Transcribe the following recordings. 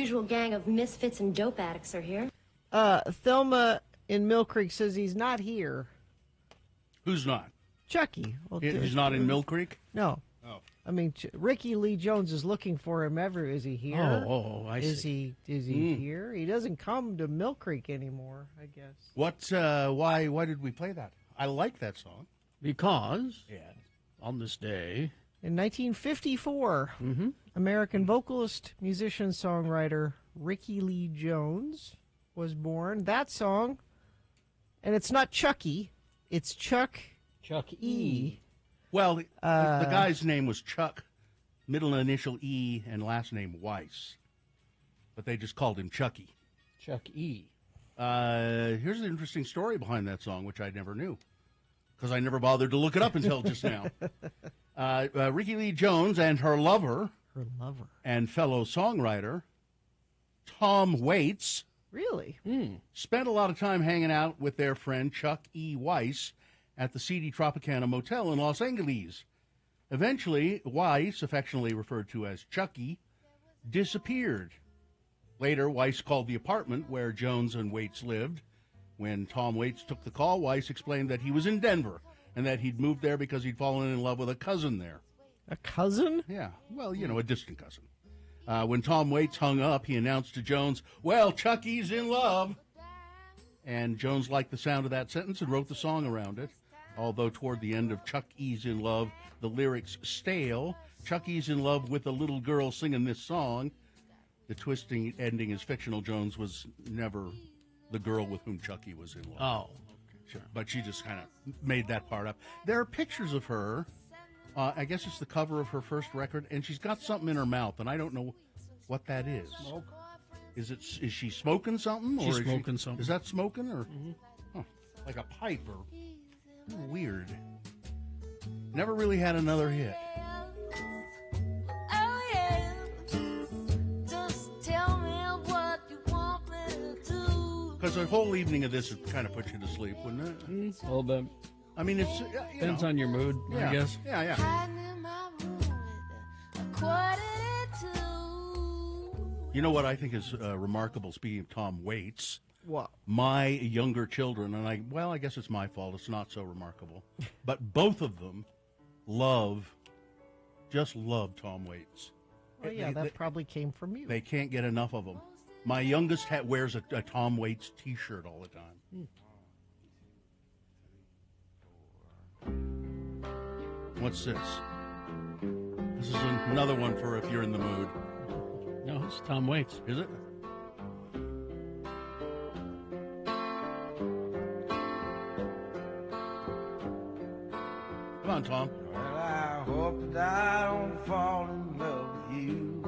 usual gang of misfits and dope addicts are here. Thelma in Mill Creek says he's not here. Who's not? Chucky. Well, He's not in Mill Creek? No. Oh. I mean, Ricky Lee Jones is looking for him everywhere. Is he here? I see. Is he here? He doesn't come to Mill Creek anymore, I guess. Why did we play that? I like that song. Because on this day in 1954, American vocalist, musician, songwriter Ricky Lee Jones was born. That song, and it's not Chucky, it's Chuck E. Well, the guy's name was Chuck, middle initial E, and last name Weiss. But they just called him Chucky. Chuck E. Here's an interesting story behind that song, which I never knew, because I never bothered to look it up until just now. Ricky Lee Jones and her lover and fellow songwriter, Tom Waits, really spent a lot of time hanging out with their friend Chuck E. Weiss at the seedy Tropicana Motel in Los Angeles. Eventually, Weiss, affectionately referred to as Chucky, disappeared. Later, Weiss called the apartment where Jones and Waits lived. When Tom Waits took the call, Weiss explained that he was in Denver and that he'd moved there because he'd fallen in love with a cousin there. A cousin? Yeah, well, you know, a distant cousin. When Tom Waits hung up, he announced to Jones, "Well, Chucky's in love." And Jones liked the sound of that sentence and wrote the song around it. Although toward the end of Chuck E's in Love, the lyrics stale, Chucky's in love with a little girl singing this song. The twisting ending is fictional. Jones was never the girl with whom Chucky was in love. Oh, okay. Sure. But she just kind of made that part up. There are pictures of her. I guess it's the cover of her first record, and she's got something in her mouth, and I don't know what that is. Smoke. Is she smoking something? She's smoking something. Is that smoking, or like a pipe, or weird? Never really had another hit. Because the whole evening of this would kind of put you to sleep, wouldn't it? A little bit. I mean, it's depends on your mood, yeah, I guess. Yeah. You know what I think is remarkable, speaking of Tom Waits? What? My younger children, and I guess it's my fault, it's not so remarkable, but both of them just love Tom Waits. Well, yeah, that probably came from you. They can't get enough of him. My youngest wears a Tom Waits T-shirt all the time. What's this? This is another one for if you're in the mood. No, it's Tom Waits. Is it? Come on, Tom. Well, I hope that I don't fall in love with you.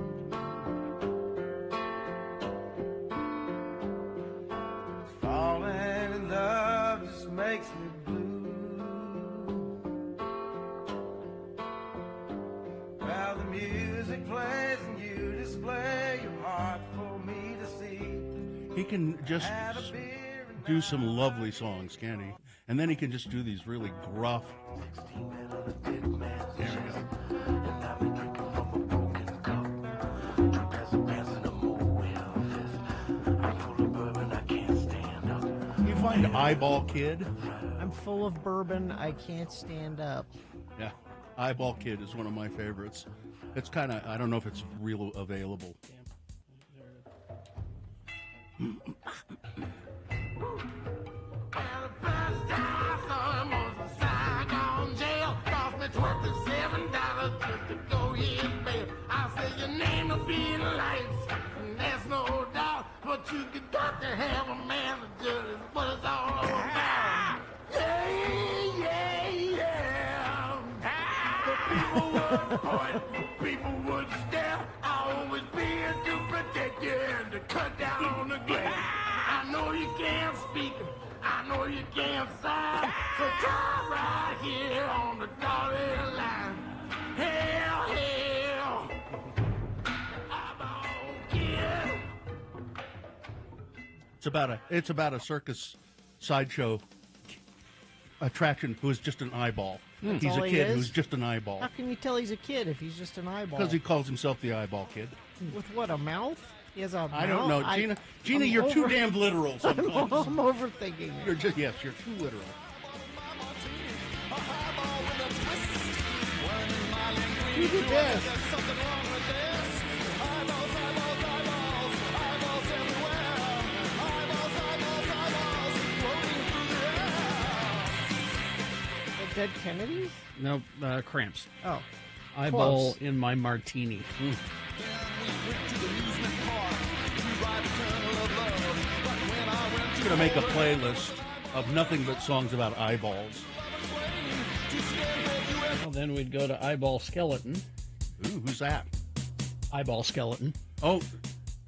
Falling in love just makes me blue. Well, the music plays and you display your heart for me to see. He can just do some lovely songs, can't he? And then he can just do these really gruff. There we go. You find Eyeball Kid? I'm full of bourbon. I can't stand up. Yeah. Eyeball Kid is one of my favorites. It's kind of, I don't know if it's real available. $27 just to go in bed. I say your name will be in lights, and there's no doubt. But you got to have a manager. Is what it's all about. Yeah. The people would point, people would stare. I always be here to protect you and to cut down on the glare. I know you can't speak. I know you can't sign, so try right here on the dotted line. Hell, eyeball kid. It's about a circus sideshow attraction who is just an eyeball. He's a kid who's just an eyeball. How can you tell he's a kid if he's just an eyeball? Because he calls himself the Eyeball Kid. With what, a mouth? He has a I don't know, mouth? Gina, I'm you're too over- damn literal sometimes. I'm overthinking it. You're too literal. Who did this? The Dead Kennedys? No, Cramps. Oh. Eyeball Close. in my martini. I'm going to make a playlist of nothing but songs about eyeballs. Well, then we'd go to Eyeball Skeleton. Ooh, who's that? Eyeball Skeleton. Oh,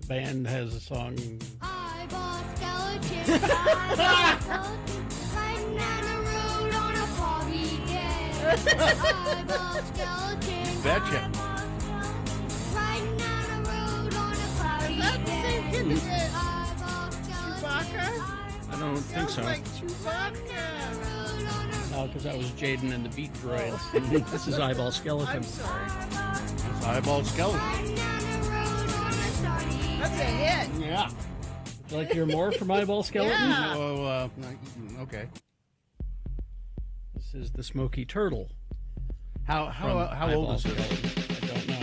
The band has a song. Eyeball skeleton, eyeball skeleton, riding down the road on a foggy day. Eyeball skeleton, betcha. riding down the road on a cloudy day. Eyeball skeleton, Chewbacca? I don't think so. Like Chewbacca. No, because that was Jaden and the Beat Droids. This is Eyeball Skeleton. I'm sorry. It's Eyeball Skeleton. riding down the road on a starry That's a hit. Yeah. Would you like to hear more from Eyeball Skeleton? Yeah. Oh, okay. This is the Smoky Turtle. How from old Eyeball is this? Skeleton. I don't know.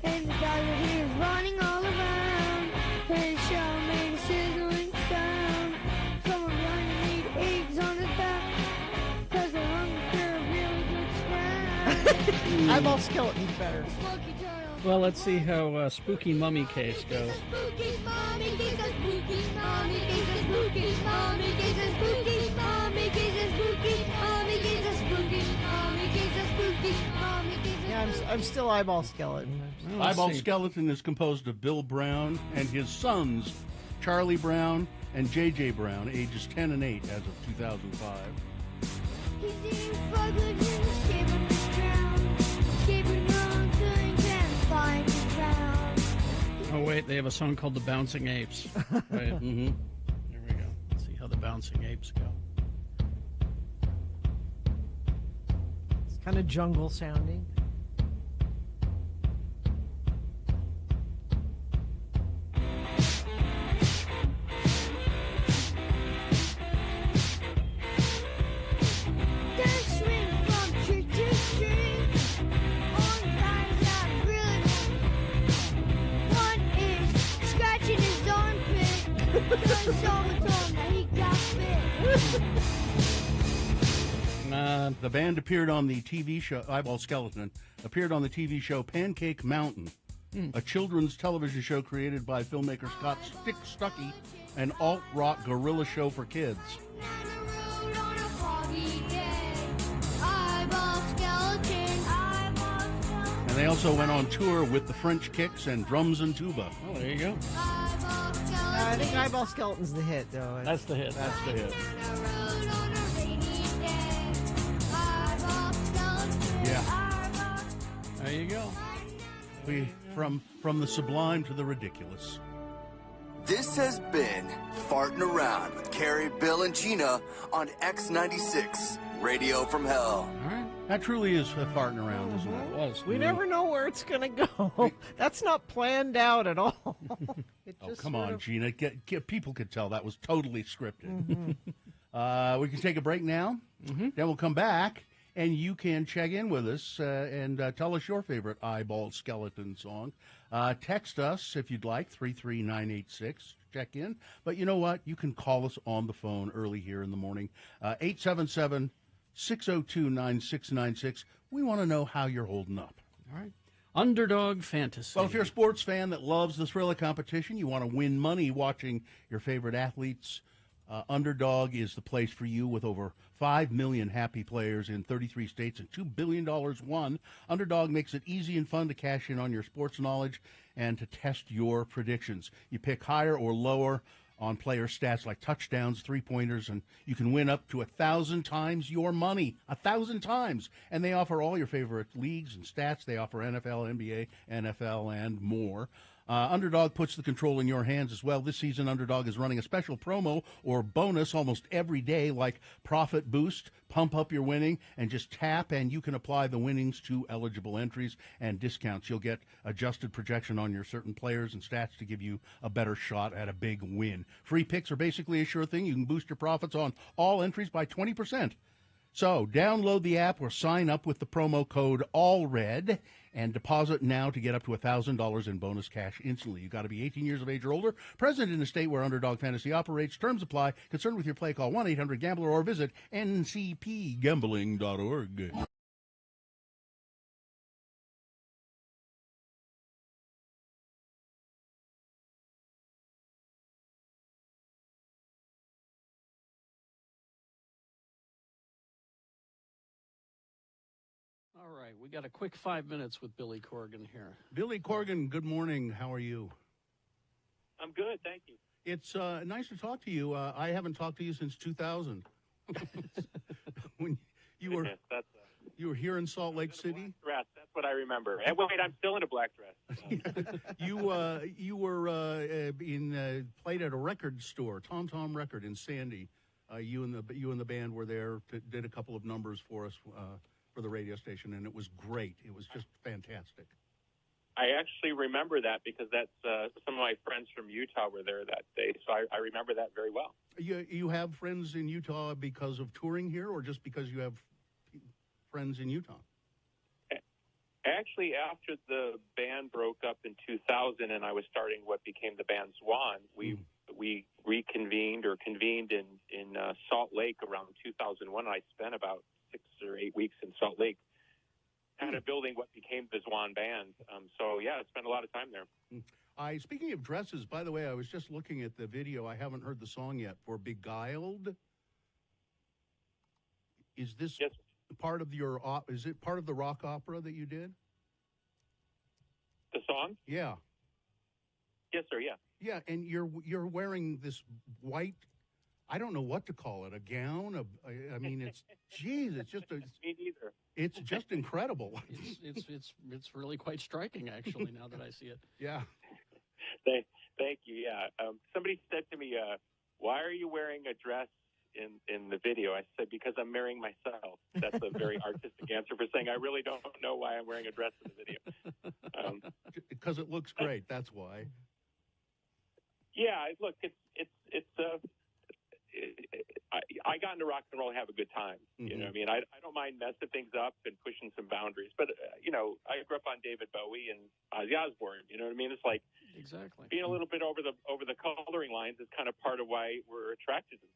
And the guy right here is running all around. His show made a sizzling sound. Someone running to eat eggs on his back. Cause they're hungry for a really good snack. Eyeball Skeleton's better. Smoky turtle. Well, let's see how Spooky Mummy Case goes. Spooky mommy case, a spooky mommy case, a spooky mommy case, a spooky mommy case, a spooky mommy case, a spooky mommy case, a spooky mommy case. Yeah, I'm still Eyeball Skeleton. Well, let's Eyeball see. Skeleton is composed of Bill Brown and his sons, Charlie Brown and J.J. Brown, ages 10 and 8 as of 2005. He's eating fugglers in the skipping the ground. Skipping around till he can't find his ground. Oh, wait, they have a song called The Bouncing Apes. Wait, Mm-hmm. there we go. Let's see how the Bouncing Apes go. It's kind of jungle sounding. They're swinging from tree to tree. On guys that really want. One is scratching his armpit. Cause someone told him that he got bit. The band appeared on the TV show, Eyeball Skeleton, appeared on the TV show Pancake Mountain, a children's television show created by filmmaker Scott Stuckey, an alt-rock guerrilla show for kids. Down the road on a foggy day. Eyeball skeleton, eyeball skeleton, And they also went on tour with the French Kicks and Drums and Tuba. Oh, there you go. eyeball skeleton. I think Eyeball Skeleton's the hit, though. That's the hit. That's the hit. Down the road on a rainy day. Eyeball skeleton, Yeah. eyeball There you go. From the sublime to the ridiculous. This has been Farting Around with Carrie, Bill, and Gina on X96, Radio from Hell. All right. That truly is farting around, isn't It it? was. We never know where it's going to go. That's not planned out at all. It Oh, just come sort on, of- Gina. People could tell that was totally scripted. We can take a break now. Then we'll come back, and you can check in with us and tell us your favorite Eyeball Skeleton song. Text us if you'd like, 33986. Check in. But you know what? You can call us on the phone early here in the morning, 877-602-9696. We want to know how you're holding up. All right. Underdog Fantasy. Well, if you're a sports fan that loves the thrill of competition, you want to win money watching your favorite athletes, Underdog is the place for you with over 5 million happy players in 33 states and $2 billion won. Underdog makes it easy and fun to cash in on your sports knowledge and to test your predictions. You pick higher or lower on player stats like touchdowns, three-pointers, and you can win up to 1,000 times your money. 1,000 times. And they offer all your favorite leagues and stats. They offer NFL, NBA, NFL, and more. Underdog puts the control in your hands as well. This season, Underdog is running a special promo or bonus almost every day, like Profit Boost, pump up your winning, and just tap, and you can apply the winnings to eligible entries and discounts. You'll get adjusted projection on your certain players and stats to give you a better shot at a big win. Free picks are basically a sure thing. You can boost your profits on all entries by 20%. So download the app or sign up with the promo code ALLRED and deposit now to get up to $1,000 in bonus cash instantly. You've got to be 18 years of age or older, present in a state where Underdog Fantasy operates. Terms apply. Concerned with your play, call 1-800-GAMBLER or visit ncpgambling.org. All right, we got a quick 5 minutes with Billy Corgan here. Billy Corgan, good morning. How are you? I'm good, thank you. It's nice to talk to you. I haven't talked to you since 2000. When you were you were here in Salt Lake City. Dress, that's what I remember. And wait, I'm still in a black dress. You were played at a record store, Tom Tom Record in Sandy. You and the band were there, did a couple of numbers for us for the radio station, and it was great. It was just fantastic. I actually remember that because that's some of my friends from Utah were there that day, so I remember that very well. You have friends in Utah because of touring here, or just because you have friends in Utah? Actually, after the band broke up in 2000 and I was starting what became the band Swan, we convened in Salt Lake around 2001. I spent about 6 or 8 weeks in Salt Lake, kind of building what became the Swan band. So, yeah, I spent a lot of time there. Speaking of dresses, by the way, I was just looking at the video. I haven't heard the song yet for Beguiled. Is this part of your? Is it part of the rock opera that you did? The song? Yeah. Yes, sir. Yeah. Yeah, and you're wearing this white. I don't know what to call it. A gown. I mean, it's geez. It's just a. Me neither. It's just incredible. It's really quite striking, actually. Now that I see it. Yeah. Thank you. Yeah. Somebody said to me, "Why are you wearing a dress in the video?" I said, "Because I'm marrying myself." That's a very artistic answer for saying I really don't know why I'm wearing a dress in the video. Because it looks great. That's why. Yeah. Look, I got into rock and roll and have a good time. Mm-hmm. You know what I mean? I don't mind messing things up and pushing some boundaries. But, I grew up on David Bowie and Ozzy Osbourne. You know what I mean? It's like exactly being a little bit over the coloring lines is kind of part of why we're attracted to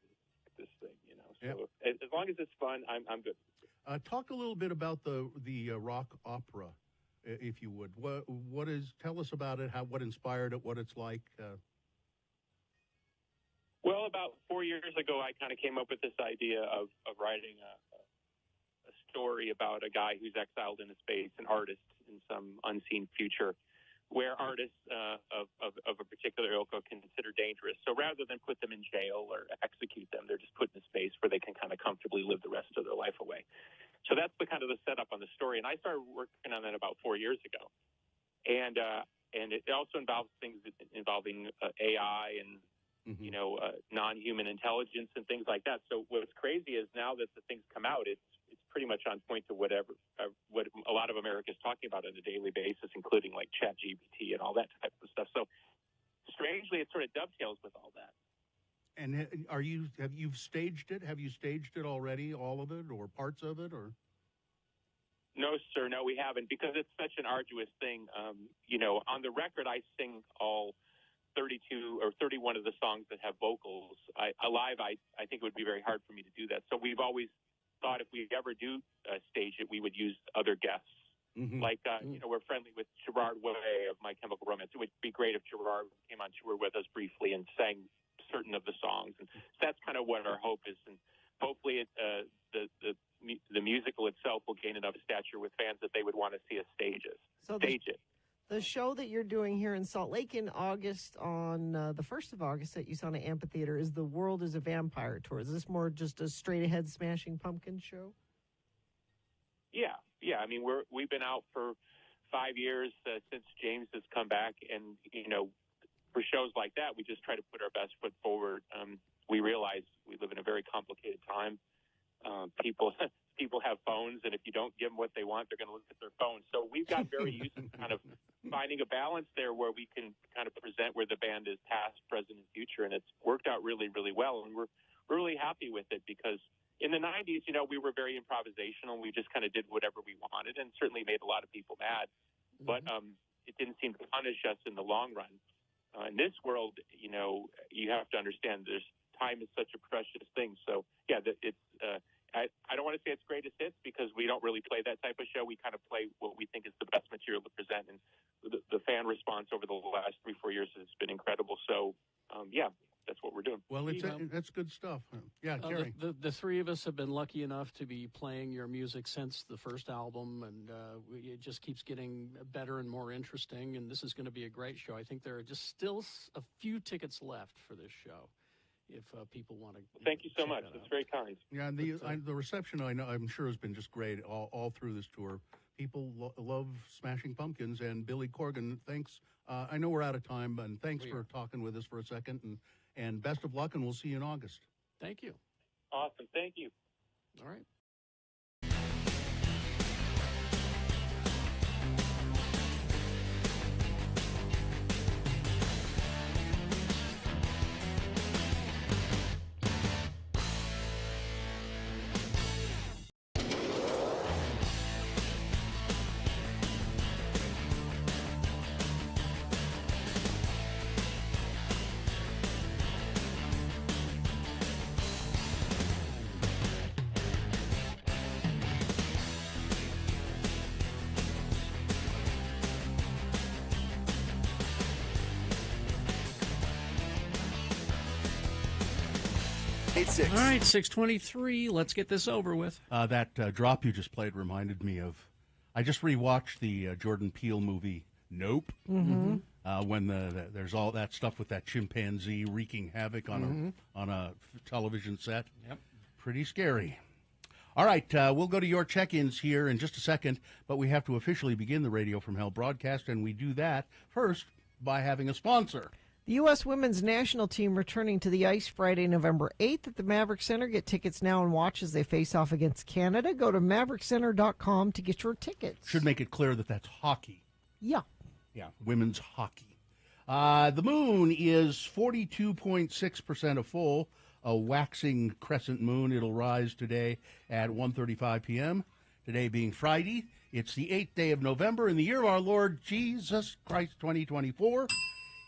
this thing, you know. So as long as it's fun, I'm good. Talk a little bit about the rock opera, if you would. Tell us about it, what inspired it, what it's like. Well, about 4 years ago, I kind of came up with this idea of writing a story about a guy who's exiled into space, an artist in some unseen future, where artists of a particular ilk are considered dangerous. So rather than put them in jail or execute them, they're just put in a space where they can kind of comfortably live the rest of their life away. So that's the kind of the setup on the story. And I started working on that about 4 years ago. And it also involves things involving AI and non-human intelligence and things like that. So what's crazy is now that the things come out, it's pretty much on point to what a lot of America is talking about on a daily basis, including like ChatGPT and all that type of stuff. So strangely, it sort of dovetails with all that. And have you staged it? Have you staged it already, all of it or parts of it, or? No, sir. No, we haven't, because it's such an arduous thing. On the record, I sing all 32 or 31 of the songs that have vocals. Live, I think it would be very hard for me to do that. So we've always thought if we ever do stage it, we would use other guests. Mm-hmm. Like, we're friendly with Gerard Way of My Chemical Romance. It would be great if Gerard came on tour with us briefly and sang certain of the songs. And so that's kind of what our hope is. And hopefully the musical itself will gain enough stature with fans that they would want to see us stage it. The show that you're doing here in Salt Lake in August, on the 1st of August at USANA Amphitheater, is The World is a Vampire Tour. Is this more just a straight-ahead Smashing Pumpkins show? Yeah. I mean, we've been out for 5 years since James has come back, and for shows like that, we just try to put our best foot forward. We realize we live in a very complicated time. People have phones, and if you don't give them what they want, they're going to look at their phone. So we've got very used to kind of finding a balance there where we can kind of present where the band is past, present, and future, and it's worked out really, really well. And we're really happy with it because in the 90s, we were very improvisational. We just kind of did whatever we wanted, and certainly made a lot of people mad. But it didn't seem to punish us in the long run. In this world, you have to understand time is such a precious thing. So, yeah, it's. I don't want to say it's greatest hits because we don't really play that type of show. We kind of play what we think is the best material to present, and the fan response over the last 3-4 years has been incredible. So, that's what we're doing. Well, that's good stuff. Yeah, Carrie. The three of us have been lucky enough to be playing your music since the first album, and it just keeps getting better and more interesting, and this is going to be a great show. I think there are just still a few tickets left for this show. If people want to, thank you so much. That's very kind. Yeah, and the reception I'm sure has been just great all through this tour. People love Smashing Pumpkins and Billy Corgan. Thanks. I know we're out of time, and thanks for talking with us for a second. And best of luck, and we'll see you in August. Thank you. Awesome. Thank you. All right. All right, 6:23. Let's get this over with. That drop you just played reminded me of. I just rewatched the Jordan Peele movie Nope. Mm-hmm. When there's all that stuff with that chimpanzee wreaking havoc on a television set. Yep. Pretty scary. All right, we'll go to your check-ins here in just a second, but we have to officially begin the Radio from Hell broadcast, and we do that first by having a sponsor. The U.S. women's national team returning to the ice Friday, November 8th at the Maverick Center. Get tickets now and watch as they face off against Canada. Go to maverickcenter.com to get your tickets. Should make it clear that that's hockey. Yeah. Yeah, women's hockey. The moon is 42.6% of full, a waxing crescent moon. It'll rise today at 1:35 p.m., today being Friday. It's the 8th day of November in the year of our Lord Jesus Christ 2024.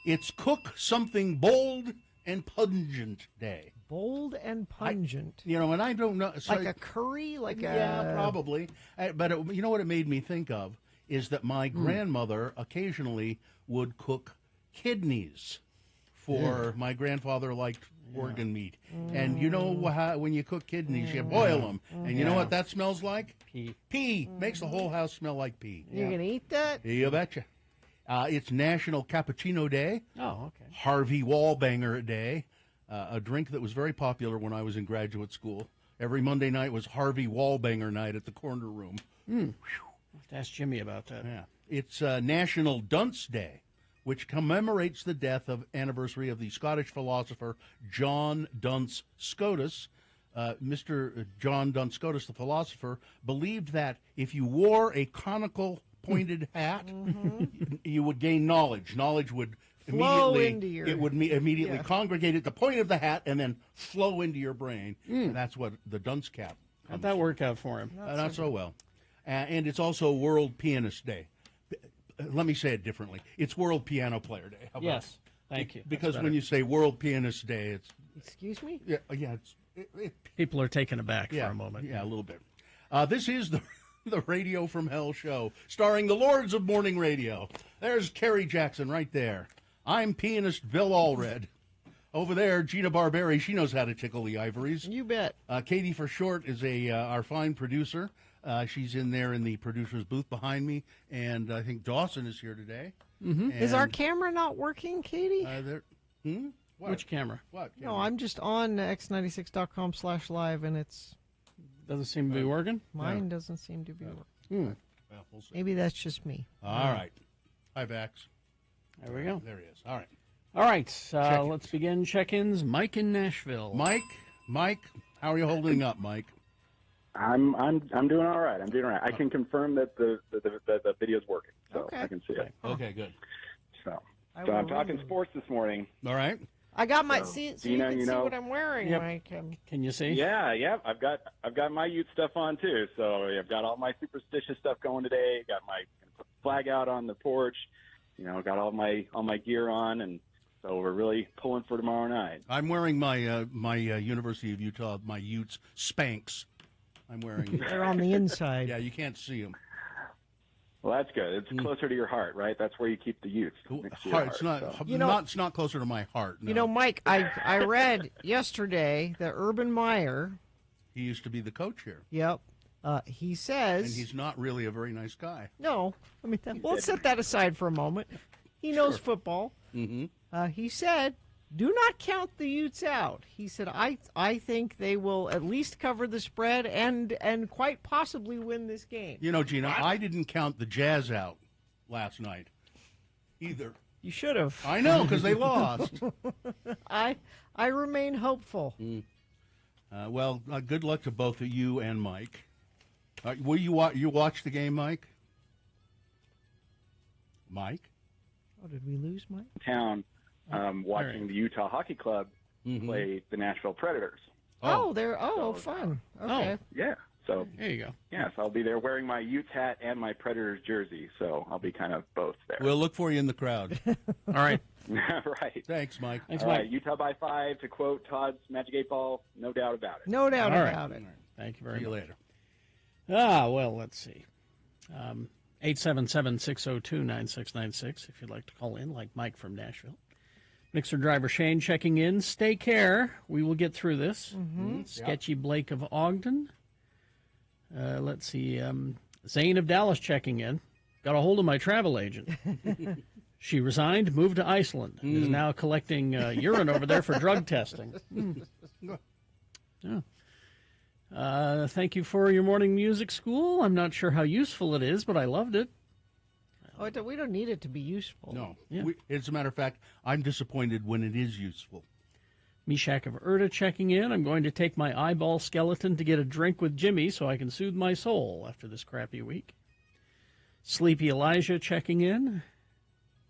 It's Cook Something Bold and Pungent Day. Bold and pungent. And I don't know. So like a curry? Yeah, probably. But you know what it made me think of is that my grandmother occasionally would cook kidneys for my grandfather liked organ meat. And you know how when you cook kidneys, you boil them. And you know what that smells like? Pee. Pee. Makes the whole house smell like pee. You're going to eat that? You betcha. It's National Cappuccino Day. Oh, okay. Harvey Wallbanger Day, a drink that was very popular when I was in graduate school. Every Monday night was Harvey Wallbanger night at the corner room. I'll have to ask Jimmy about that. Yeah. It's National Dunce Day, which commemorates the death of anniversary of the Scottish philosopher John Duns Scotus. Mr. John Duns Scotus, the philosopher, believed that if you wore a conical pointed hat, you would gain knowledge. Knowledge would immediately congregate at the point of the hat and then flow into your brain. And that's what the dunce cap. How'd that work out for him? Not so well. And it's also World Pianist Day. Let me say it differently. It's World Piano Player Day. How about Yes, thank you. Because when you say World Pianist Day, it's Excuse me? yeah. People are taken aback for a moment. Yeah, a little bit. This is the Radio from Hell show, starring the Lords of Morning Radio. There's Kerry Jackson right there. I'm pianist Bill Allred. Over there, Gina Barberry. She knows how to tickle the ivories. You bet. Katie for short is our fine producer. She's in there in the producer's booth behind me, and I think Dawson is here today. Is our camera not working, Katie? What? Which camera? What? No, I'm just on x96.com/live, and it's Doesn't seem to be working. mine doesn't seem to be working. Well, we'll see. Maybe that's just me. All right. Hi, Vax. There we go. There he is. All right. All right, let's begin check-ins. Mike in Nashville. Mike, how are you holding up, Mike? I'm doing all right. I'm doing all right. I can confirm that the video's working, so Okay. I can see it. Okay, good. So I'm talking sports this morning. All right. I got my So, see. So Gina, you can you see know- what I'm wearing, Yep. Mike. Can you see? Yeah. I've got my youth stuff on too. So I've got all my superstitious stuff going today. Got my flag out on the porch. Got all my gear on, and so we're really pulling for tomorrow night. I'm wearing my my University of Utah, my Utes Spanx. I'm wearing. They're on the inside. Yeah, you can't see them. Well, that's good. It's closer to your heart, right? That's where you keep the youth. Next to your It's not. so. It's not closer to my heart. No. You know, Mike, I read yesterday that Urban Meyer. He used to be the coach here, Yep. He says. and he's not really a very nice guy. No, I mean, let's set that aside for a moment. He knows football. Mm-hmm. He said, "Do not count the Utes out." He said, "I think they will at least cover the spread and quite possibly win this game." You know, Gina, I didn't count the Jazz out last night either. You should have. I know, because they lost. I remain hopeful. Well, good luck to both of you and Mike. Will you watch the game, Mike? Mike? Oh, did we lose Mike? Town, watching the Utah Hockey Club play the Nashville Predators. Oh, fun. Okay. Yeah. So There you go. yes, I'll be there wearing my Utes hat and my Predators jersey. So I'll be kind of both there. We'll look for you in the crowd. All right. Right. Thanks, Mike. Thanks, All Mike. right, Utah by 5, to quote Todd's Magic 8 Ball, no doubt about it. No doubt All right. about it. Thank you See very you much. later. Well, let's see. 877-602-9696 if you'd like to call in, like Mike from Nashville. Mixer driver Shane checking in. Stay care. We will get through this. Sketchy Blake of Ogden. Let's see. Zane of Dallas checking in. Got a hold of my travel agent. She resigned, moved to Iceland, and is now collecting urine over there for drug testing. Yeah. Thank you for your morning music school. I'm not sure how useful it is, but I loved it. Oh, we don't need it to be useful. No. Yeah. As a matter of fact, I'm disappointed when it is useful. Mishak of Erta checking in. I'm going to take my eyeball skeleton to get a drink with Jimmy so I can soothe my soul after this crappy week. Sleepy Elijah checking in.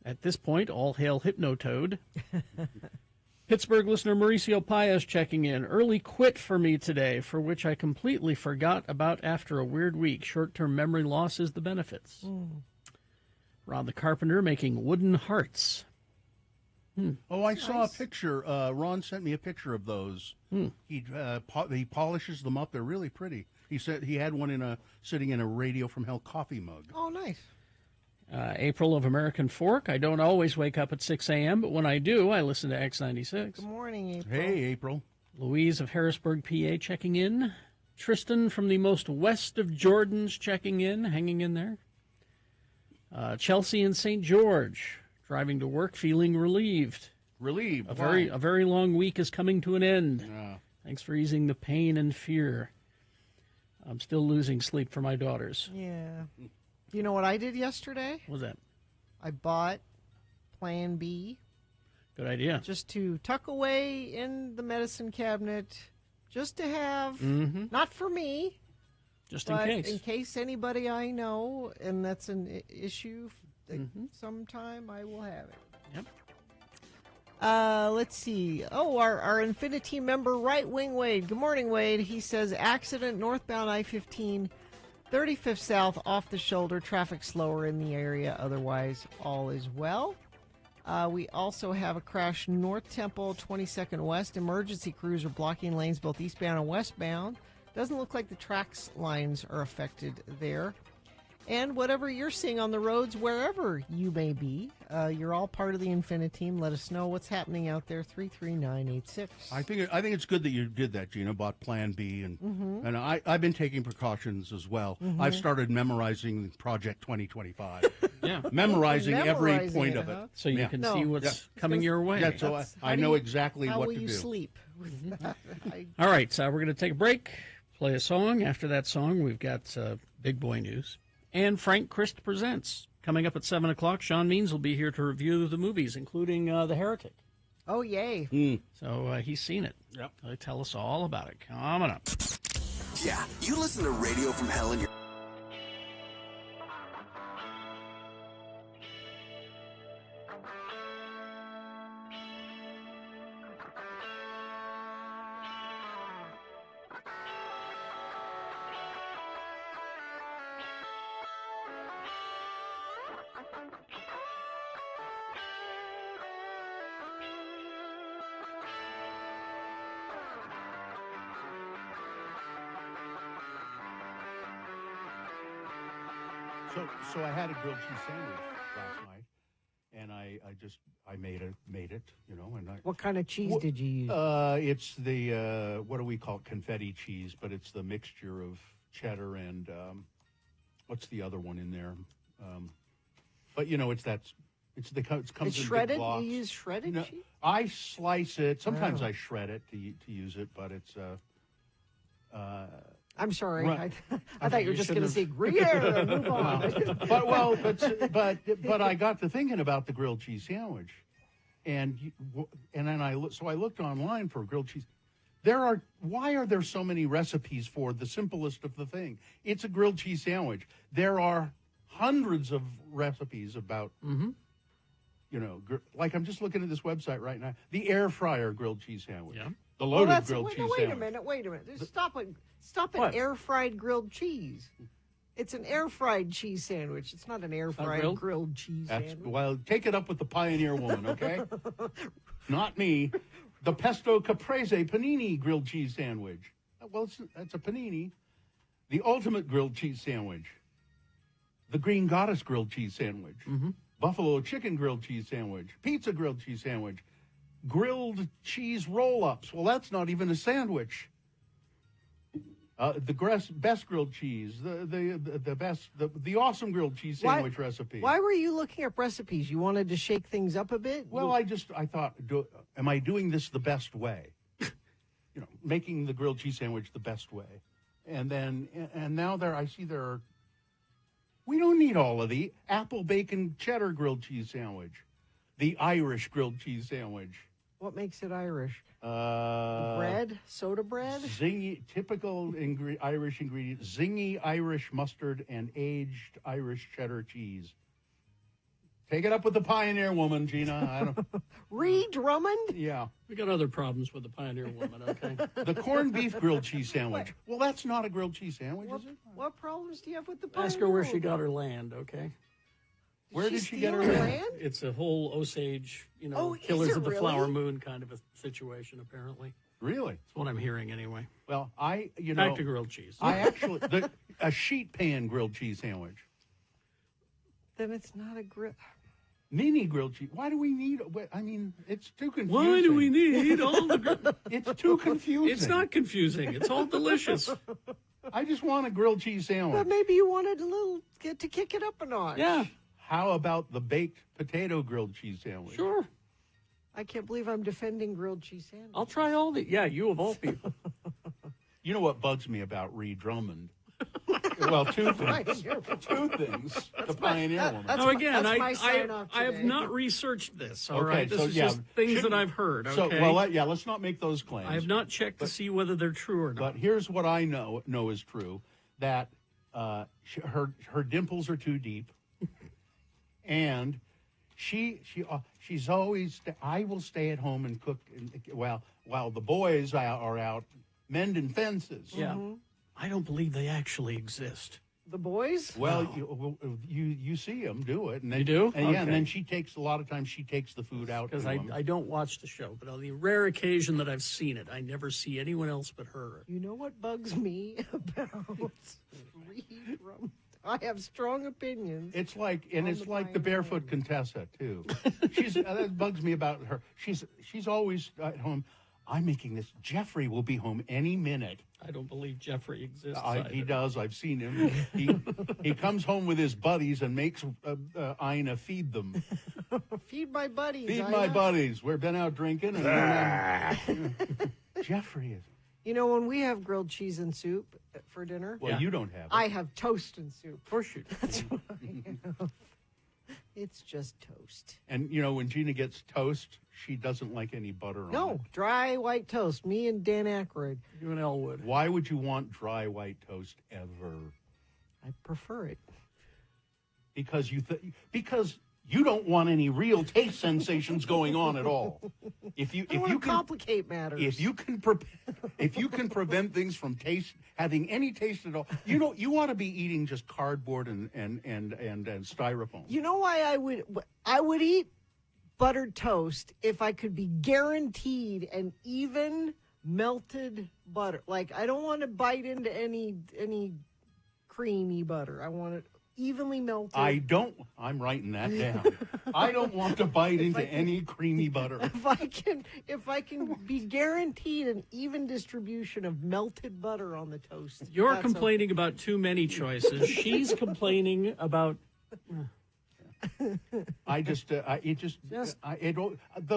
At this point, all hail Hypnotoad. Pittsburgh listener Mauricio Paez checking in. Early quit for me today, for which I completely forgot about after a weird week. Short-term memory loss is the benefits. Ron the Carpenter making wooden hearts. Oh, I saw a picture. Ron sent me a picture of those. He polishes them up. They're really pretty. He said he had one sitting in a Radio from Hell coffee mug. Oh, nice. April of American Fork. I don't always wake up at 6 a.m., but when I do, I listen to X96. Good morning, April. Hey, April. Louise of Harrisburg, PA, checking in. Tristan from the most west of Jordan's checking in, hanging in there. Chelsea in St. George, driving to work, feeling relieved. Relieved. A very long week is coming to an end. Thanks for easing the pain and fear. I'm still losing sleep for my daughters. Yeah. You know what I did yesterday? What was that? I bought Plan B. Good idea. Just to tuck away in the medicine cabinet, just to have, not for me, Just in but case. in case anybody I know, and that's an issue, sometime I will have it. Yep. Let's see. Oh, our Infinity member, Right Wing Wade. Good morning, Wade. He says, accident northbound I-15, 35th south, off the shoulder. Traffic slower in the area. Otherwise, all is well. We also have a crash North Temple, 22nd West. Emergency crews are blocking lanes both eastbound and westbound. Doesn't look like the tracks lines are affected there. And whatever you're seeing on the roads, wherever you may be, you're all part of the Infinity team. Let us know what's happening out there. 33986. I think it's good that you did that, Gina. Bought Plan B, and I've been taking precautions as well. I've started memorizing Project 2025. Yeah. Memorizing every Memorizing point it, of it. huh? So you can see what's Yeah. coming your way. Yeah, so I know exactly How what will to you do. sleep with that? All right, so we're going to take a break, play a song. After that song, we've got big boy news. And Frank Christ Presents. Coming up at 7 o'clock, Sean Means will be here to review the movies, including The Heretic. Oh, yay. So he's seen it. Yep. He'll tell us all about it. Coming up. Yeah, you listen to Radio from Hell in your... So I had a grilled cheese sandwich last night, and I made it, you know. And What kind of cheese did you use? It's the what do we call it? Confetti cheese, but it's the mixture of cheddar and what's the other one in there? But you know, it comes It's in big shredded? blocks. You use shredded No, cheese? I slice it. Sometimes Oh. I shred it to use it, but it's I'm sorry. Right. I thought you were just going to say Gruyere and move on. but I got to thinking about the grilled cheese sandwich, and then I looked online for grilled cheese. Why are there so many recipes for the simplest of the thing? It's a grilled cheese sandwich. There are hundreds of recipes about, you know, like I'm just looking at this website right now, the air fryer grilled cheese sandwich. Yeah. The loaded grilled cheese Wait sandwich. a minute. Stop it. Stop What? an air-fried grilled cheese. It's an air-fried cheese sandwich. It's not an air-fried grilled? grilled cheese sandwich. Well, take it up with the Pioneer Woman, okay? Not me. The pesto caprese panini grilled cheese sandwich. Well, that's a panini. The ultimate grilled cheese sandwich. The Green Goddess grilled cheese sandwich. Buffalo chicken grilled cheese sandwich. Pizza grilled cheese sandwich. Grilled cheese roll-ups. Well, that's not even a sandwich. The best grilled cheese, the awesome grilled cheese sandwich recipe. Why were you looking up recipes? You wanted to shake things up a bit? Well, I thought, am I doing this the best way? You know, making the grilled cheese sandwich the best way. And now I see there are, we don't need all of the apple bacon cheddar grilled cheese sandwich, the Irish grilled cheese sandwich. What makes it Irish? Bread? Soda bread? Zingy, typical Irish ingredient, zingy Irish mustard and aged Irish cheddar cheese. Take it up with the Pioneer Woman, Gina. I don't. Ree Drummond? Yeah. We got other problems with the Pioneer Woman, okay? The corned beef grilled cheese sandwich. Well, that's not a grilled cheese sandwich, is it? What problems do you have with the Pioneer Ask her where she Woman? got her land, okay? Where did she get her steal land? It's a whole Osage, Oh, is Killers it of the really? Flower Moon kind of a situation, apparently. Really? That's what I'm hearing, anyway. Well, Back to grilled cheese. I actually, a sheet pan grilled cheese sandwich. Then it's not a grill. Mini grilled cheese. Why do we need? I mean, it's too confusing. Why do we need all the... It's too confusing. It's not confusing. It's all delicious. I just want a grilled cheese sandwich. But maybe you wanted a little to kick it up a notch. Yeah, How about the baked potato grilled cheese sandwich? sure. I can't believe I'm defending grilled cheese sandwich. I'll try all the... Yeah, you of all people. You know what bugs me about Ree Drummond? Well, two things. Two things. The Pioneer Woman. Now, again, that's my I sign-off have today. not researched this, all Okay, right? This so, is yeah, just things that shouldn't- I've heard, So, okay? well, let's not make those claims. I have not checked to see whether they're true or not. But here's what I know is true: that her dimples are too deep, and she's always. I will stay at home and cook while the boys are out mending fences. Yeah. I don't believe they actually exist. The boys? Well, you see them do it, and then You do? and, yeah, and Okay. then she takes a lot of times she takes the food out Because to them. I don't watch the show, but on the rare occasion that I've seen it, I never see anyone else but her. You know what bugs me about Ree Drummond? I have strong opinions. It's like, and On it's the like the Pioneer barefoot Contessa too. That bugs me about her. She's always at home. I'm making this. Jeffrey will be home any minute. I don't believe Jeffrey exists. He either. does. I've seen him. He comes home with his buddies and makes Ina feed them. Feed my buddies. Feed Ina. my buddies. We've been out drinking. And Jeffrey is. You know, when we have grilled cheese and soup for dinner, Well, you don't have it. I have toast and soup. Of course you do. That's what I have. It's just toast. And, you know, when Gina gets toast, she doesn't like any butter on it. No, dry white toast. Me and Dan Aykroyd. You and Elwood. Why would you want dry white toast ever? I prefer it. Because because you don't want any real taste sensations going on at all. If you can complicate matters. If you can prevent things from having any taste at all, you want to be eating just cardboard and styrofoam. You know why I would eat buttered toast if I could be guaranteed an even melted butter. Like, I don't want to bite into any creamy butter. I want it evenly melted. I'm writing that down. I don't want to bite into any creamy butter. If I can be guaranteed an even distribution of melted butter on the toast. You're complaining about too many choices. She's complaining about. The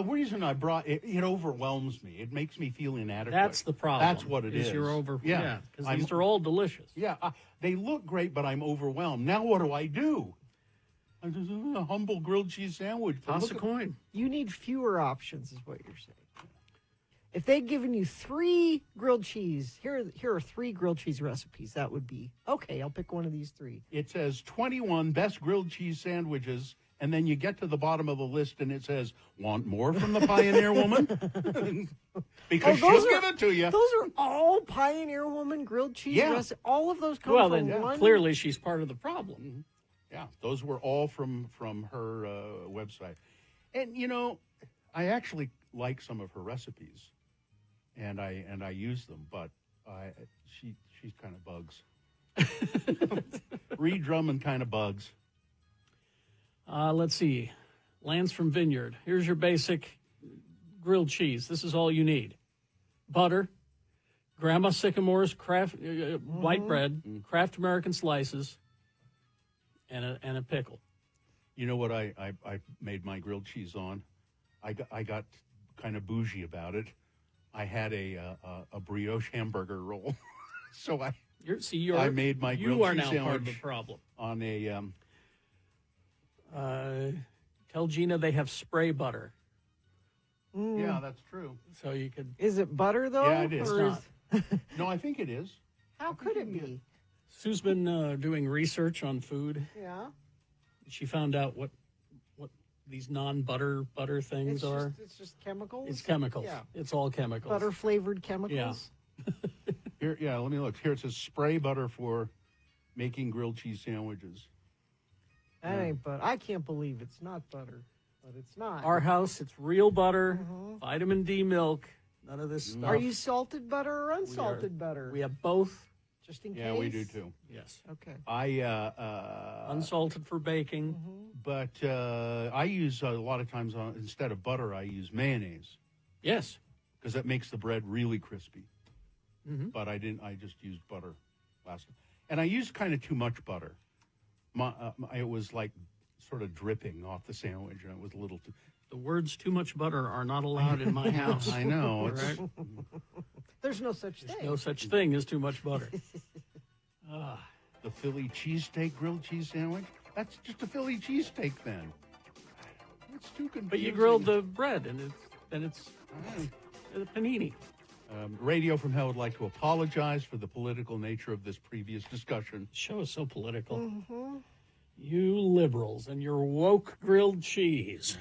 reason I brought it overwhelms me. It makes me feel inadequate. That's the problem. That's what it is. You're Yeah, because these are all delicious. Yeah, they look great, but I'm overwhelmed. Now what do? I just a humble grilled cheese sandwich. Toss a coin. You need fewer options, is what you're saying. If they'd given you 3 grilled cheese, here are 3 grilled cheese recipes, that would be, okay, I'll pick one of these 3. It says 21 best grilled cheese sandwiches, and then you get to the bottom of the list, and it says, want more from the Pioneer Woman? Because she'll give it to you. Those are all Pioneer Woman grilled cheese recipes. All of those come from one. Clearly she's part of the problem. Mm-hmm. Yeah, those were all from her website. And, you know, I actually like some of her recipes. And I use them, but she's kind of bugs. Reed Drummond kind of bugs. Let's see. Lance from Vineyard. Here's your basic grilled cheese. This is all you need. Butter, Grandma Sycamore's white bread, Kraft American slices, and a pickle. You know what I made my grilled cheese on? I got kind of bougie about it. I had a brioche hamburger roll, so I made my grilled cheese now sandwich part of the problem. On a. Tell Gina they have spray butter. Yeah, that's true. So you could. Is it butter though? Yeah, it is. Or No, I think it is. How could it be? Sue's been doing research on food. Yeah. She found out what these non-butter things are. It's just chemicals? It's chemicals. Yeah. It's all chemicals. Butter-flavored chemicals? Yeah. Let me look. Here it says spray butter for making grilled cheese sandwiches. That ain't butter. I can't believe it's not butter, but it's not. Our house, it's real butter, vitamin D milk, none of this stuff. Are you salted butter or unsalted butter? We have both. Just in case? Yeah, we do too. Yes. Okay. Unsalted for baking. But I use a lot of times instead of butter, I use mayonnaise. Yes. Because that makes the bread really crispy. But I didn't. I just used butter last time, and I used kind of too much butter. It was like sort of dripping off the sandwich, and it was a little too. The words "too much butter" are not allowed in my house. I know. Right? There's no such thing. There's no such thing as too much butter. The Philly cheesesteak grilled cheese sandwich? That's just a Philly cheesesteak then. It's too confusing. But you grilled the bread, and it's a panini. Radio from Hell would like to apologize for the political nature of this previous discussion. The show is so political. You liberals and your woke grilled cheese.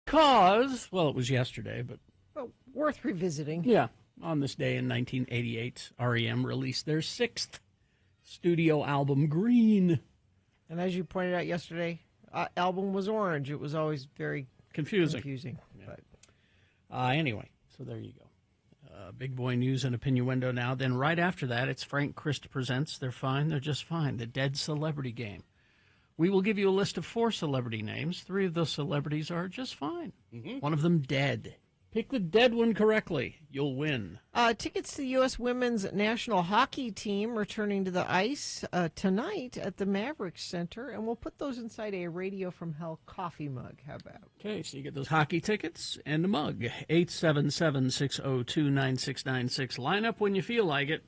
Because, well, it was yesterday, but Well, worth revisiting. yeah, On this day in 1988, REM released their 6th studio album, Green. And as you pointed out yesterday, album was orange. It was always very Confusing. Yeah. But anyway, so there you go. Big boy news and opinion window now. Then right after that, it's Frank Christ Presents. They're fine. They're just fine. The Dead Celebrity Game. We will give you a list of 4 celebrity names. 3 of those celebrities are just fine. One of them dead. Pick the dead one correctly. You'll win. Tickets to the U.S. women's national hockey team returning to the ice tonight at the Mavericks Center, and we'll put those inside a Radio from Hell coffee mug. How about? Okay, so you get those hockey tickets and a mug. 877-602-9696. Line up when you feel like it.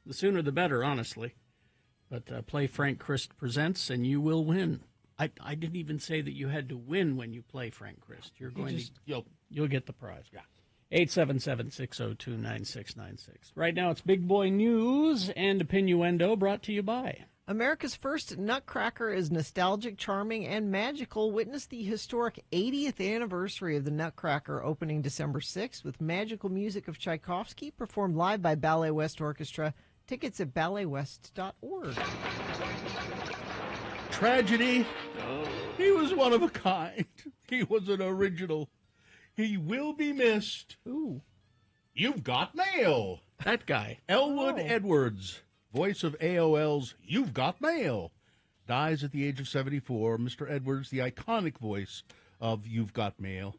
The sooner the better, honestly. But play Frank Christ Presents, and you will win. I didn't even say that you had to win when you play Frank Christ. You're going to you'll get the prize. Yeah. 877-602-9696. Right now it's Big Boy News and Opinioendo brought to you by America's first Nutcracker is nostalgic, charming, and magical. Witness the historic 80th anniversary of the Nutcracker opening December 6th with magical music of Tchaikovsky performed live by Ballet West Orchestra. Tickets at balletwest.org. Tragedy. He was one of a kind. He was an original. He will be missed. Ooh. You've got mail. That guy. Elwood Edwards, voice of AOL's You've Got Mail, dies at the age of 74. Mr. Edwards, the iconic voice of You've Got Mail.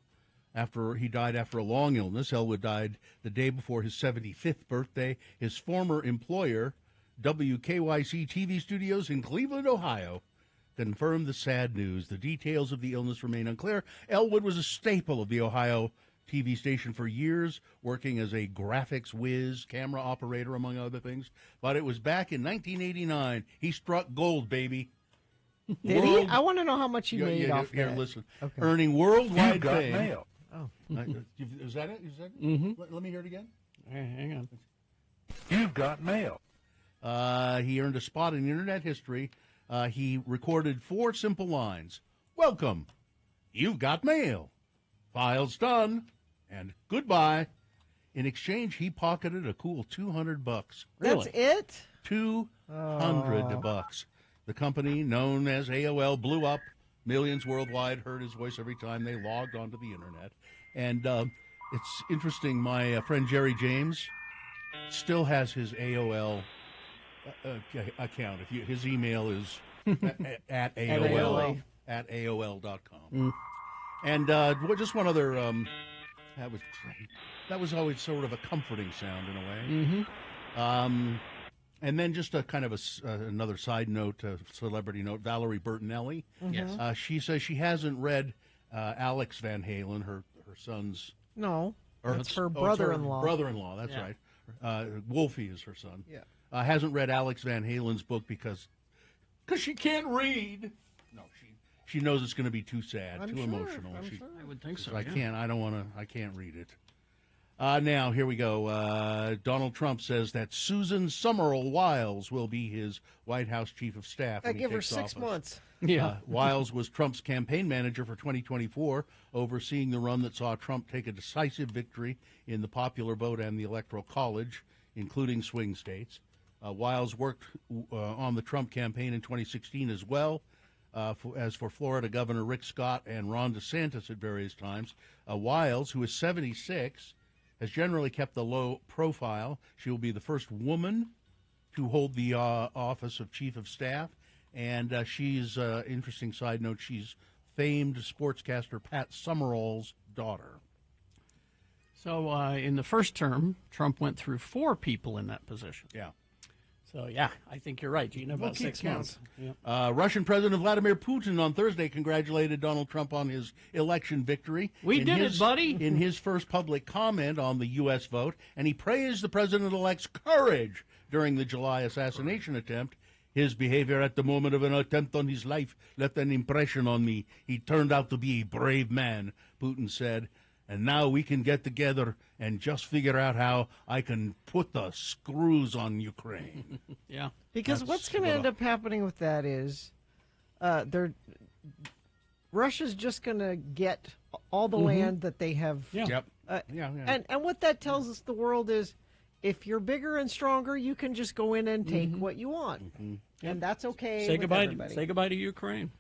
He died after a long illness. Elwood died the day before his 75th birthday. His former employer, WKYC TV Studios in Cleveland, Ohio, confirmed the sad news. The details of the illness remain unclear. Elwood was a staple of the Ohio TV station for years, working as a graphics whiz, camera operator, among other things. But it was back in 1989. He struck gold, baby. Did he? I want to know how much he made off here, that. listen. Okay. Earning worldwide You've got fame. mail. Oh. Is that it? Is that it? Mm-hmm. Let me hear it again. Hang on. You've got mail. He earned a spot in internet history. He recorded 4 simple lines. Welcome. You've got mail. Files done. And goodbye. In exchange, he pocketed a cool $200. That's it? $200. The company, known as AOL, blew up. Millions worldwide heard his voice every time they logged onto the internet. And it's interesting, my friend Jerry James still has his AOL account. His email is at AOL, at AOL.com. And just one other, that was always sort of a comforting sound in a way. Mm-hmm. And then just a kind of another side note, celebrity note, Valerie Bertinelli. Yes. She says she hasn't read Alex Van Halen, her son's. No, that's her brother-in-law. Her brother-in-law, that's right. Wolfie is her son. Yeah. Hasn't read Alex Van Halen's book because she can't read. No, she knows it's going to be too sad, too emotional. I would think so. I can't read it. Now, here we go. Donald Trump says that Susan Summerall Wiles will be his White House chief of staff. I give her 6 months. Yeah. Wiles was Trump's campaign manager for 2024, overseeing the run that saw Trump take a decisive victory in the popular vote and the Electoral College, including swing states. Wiles worked on the Trump campaign in 2016 as well, as for Florida Governor Rick Scott and Ron DeSantis at various times. Wiles, who is 76, has generally kept a low profile. She will be the first woman to hold the office of chief of staff. And she's, interesting side note, she's famed sportscaster Pat Summerall's daughter. So in the first term, Trump went through 4 people in that position. Yeah. So, yeah, I think you're right, Gina, about 6 months. Yep. Russian President Vladimir Putin on Thursday congratulated Donald Trump on his election victory. We did it, buddy. In his first public comment on the U.S. vote, and he praised the president-elect's courage during the July assassination attempt. His behavior at the moment of an attempt on his life left an impression on me. He turned out to be a brave man, Putin said. And now we can get together and just figure out how I can put the screws on Ukraine. Yeah. Because what's going to end up happening with that is Russia's just going to get all the land that they have. Yeah. Yep. And what that tells us, the world is, if you're bigger and stronger, you can just go in and take what you want, and that's okay. Say with goodbye. everybody. Say goodbye to Ukraine.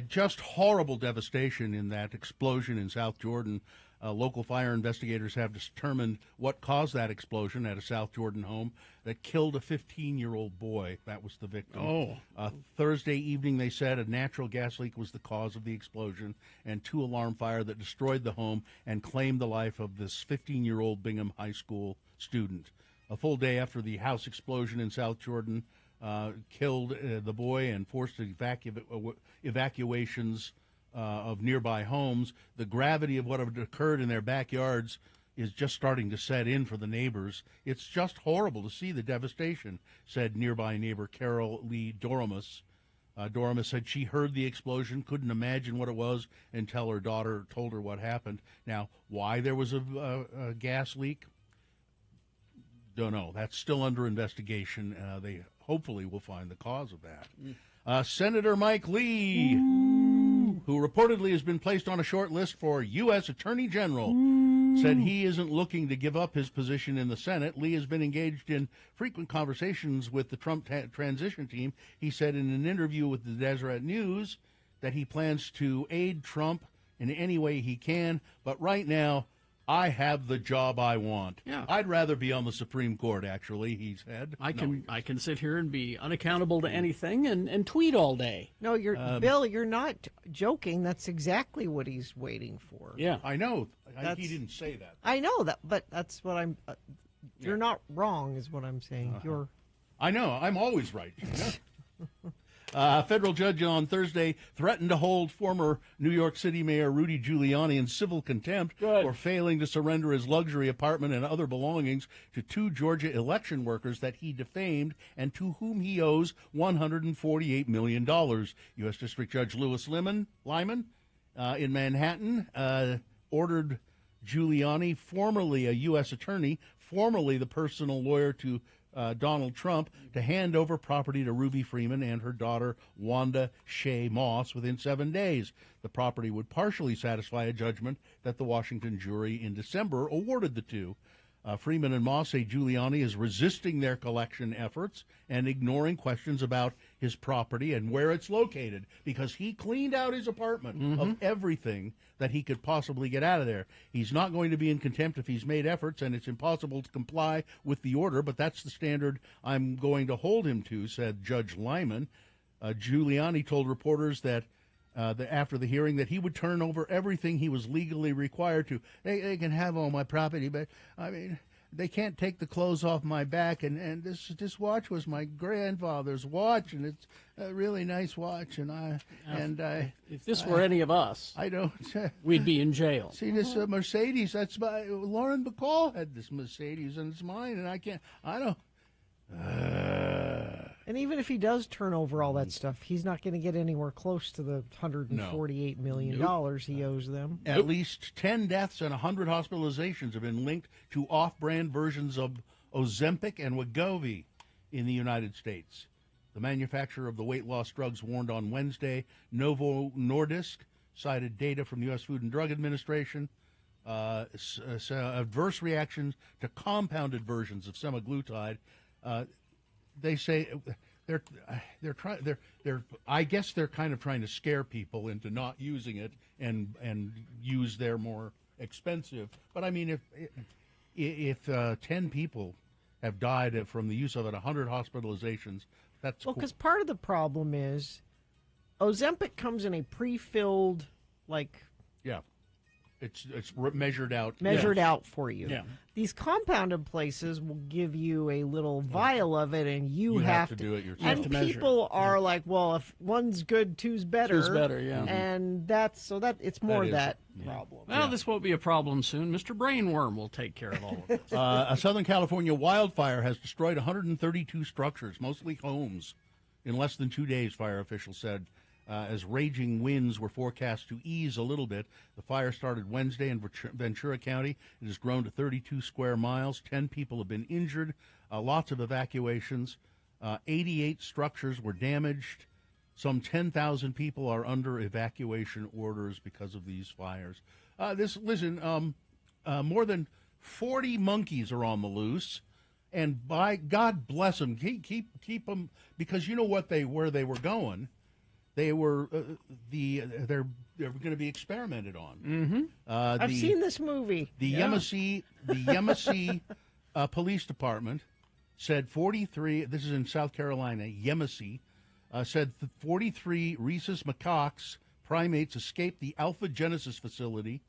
Just horrible devastation in that explosion in South Jordan. Local fire investigators have determined what caused that explosion at a South Jordan home that killed a 15-year-old boy. That was the victim. Thursday evening, they said a natural gas leak was the cause of the explosion, and 2 alarm fire that destroyed the home and claimed the life of this 15-year-old Bingham High School student. A full day after the house explosion in South Jordan killed the boy and forced evacuations of nearby homes, the gravity of what had occurred in their backyards is just starting to set in for the neighbors. It's just horrible to see the devastation, said nearby neighbor Carol Lee Doremus. Doremus said she heard the explosion, couldn't imagine what it was until her daughter told her what happened. Now, why there was a gas leak, don't know. That's still under investigation. They hopefully will find the cause of that. Senator Mike Lee, who reportedly has been placed on a short list for U.S. Attorney General, said he isn't looking to give up his position in the Senate. Lee has been engaged in frequent conversations with the Trump transition team. He said in an interview with the Deseret News that he plans to aid Trump in any way he can, but right now, I have the job I want. Yeah. I'd rather be on the Supreme Court, actually, he said. I can sit here and be unaccountable to anything and tweet all day. No, Bill, you're not joking. That's exactly what he's waiting for. Yeah. I know. He didn't say that. I know that, but that's what I'm... you're not wrong, is what I'm saying. You're... I know. I'm always right. A federal judge on Thursday threatened to hold former New York City Mayor Rudy Giuliani in civil contempt for failing to surrender his luxury apartment and other belongings to 2 Georgia election workers that he defamed and to whom he owes $148 million. U.S. District Judge Louis Lyman in Manhattan ordered Giuliani, formerly a U.S. attorney, formerly the personal lawyer to Donald Trump, to hand over property to Ruby Freeman and her daughter Wanda Shea Moss within 7 days. The property would partially satisfy a judgment that the Washington jury in December awarded the two. Freeman and Moss say Giuliani is resisting their collection efforts and ignoring questions about his property and where it's located because he cleaned out his apartment of everything that he could possibly get out of there. He's not going to be in contempt if he's made efforts, and it's impossible to comply with the order, but that's the standard I'm going to hold him to, said Judge Lyman. Giuliani told reporters that after the hearing that he would turn over everything he was legally required to. They can have all my property, but, I mean, they can't take the clothes off my back. And this watch was my grandfather's watch, and it's a really nice watch. If this were any of us, I don't. We'd be in jail. See this Mercedes? That's my Lauren Bacall had this Mercedes, and it's mine, and I don't. And even if he does turn over all that stuff, he's not going to get anywhere close to the $148 million he owes them. At least 10 deaths and 100 hospitalizations have been linked to off-brand versions of Ozempic and Wegovy in the United States. The manufacturer of the weight loss drugs warned on Wednesday. Novo Nordisk cited data from the U.S. Food and Drug Administration. Adverse reactions to compounded versions of semaglutide. They say they're I guess they're kind of trying to scare people into not using it and use their more expensive. But I mean, if 10 people have died from the use of it, 100 hospitalizations, that's well, because part of the problem is Ozempic comes in a pre-filled It's measured out. Measured out for you. Yeah. These compounded places will give you a little vial of it, and you have to do it yourself. And people are like, well, if one's good, two's better. Two's better, yeah. And it's more that problem. Well, this won't be a problem soon. Mr. Brainworm will take care of all of this. A Southern California wildfire has destroyed 132 structures, mostly homes, in less than 2 days, fire officials said. As raging winds were forecast to ease a little bit. The fire started Wednesday in Ventura County. It has grown to 32 square miles. 10 people have been injured. Lots of evacuations. 88 structures were damaged. Some 10,000 people are under evacuation orders because of these fires. More than 40 monkeys are on the loose. And by God bless them, keep them, because you know what where they were going. They were they're going to be experimented on. Mm-hmm. I've seen this movie. The Yemassee Police Department said 43. This is in South Carolina. Yemassee said 43 rhesus macaques primates escaped the Alpha Genesis facility.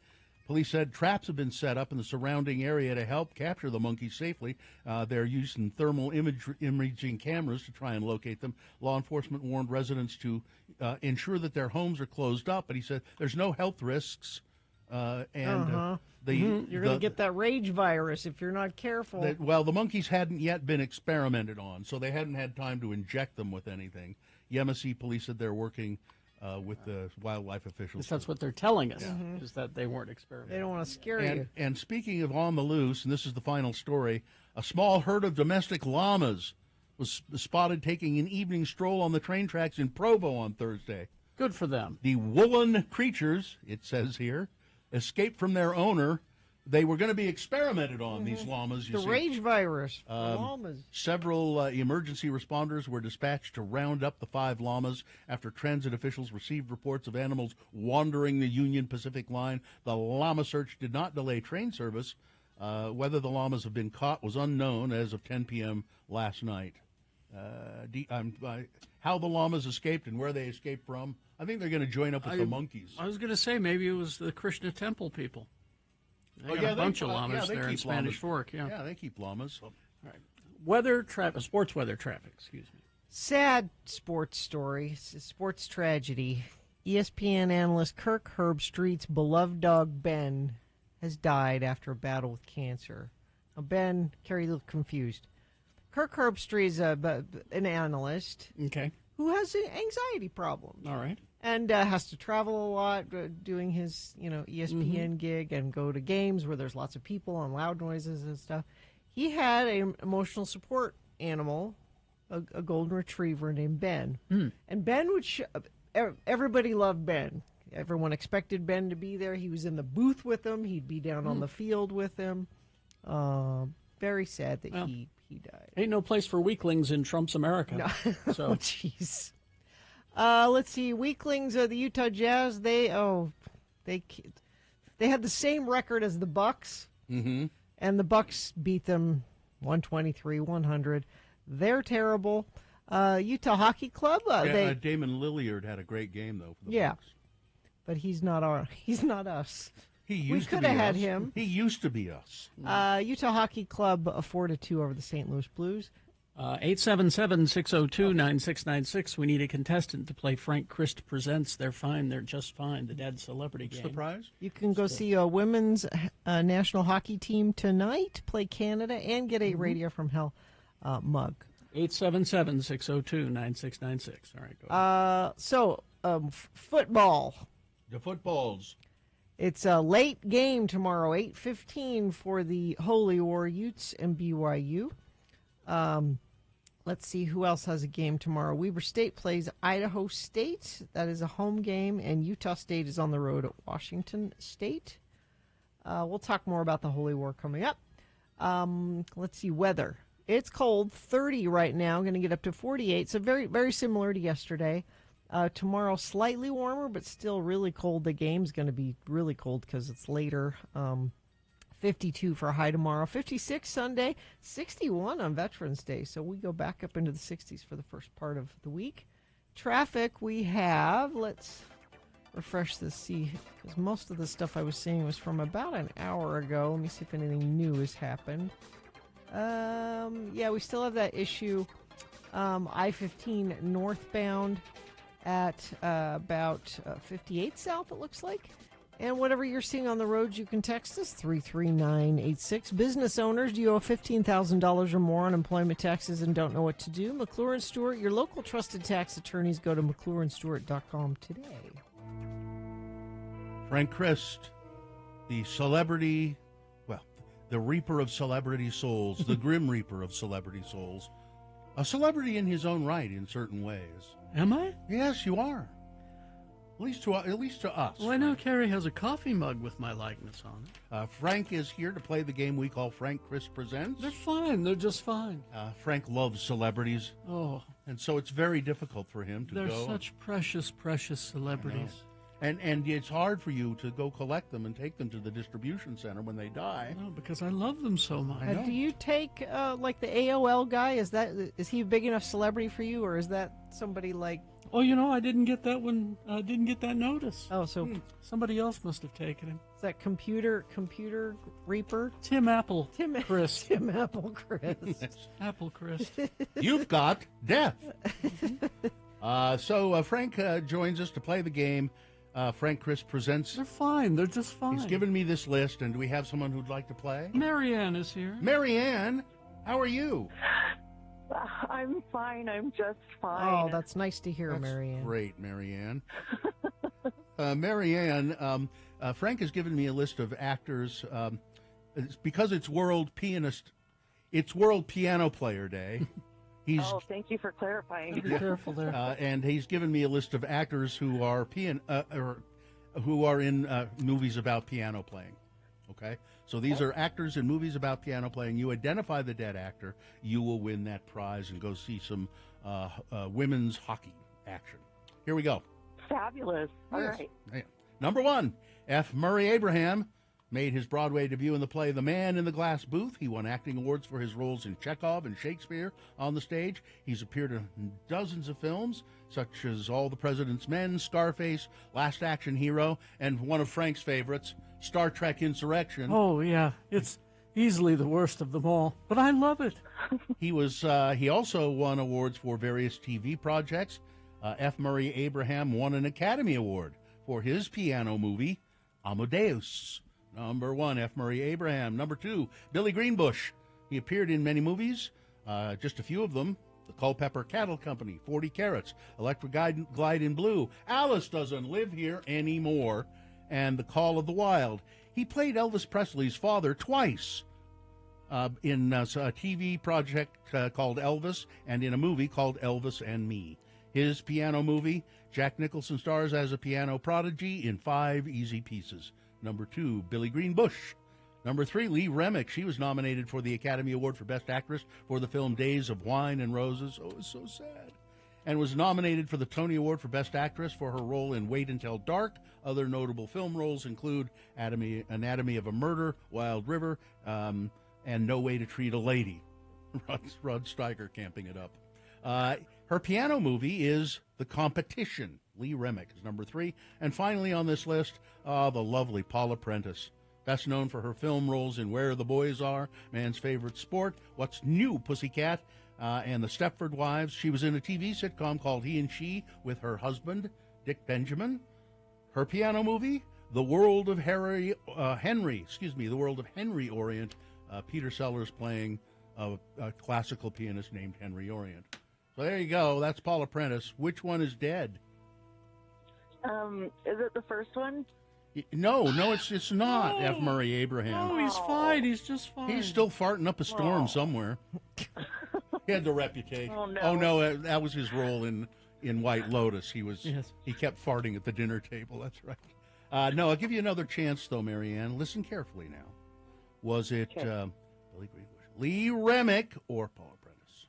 Police said traps have been set up in the surrounding area to help capture the monkeys safely. They're using thermal imaging cameras to try and locate them. Law enforcement warned residents to ensure that their homes are closed up, but he said there's no health risks. You're going to get that rage virus if you're not careful. The monkeys hadn't yet been experimented on, so they hadn't had time to inject them with anything. Yemassee police said they're working with the wildlife officials. That's what they're telling us, is that they weren't experimenting. They don't want to scare you. And speaking of on the loose, and this is the final story, a small herd of domestic llamas was spotted taking an evening stroll on the train tracks in Provo on Thursday. Good for them. The woolen creatures, it says here, escaped from their owner. They were going to be experimented on, these llamas. The rage virus. Llamas. Several emergency responders were dispatched to round up the 5 llamas after transit officials received reports of animals wandering the Union Pacific line. The llama search did not delay train service. Whether the llamas have been caught was unknown as of 10 p.m. last night. How the llamas escaped and where they escaped from, I think they're going to join up with the monkeys. I was going to say maybe it was the Krishna Temple people. They got a bunch of llamas there in Spanish Fork. Yeah, they keep llamas. All right. Sports weather traffic, excuse me. Sad sports story, sports tragedy. ESPN analyst Kirk Herbstreit's beloved dog Ben has died after a battle with cancer. Now, Ben, Carrie looked confused. Kirk Herbstreit is an analyst who has anxiety problems. All right. And has to travel a lot doing his, ESPN gig and go to games where there's lots of people and loud noises and stuff. He had an emotional support animal, a golden retriever named Ben. And Ben would everybody loved Ben. Everyone expected Ben to be there. He was in the booth with them. He'd be down on the field with them. Very sad that he died. Ain't no place for weaklings in Trump's America. No. So, jeez. Let's see. Weaklings of the Utah Jazz. They had the same record as the Bucks, and the Bucks beat them 123-100. They're terrible. Utah Hockey Club. Damon Lillard had a great game though. For the Bucks. But he's not us. We could have had him. He used to be us. Utah Hockey Club 4-2 over the St. Louis Blues. 877-602-9696. We need a contestant to play Frank Christ Presents. They're fine. They're just fine. The Dead Celebrity Game. What's the prize? You can go see a women's national hockey team tonight, play Canada, and get a Radio from Hell mug. 877-602-9696. All right, go ahead. Football. The footballs. It's a late game tomorrow, 8:15 for the Holy War Utes and BYU. Let's see who else has a game tomorrow. Weber State plays Idaho State. That is a home game, and Utah State is on the road at Washington State. We'll talk more about the Holy War coming up. Let's see, weather. It's cold, 30 right now, going to get up to 48, so very, very similar to yesterday. Tomorrow, slightly warmer, but still really cold. The game's going to be really cold because it's later. 52 for a high tomorrow, 56 Sunday, 61 on Veterans Day. So we go back up into the 60s for the first part of the week. Traffic we have, let's refresh this, see, because most of the stuff I was seeing was from about an hour ago. Let me see if anything new has happened. We still have that issue. I-15 northbound at about 58 south, it looks like. And whatever you're seeing on the roads, you can text us, 33986. Business owners, do you owe $15,000 or more on employment taxes and don't know what to do? McClure & Stewart, your local trusted tax attorneys. Go to McClureandStewart.com today. Frank Christ, the celebrity, the reaper of celebrity souls, the grim reaper of celebrity souls. A celebrity in his own right in certain ways. Am I? Yes, you are. At least to us. Well, I know Carrie has a coffee mug with my likeness on it. Frank is here to play the game we call Frank Chris Presents. They're fine. They're just fine. Frank loves celebrities. Oh. And so it's very difficult for him to go. They're such precious, precious celebrities. And it's hard for you to go collect them and take them to the distribution center when they die. No, because I love them so much. Do you take like the AOL guy? Is he a big enough celebrity for you, or is that somebody like? Oh, I didn't get that one. I didn't get that notice. Oh, so somebody else must have taken him. Is that computer Reaper? Tim Apple. Chris. Tim Apple Chris. Apple Chris. You've got death. So Frank joins us to play the game. Frank Chris Presents. They're fine. They're just fine. He's given me this list, and do we have someone who'd like to play? Marianne is here. Marianne, how are you? I'm fine. I'm just fine. Oh, that's nice to hear, That's Marianne. Great, Marianne. Marianne, Frank has given me a list of actors. Because it's World Piano Player Day. Thank you for clarifying. Be careful there. And he's given me a list of actors who are in movies about piano playing. Okay, so these are actors in movies about piano playing. You identify the dead actor, you will win that prize and go see some women's hockey action. Here we go. Fabulous. All right. Yeah. Number 1, F. Murray Abraham made his Broadway debut in the play The Man in the Glass Booth. He won acting awards for his roles in Chekhov and Shakespeare on the stage. He's appeared in dozens of films, such as All the President's Men, Scarface, Last Action Hero, and one of Frank's favorites, Star Trek Insurrection. Oh, yeah. It's easily the worst of them all, but I love it. He also won awards for various TV projects. F. Murray Abraham won an Academy Award for his piano movie, Amadeus. Number 1, F. Murray Abraham. Number 2, Billy Greenbush. He appeared in many movies, just a few of them. The Culpeper Cattle Company, 40 Carats, Electric Glide in Blue, Alice Doesn't Live Here Anymore, and The Call of the Wild. He played Elvis Presley's father twice in a TV project called Elvis and in a movie called Elvis and Me. His piano movie, Jack Nicholson stars as a piano prodigy in 5 Easy Pieces. Number 2, Billy Greenbush. Number 3, Lee Remick. She was nominated for the Academy Award for Best Actress for the film Days of Wine and Roses. Oh, it's so sad. And was nominated for the Tony Award for Best Actress for her role in Wait Until Dark. Other notable film roles include Anatomy of a Murder, Wild River, and No Way to Treat a Lady. Rod Steiger camping it up. Her piano movie is The Competition. Lee Remick is number 3. And finally on this list, the lovely Paula Prentice. Best known for her film roles in Where the Boys Are, Man's Favorite Sport, What's New, Pussycat, and The Stepford Wives. She was in a TV sitcom called He and She with her husband, Dick Benjamin. Her piano movie, The World of Henry Orient. Peter Sellers playing a classical pianist named Henry Orient. So there you go. That's Paula Prentice. Which one is dead? Is it the first one? No, it's not F. Murray Abraham. No, he's fine. He's just fine. He's still farting up a storm somewhere. He had the reputation. Oh, no. That was his role in White Lotus. He kept farting at the dinner table. That's right. No, I'll give you another chance, though, Marianne. Listen carefully now. Was it Billy Greenbush, Lee Remick, or Paula Prentice?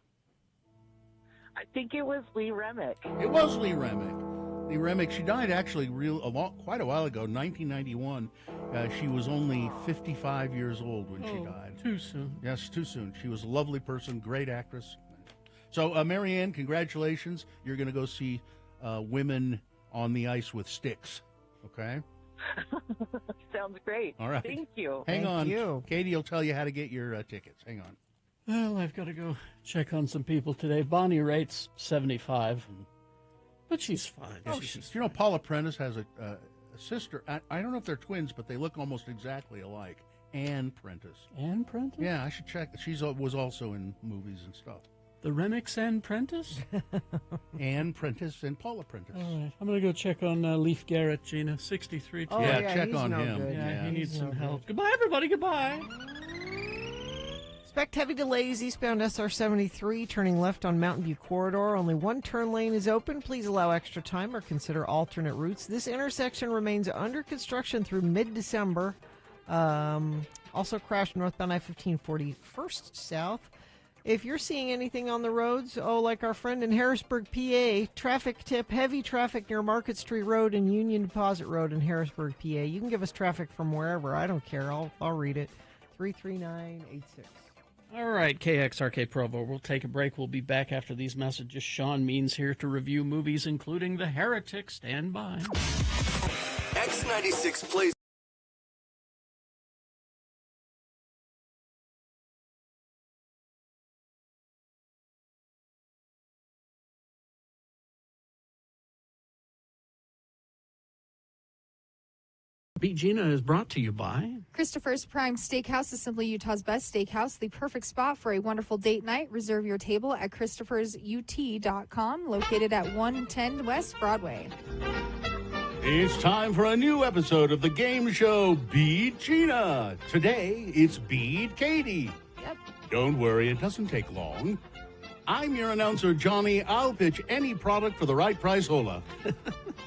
I think it was Lee Remick. It was Lee Remick. Lee Remick, she died actually quite a while ago, 1991. She was only 55 years old when she died. Too soon. Yes, too soon. She was a lovely person, great actress. So, Marianne, congratulations. You're going to go see Women on the Ice with Sticks, okay? Sounds great. All right. Thank you. Hang on. Thank you. Katie will tell you how to get your tickets. Hang on. Well, I've got to go check on some people today. Bonnie rates 75. But she's fine. You know, Paula Prentice has a sister. I don't know if they're twins, but they look almost exactly alike. Anne Prentice. Anne Prentice? Yeah, I should check. She was also in movies and stuff. The Remix Anne Prentice? Anne Prentice and Paula Prentice. All right. I'm going to go check on Leif Garrett, Gina. 63. Yeah, check on him. Yeah, he needs some help. Goodbye, everybody. Goodbye. Expect heavy delays eastbound SR 73, turning left on Mountain View Corridor. Only one turn lane is open. Please allow extra time or consider alternate routes. This intersection remains under construction through mid-December. Also crashed northbound I-15 41st South. If you're seeing anything on the roads, like our friend in Harrisburg, PA, traffic tip, heavy traffic near Market Street Road and Union Deposit Road in Harrisburg, PA. You can give us traffic from wherever. I don't care. I'll read it. 33986. All right, KXRK Provo. We'll take a break. We'll be back after these messages. Sean Means here to review movies, including The Heretic. Stand by. X96 plays. Beat Gina is brought to you by Christopher's Prime Steakhouse is simply Utah's best steakhouse, the perfect spot for a wonderful date night. Reserve your table at christophersut.com, located at 110 West Broadway. It's time for a new episode of the game show Beat Gina. Today, it's Beat Katie. Yep. Don't worry, it doesn't take long. I'm your announcer, Johnny. I'll pitch any product for the right price, hola.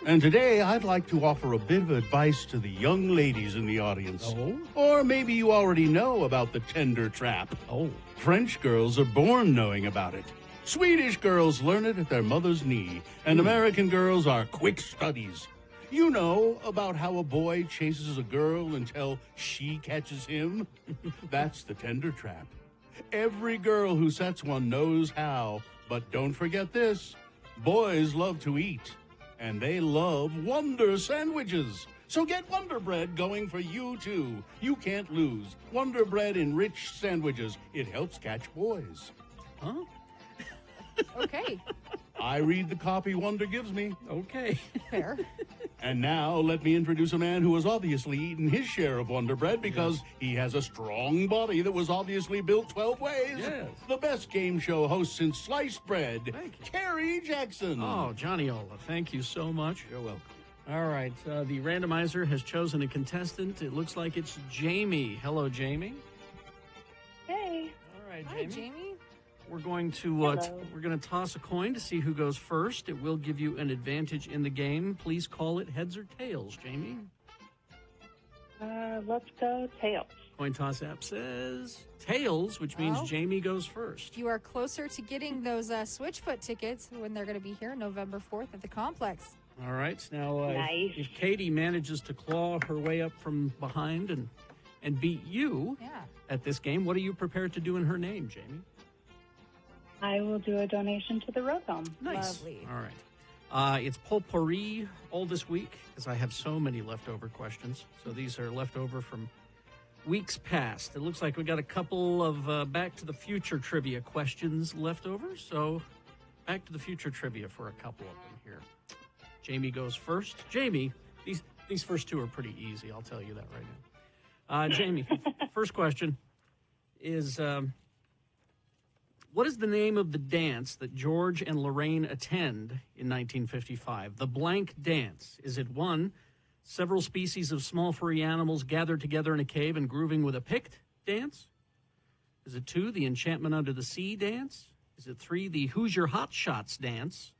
And today, I'd like to offer a bit of advice to the young ladies in the audience. Oh? Or maybe you already know about the tender trap. Oh. French girls are born knowing about it. Swedish girls learn it at their mother's knee. And American girls are quick studies. You know about how a boy chases a girl until she catches him? That's the tender trap. Every girl who sets one knows how. But don't forget this. Boys love to eat. And they love Wonder sandwiches. So get Wonder Bread going for you, too. You can't lose. Wonder Bread enriched sandwiches. It helps catch boys. Huh? Okay. I read the copy Wonder gives me. Okay. Fair. And now let me introduce a man who has obviously eaten his share of Wonder Bread because he has a strong body that was obviously built 12 ways. Yes. The best game show host since sliced bread, Thank you. Carrie Jackson. Oh, Johnny Ola, thank you so much. You're welcome. All right, the randomizer has chosen a contestant. It looks like it's Jamie. Hello, Jamie. Hey. All right, Hi, Jamie. Jamie. We're going to Hello. we're going to toss a coin to see who goes first. It will give you an advantage in the game. Please call it heads or tails, Jamie. Let's go tails. Coin toss app says tails, which means Oh. Jamie goes first. You are closer to getting those Switchfoot tickets when they're going to be here November 4th at the complex. All right, now Nice. if Katie manages to claw her way up from behind and beat you Yeah. at this game, what are you prepared to do in her name, Jamie? I will do a donation to the Road Home. Nice. Lovely. All right. It's potpourri all this week because I have so many leftover questions. So these are leftover from weeks past. It looks like we got a couple of Back to the Future trivia questions left over. So Back to the Future trivia for a couple of them here. Jamie goes first. Jamie, these first two are pretty easy. I'll tell you that right now. Jamie, first question is... what is the name of the dance that George and Lorraine attend in 1955? The blank dance. Is it 1, several species of small furry animals gathered together in a cave and grooving with a picked dance? Is it 2, the Enchantment Under the Sea dance? Is it 3, the Hoosier Hot Shots dance?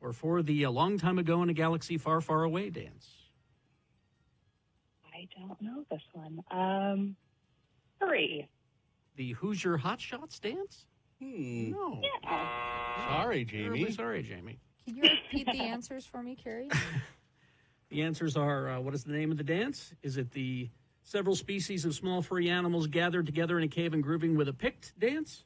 Or 4, the A Long Time Ago in a Galaxy Far, Far Away dance? I don't know this one. 3. The Hoosier Hot Shots dance? No. Sorry, Jamie. Terribly sorry, Jamie. Can you repeat the answers for me, Carrie? The answers are, what is the name of the dance? Is it the several species of small furry animals gathered together in a cave and grooving with a picked dance?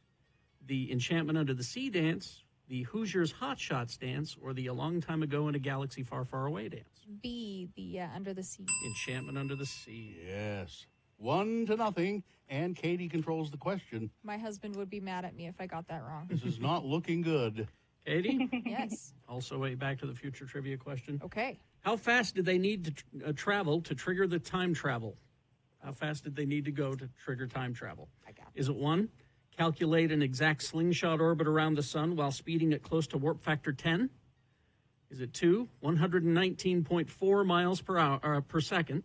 The Enchantment Under the Sea dance? The Hoosiers Hot Shots dance? Or the A Long Time Ago in a Galaxy Far, Far Away dance? B, the Under the Sea. Enchantment Under the Sea. Yes. 1-0, and Katie controls the question. My husband would be mad at me if I got that wrong. This is not looking good. Katie? Yes. Also a Back to the Future trivia question. Okay. How fast did they need to travel to trigger the time travel? How fast did they need to go to trigger time travel? I got it. Is it 1, calculate an exact slingshot orbit around the sun while speeding at close to warp factor 10? Is it 2, 119.4 miles per second?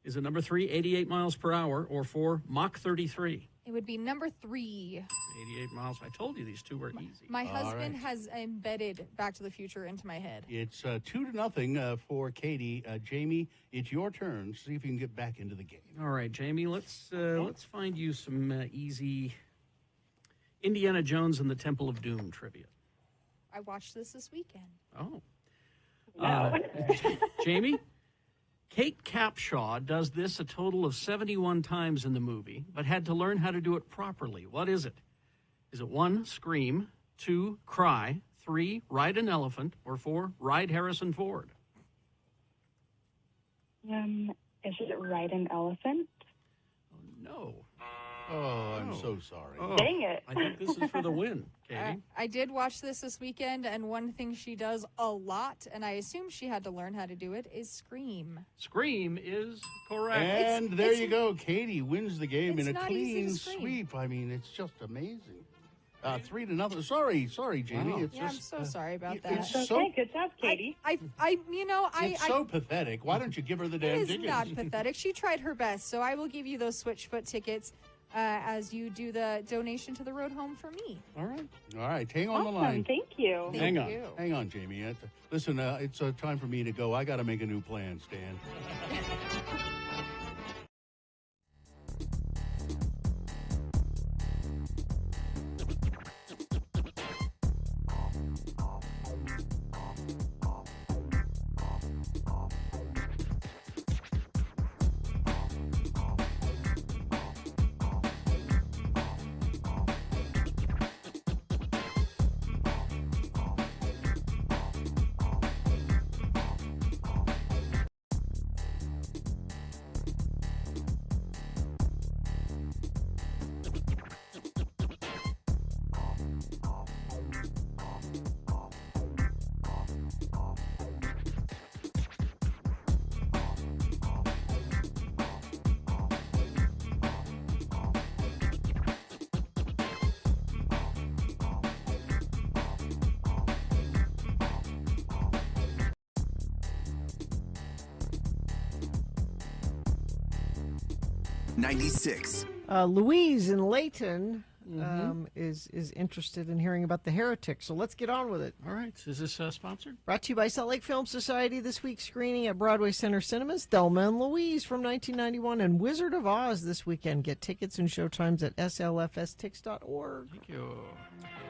Is it number 3, 88 miles per hour? Or 4, Mach 33? It would be number 3. 88 miles. I told you these two were easy. My husband right. has embedded Back to the Future into my head. It's 2-0 for Katie. Jamie, it's your turn. See if you can get back into the game. All right, Jamie, let's find you some easy Indiana Jones and the Temple of Doom trivia. I watched this weekend. Oh. No. Jamie, Kate Capshaw does this a total of 71 times in the movie, but had to learn how to do it properly. What is it? Is it 1, scream, 2, cry, 3, ride an elephant, or 4, ride Harrison Ford? Is it ride an elephant? No. Oh, I'm so sorry. Oh, Dang it. I think this is for the win, Katie. I did watch this weekend, and one thing she does a lot, and I assume she had to learn how to do it, is scream. Scream is correct. And there you go. Katie wins the game in a not easy clean to scream. sweep. I mean, it's just amazing. 3-0. Sorry, Jamie. Wow. It's Yeah, I'm just, so sorry about that. It's Okay, so, good job, Katie. it's so pathetic. Why don't you give her the damn It is tickets? not pathetic. She tried her best, so I will give you those Switchfoot tickets as you do the donation to the road home for me. All right. All right, hang on the Awesome. line. Thank you. Hang on. Hang on, Jamie. Listen, it's time for me to go. I got to make a new plan, Stan. '96. Louise in Layton is interested in hearing about The Heretic, so let's get on with it. All right. Is this sponsored? Brought to you by Salt Lake Film Society. This week's screening at Broadway Center Cinemas, Thelma and Louise from 1991 and Wizard of Oz this weekend. Get tickets and showtimes at slfstix.org. Thank you.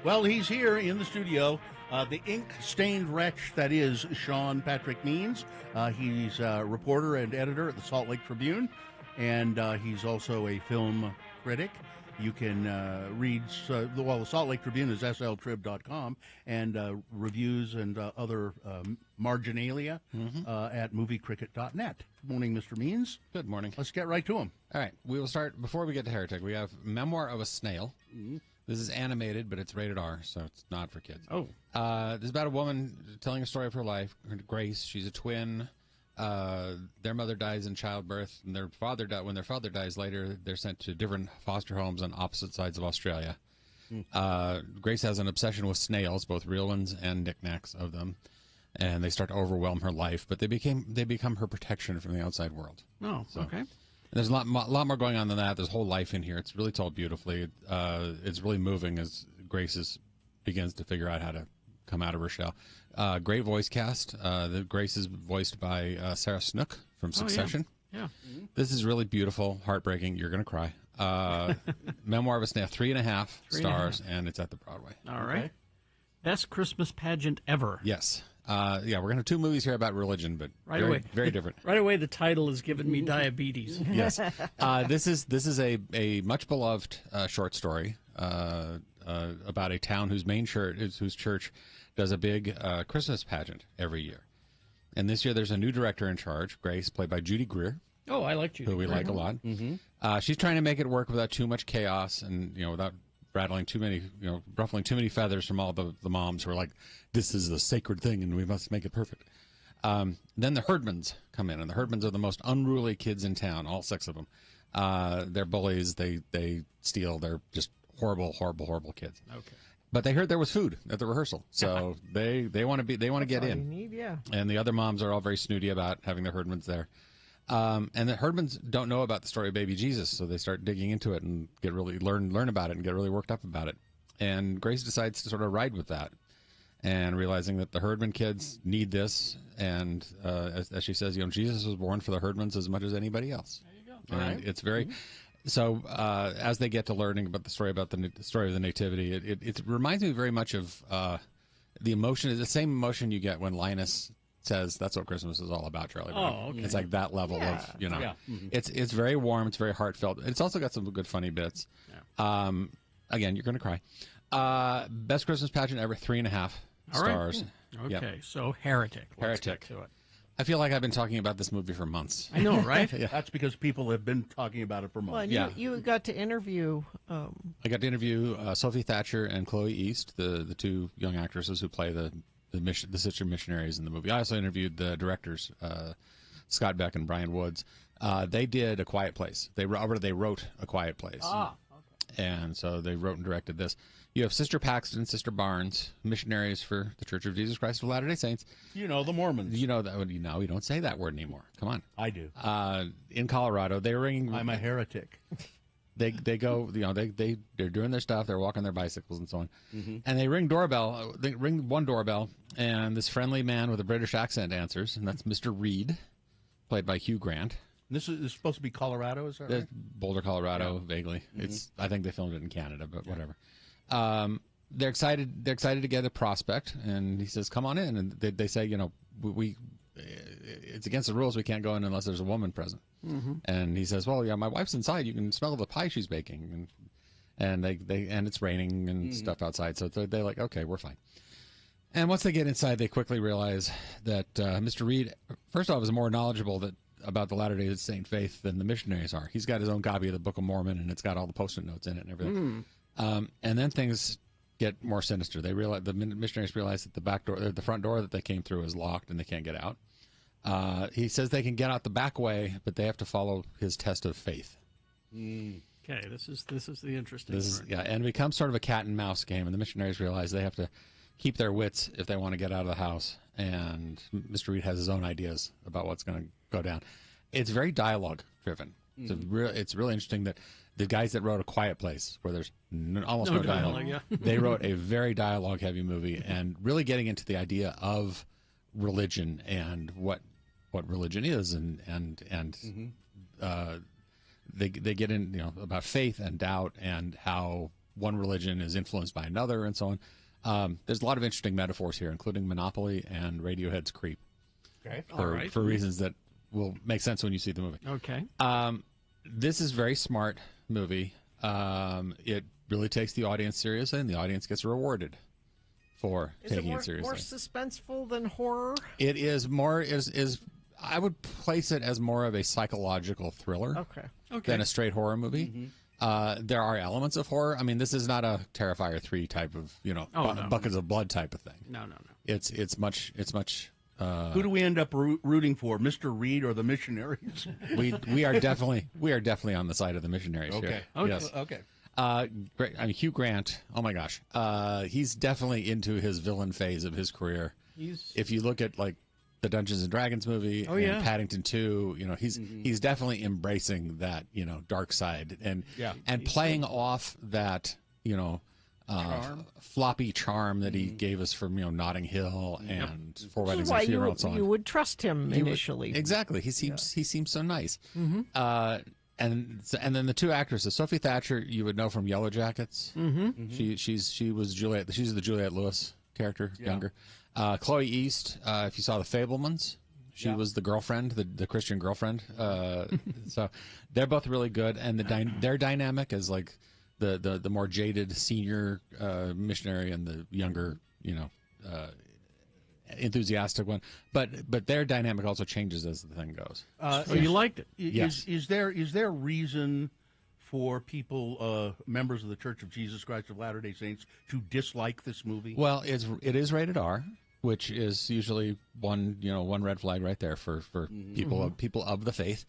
Well, he's here in the studio. The ink-stained wretch that is Sean Patrick Means. He's a reporter and editor at the Salt Lake Tribune, and he's also a film critic. You can read, the Salt Lake Tribune is sltrib.com, and reviews and other marginalia at moviecricket.net. Good morning, Mr. Means. Good morning. Let's get right to him. All right, we will start, before we get to Heretic, we have Memoir of a Snail. This is animated, but it's rated R, so it's not for kids. Oh. This is about a woman telling a story of her life. Grace, she's a twin. Their mother dies in childbirth, and when their father dies later, they're sent to different foster homes on opposite sides of Australia. Grace has an obsession with snails, both real ones and knickknacks of them, and they start to overwhelm her life, but they become her protection from the outside world. Oh, So- okay. And there's a lot more going on than that. There's whole life in here. It's really told beautifully. It's really moving as Grace begins to figure out how to come out of her shell. Great voice cast. Grace is voiced by Sarah Snook from Succession. Yeah. This is really beautiful, heartbreaking. You're going to cry. Memoir of a Snail, 3.5 stars, and it's at the Broadway. All right. Best Christmas pageant ever. Yes. We're going to have two movies here about religion, but very different. Right away, the title has given me diabetes. Yes. This is a much beloved short story about a town whose church does a big Christmas pageant every year. And this year there's a new director in charge, Grace, played by Judy Greer. Oh, I like Judy. Who we like a lot. She's trying to make it work without too much chaos and without ruffling too many feathers from all the moms who are like, this is a sacred thing and we must make it perfect. Then the Herdmans come in, and the Herdmans are the most unruly kids in town, all 6 of them. They're bullies, they steal, they're just horrible kids. Okay. But they heard there was food at the rehearsal, so they want to get All in. you need, yeah. And the other moms are all very snooty about having the Herdmans there. And the Herdmans don't know about the story of baby Jesus, so they start digging into it and learn about it and get really worked up about it. And Grace decides to sort of ride with that, and realizing that the Herdman kids need this, and as she says, Jesus was born for the Herdmans as much as anybody else. There you go. And it's very so. As they get to learning about the story of the Nativity, it reminds me very much of the emotion. Is the same emotion you get when Linus says that's what Christmas is all about, Charlie Brown. Oh, okay. It's like that level of It's very warm. It's very heartfelt. It's also got some good funny bits. Yeah. Again, you're going to cry. Best Christmas pageant ever, 3.5 stars. Okay, Yep. so Heretic. Let's get Heretic. to it. I feel like I've been talking about this movie for months. I know, right? Yeah. That's because people have been talking about it for months. Well, you got to interview. I got to interview Sophie Thatcher and Chloe East, the two young actresses who play the sister missionaries in the movie. I also interviewed the directors, Scott Beck and Brian Woods. They did A Quiet Place. They wrote A Quiet Place. Okay. And so they wrote and directed this. You have Sister Paxton, Sister Barnes, missionaries for the Church of Jesus Christ of Latter-day Saints. You know, the Mormons. You know that. We don't say that word anymore. Come on. I do. In Colorado, they're ringing. I'm a heretic. They go. They're doing their stuff. They're walking their bicycles and so on. And they ring doorbell. They ring one doorbell, and this friendly man with a British accent answers, and that's Mr. Reed, played by Hugh Grant. This is supposed to be Colorado, is that right? Boulder, Colorado, vaguely. I think they filmed it in Canada, but whatever. They're excited. They're excited to get a prospect, and he says, "Come on in." And they say, it's against the rules. We can't go in unless there's a woman present. And he says, "Well, yeah, my wife's inside. You can smell the pie she's baking." And it's raining and stuff outside, so they're like, "Okay, we're fine." And once they get inside, they quickly realize that Mr. Reed, first off, is more knowledgeable about the Latter-day Saint faith than the missionaries are. He's got his own copy of the Book of Mormon, and it's got all the post-it notes in it and everything. And then things get more sinister. The missionaries realize that the front door that they came through is locked, and they can't get out. He says they can get out the back way, but they have to follow his test of faith. Okay, this is the interesting part. And it becomes sort of a cat and mouse game, and the missionaries realize they have to keep their wits if they want to get out of the house. And Mr. Reed has his own ideas about what's going to go down. It's very dialogue driven. It's really interesting that the guys that wrote A Quiet Place, where there's almost no dialogue, they wrote a very dialogue-heavy movie, and really getting into the idea of religion and what religion is, and they get in about faith and doubt and how one religion is influenced by another and so on. There's a lot of interesting metaphors here, including Monopoly and Radiohead's Creep. Okay, for reasons that will make sense when you see the movie. Okay. This is a very smart movie. It really takes the audience seriously, and the audience gets rewarded for taking it seriously. More suspenseful than horror? It is more I would place it as more of a psychological thriller than a straight horror movie. There are elements of horror. I mean, this is not a Terrifier 3 type of buckets of blood type of thing. No. It's much. Who do we end up rooting for, Mr. Reed or the missionaries? we are definitely on the side of the missionaries here. Yes. Okay. Great. I mean, Hugh Grant. Oh my gosh, he's definitely into his villain phase of his career. If you look at like the Dungeons and Dragons movie, and Paddington 2, he's definitely embracing that dark side and playing off that floppy charm that he gave us from Notting Then and Four Weddings and a Funeral and so on. You would trust him initially. Exactly. He seems so nice. And then the two actresses, Sophie Thatcher, you would know from Yellow Jackets. She was Juliette. She's the Juliette Lewis character, younger. Chloe East, if you saw The Fabelmans, she was the girlfriend, the Christian girlfriend. So they're both really good, and their dynamic is like the more jaded senior missionary and the younger, enthusiastic one. But their dynamic also changes as the thing goes. So you liked it? Yes. Is there reason for people, members of the Church of Jesus Christ of Latter-day Saints, to dislike this movie? Well, it is rated R, which is usually one red flag right there for people of the faith.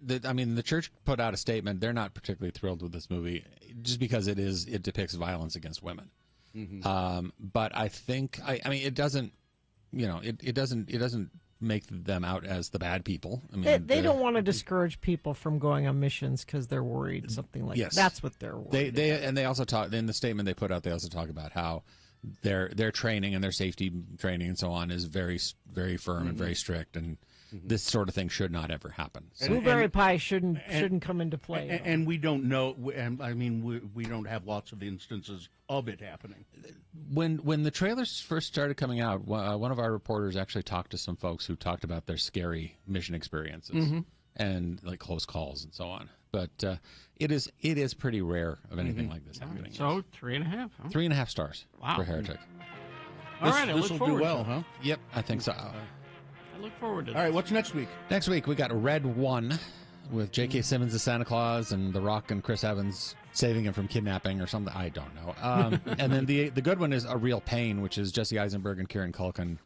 The church put out a statement. They're not particularly thrilled with this movie, just because it depicts violence against women. But I think it doesn't make them out as the bad people. I mean, they don't want to discourage people from going on missions because they're worried something like that. That's what they're worried about. And they also talk in the statement they put out. They also talk about how their training and their safety training and so on is very, very firm and very strict, and this sort of thing should not ever happen. So. Blueberry pie shouldn't come into play. And we don't know. And I mean, we don't have lots of instances of it happening. When the trailers first started coming out, one of our reporters actually talked to some folks who talked about their scary mission experiences and like close calls and so on. But it is pretty rare of anything like this happening. So 3.5. Huh? 3.5 stars for Heretic. All right, this will do well, huh? Yep, I think so. I look forward to. All right, what's next week? Next week we got Red 1 with J.K. Simmons as Santa Claus and The Rock and Chris Evans saving him from kidnapping or something. I don't know. And then the good one is A Real Pain, which is Jesse Eisenberg and Kieran Culkin.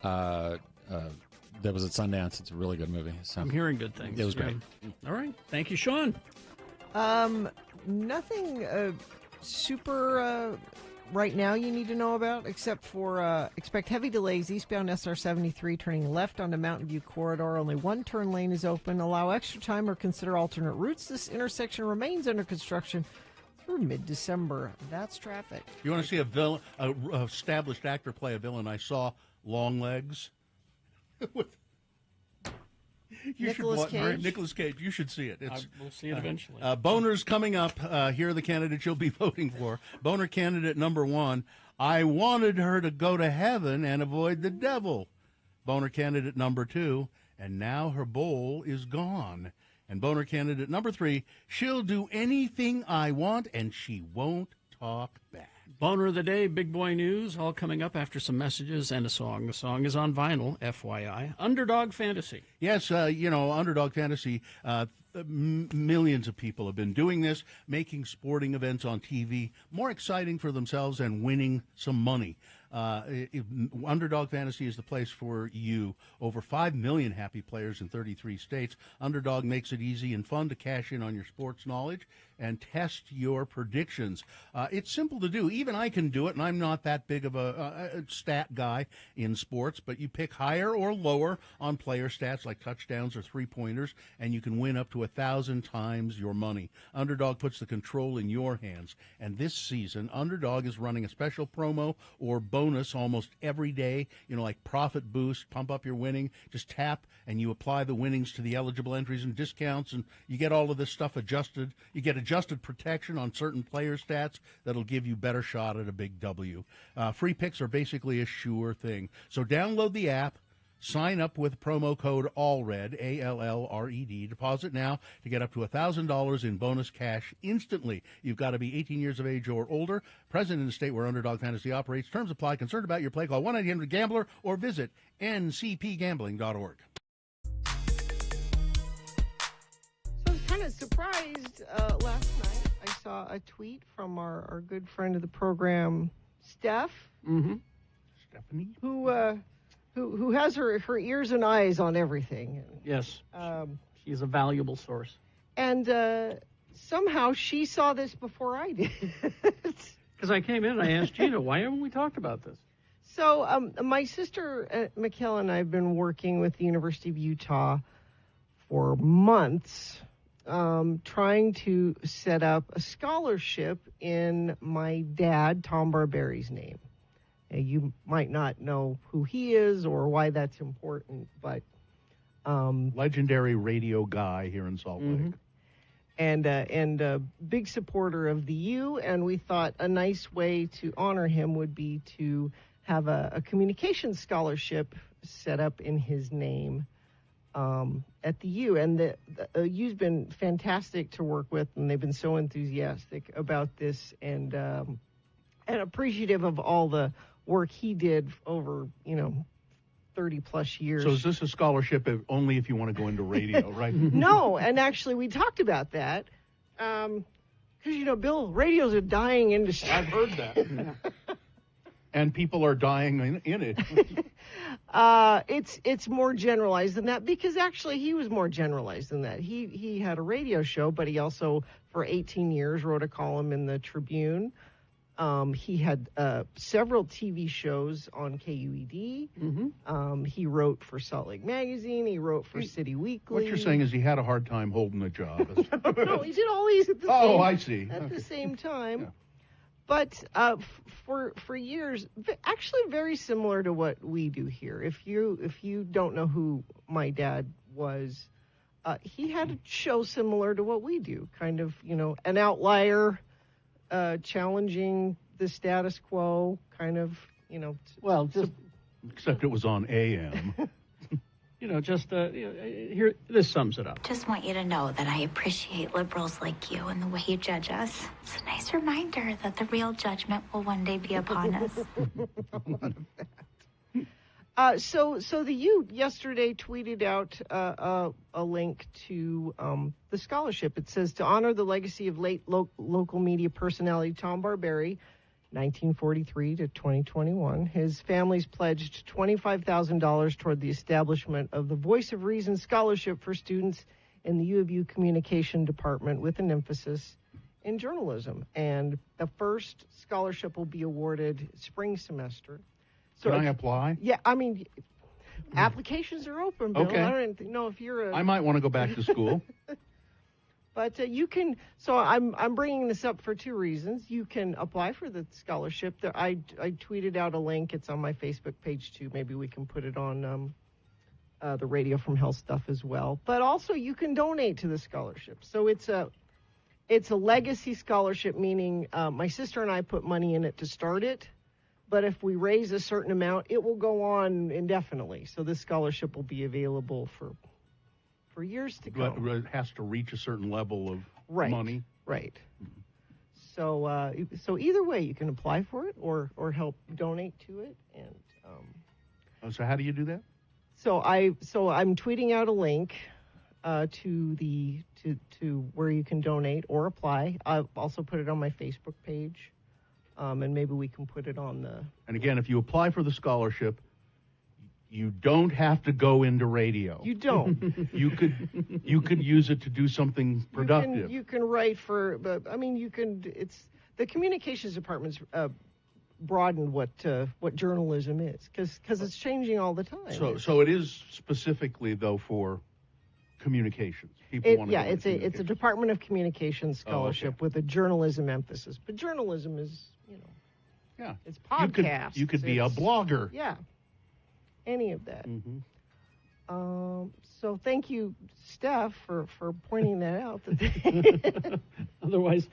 That was at Sundance. It's a really good movie. So I'm hearing good things. It was great. All right. Thank you, Sean. Nothing super right now you need to know about, except for expect heavy delays eastbound SR 73 turning left onto Mountain View Corridor. Only one turn lane is open. Allow extra time or consider alternate routes. This intersection remains under construction through mid-December. That's traffic. You want to see a established actor play a villain? I saw Longlegs. Nicolas Cage. Nicolas Cage. You should see it. We'll see it eventually. Boners coming up. Here are the candidates you'll be voting for. Boner candidate number 1. I wanted her to go to heaven and avoid the devil. Boner candidate number 2. And now her bowl is gone. And boner candidate number 3. She'll do anything I want and she won't talk back. Boner of the day, big boy news, all coming up after some messages and a song. The song is on vinyl, FYI. Underdog Fantasy. Yes, Underdog Fantasy, millions of people have been doing this, making sporting events on TV more exciting for themselves and winning some money. Underdog Fantasy is the place for you. Over 5 million happy players in 33 states. Underdog makes it easy and fun to cash in on your sports knowledge and test your predictions. It's simple to do. Even I can do it, and I'm not that big of a stat guy in sports, but you pick higher or lower on player stats like touchdowns or three-pointers, and you can win up to 1,000 times your money. Underdog puts the control in your hands, and this season, Underdog is running a special promo or bonus almost every day, like profit boost, pump up your winning. Just tap, and you apply the winnings to the eligible entries and discounts, and you get all of this stuff adjusted. You get adjusted protection on certain player stats that'll give you better shot at a big W. Free picks are basically a sure thing. So download the app, sign up with promo code ALLRED, ALLRED. Deposit now to get up to $1,000 in bonus cash instantly. You've got to be 18 years of age or older, present in the state where Underdog Fantasy operates. Terms apply. Concerned about your play, call 1-800-GAMBLER or visit ncpgambling.org. Surprised last night. I saw a tweet from our good friend of the program, Steph, Stephanie, who has her ears and eyes on everything. Yes, she's a valuable source. And somehow she saw this before I did. Because I came in and I asked Gina, why haven't we talked about this? So my sister, Mikhail, and I have been working with the University of Utah for months, trying to set up a scholarship in my dad, Tom Barberry's name. You might not know who he is or why that's important, but legendary radio guy here in Salt Lake. And a big supporter of the U, and we thought a nice way to honor him would be to have a communications scholarship set up in his name at the U. And the U's been fantastic to work with, and they've been so enthusiastic about this and appreciative of all the work he did over, 30 plus years. So is this a scholarship only if you want to go into radio, right? No, and actually we talked about that because, Bill, radio's a dying industry. I've heard that. And people are dying in it. It's more generalized than that, because actually he was more generalized than that. He had a radio show, but he also for 18 years wrote a column in the Tribune. He had several TV shows on KUED. He wrote for Salt Lake Magazine. He wrote for City Weekly. What you're saying is he had a hard time holding a job. No, he did all these at the Oh, same, I see. at Okay. the same time. Yeah. But for years, actually very similar to what we do here. If you don't know who my dad was, he had a show similar to what we do, kind of, an outlier, challenging the status quo, kind of, Well, just Except it was on AM. here, this sums it up. Just want you to know that I appreciate liberals like you and the way you judge us. It's a nice reminder that the real judgment will one day be upon us. So the U yesterday tweeted out a link to the scholarship. It says, to honor the legacy of late local media personality Tom Barberry, 1943 to 2021, his family's pledged $25,000 toward the establishment of the Voice of Reason Scholarship for students in the U of U Communication Department with an emphasis in journalism. And the first scholarship will be awarded spring semester. So Can I apply? Yeah, I mean, applications are open, Bill. Okay. I don't know if you're I might want to go back to school. But you can. So I'm bringing this up for two reasons. You can apply for the scholarship. I tweeted out a link. It's on my Facebook page too. Maybe we can put it on the Radio from Hell stuff as well. But also you can donate to the scholarship. So it's a legacy scholarship, meaning my sister and I put money in it to start it. But if we raise a certain amount, it will go on indefinitely. So this scholarship will be available for years to come. But it has to reach a certain level of money. Right. So either way, you can apply for it or help donate to it. And so how do you do that? So I'm tweeting out a link to where you can donate or apply. I've also put it on my Facebook page, and maybe we can put it on the. And again, if you apply for the scholarship, you don't have to go into radio. You don't. You could use it to do something productive. You can write for, but I mean, you can. It's the communications department's broadened what journalism is because it's changing all the time. So it is specifically though for communications. People want to. It's a Department of Communications scholarship with a journalism emphasis. But journalism is, yeah, it's podcasts. You could be a blogger. Yeah. Any of that. Mm-hmm. So thank you, Steph, for pointing that out. Otherwise,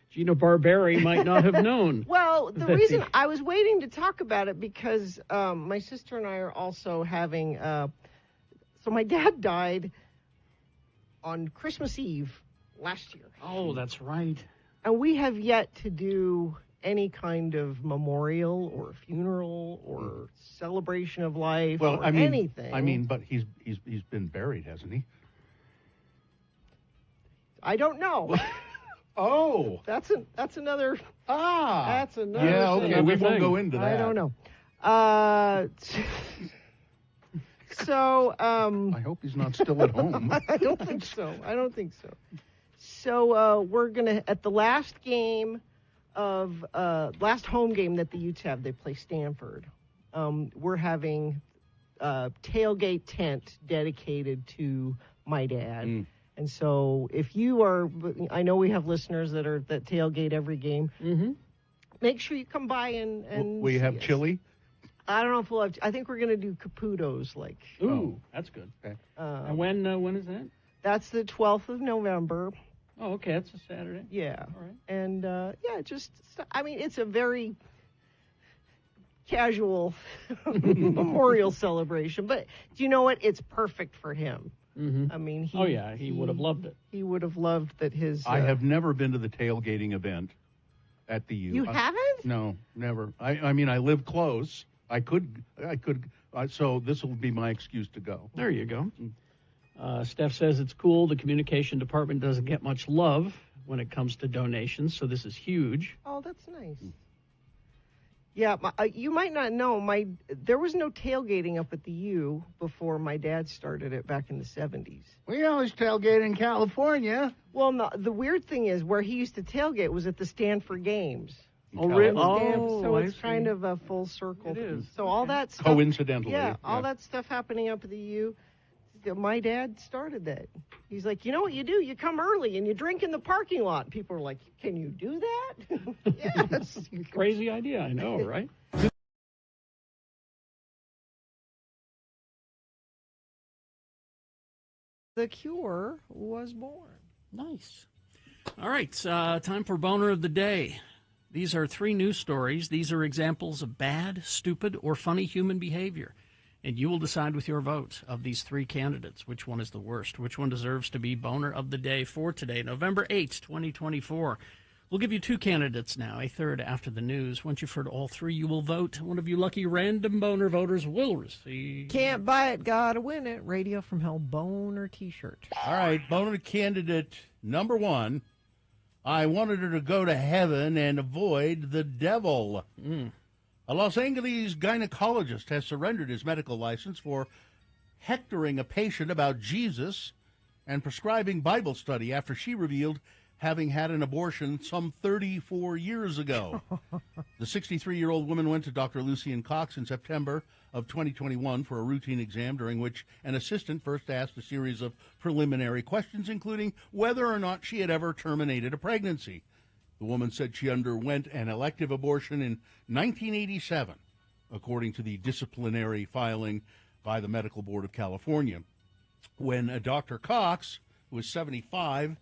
Gina Barberry might not have known. Well, the reason I was waiting to talk about it because my sister and I are also having. So my dad died on Christmas Eve last year. Oh, that's right. And we have yet to do any kind of memorial or funeral or celebration of life or anything. I mean, but he's been buried, hasn't he? I don't know. Oh, that's another. That's another. Yeah, okay. thing. We won't go into that. I don't know. So. I hope he's not still at home. I don't think so. So we're gonna at the last game of last home game that the Utes have. They play Stanford. We're having a tailgate tent dedicated to my dad. And so if you are, I know we have listeners that tailgate every game. Mm-hmm. Make sure you come by and we have chili. I don't know if we'll have. I think we're going to do caputos. Ooh, that's good. Okay. And when is that? That's the 12th of November. Oh, okay. That's a Saturday. Yeah. All right. And it's a very casual memorial celebration. But do you know what? It's perfect for him. Mm-hmm. I mean, he would have loved it. He would have loved that his. I have never been to the tailgating event at the U. You haven't? No, never. I mean, I live close. I could. So this will be my excuse to go. There you go. Steph says it's cool. The communication department doesn't get much love when it comes to donations, so this is huge. Oh, that's nice. Yeah, you might not know, there was no tailgating up at the U before my dad started it back in the 70s. We always tailgate in California. Well, no, the weird thing is where he used to tailgate was at the Stanford games. in Oh, really? California. Stamp, so I it's see. kind of a full circle. It is. So all that stuff. Coincidentally, Yeah, all yeah. that stuff happening up at the U. My dad started that. He's like, you know what you do? You come early and you drink in the parking lot. People are like, can you do that? Yes. Crazy idea, I know, right? The Cure was born. Nice. All right, time for Boner of the Day. These are 3 news stories. These are examples of bad, stupid, or funny human behavior. And you will decide with your vote of these 3 candidates which one is the worst, which one deserves to be Boner of the Day for today, November 8th, 2024. We'll give you 2 candidates now, a third after the news. Once you've heard all 3, you will vote. One of you lucky random Boner voters will receive... Can't buy it, gotta win it. Radio from Hell Boner T-shirt. All right, Boner candidate number 1. I wanted her to go to heaven and avoid the devil. A Los Angeles gynecologist has surrendered his medical license for hectoring a patient about Jesus and prescribing Bible study after she revealed having had an abortion some 34 years ago. The 63-year-old woman went to Dr. Lucien Cox in September of 2021 for a routine exam during which an assistant first asked a series of preliminary questions, including whether or not she had ever terminated a pregnancy. The woman said she underwent an elective abortion in 1987, according to the disciplinary filing by the Medical Board of California. When Dr. Cox, who was 75,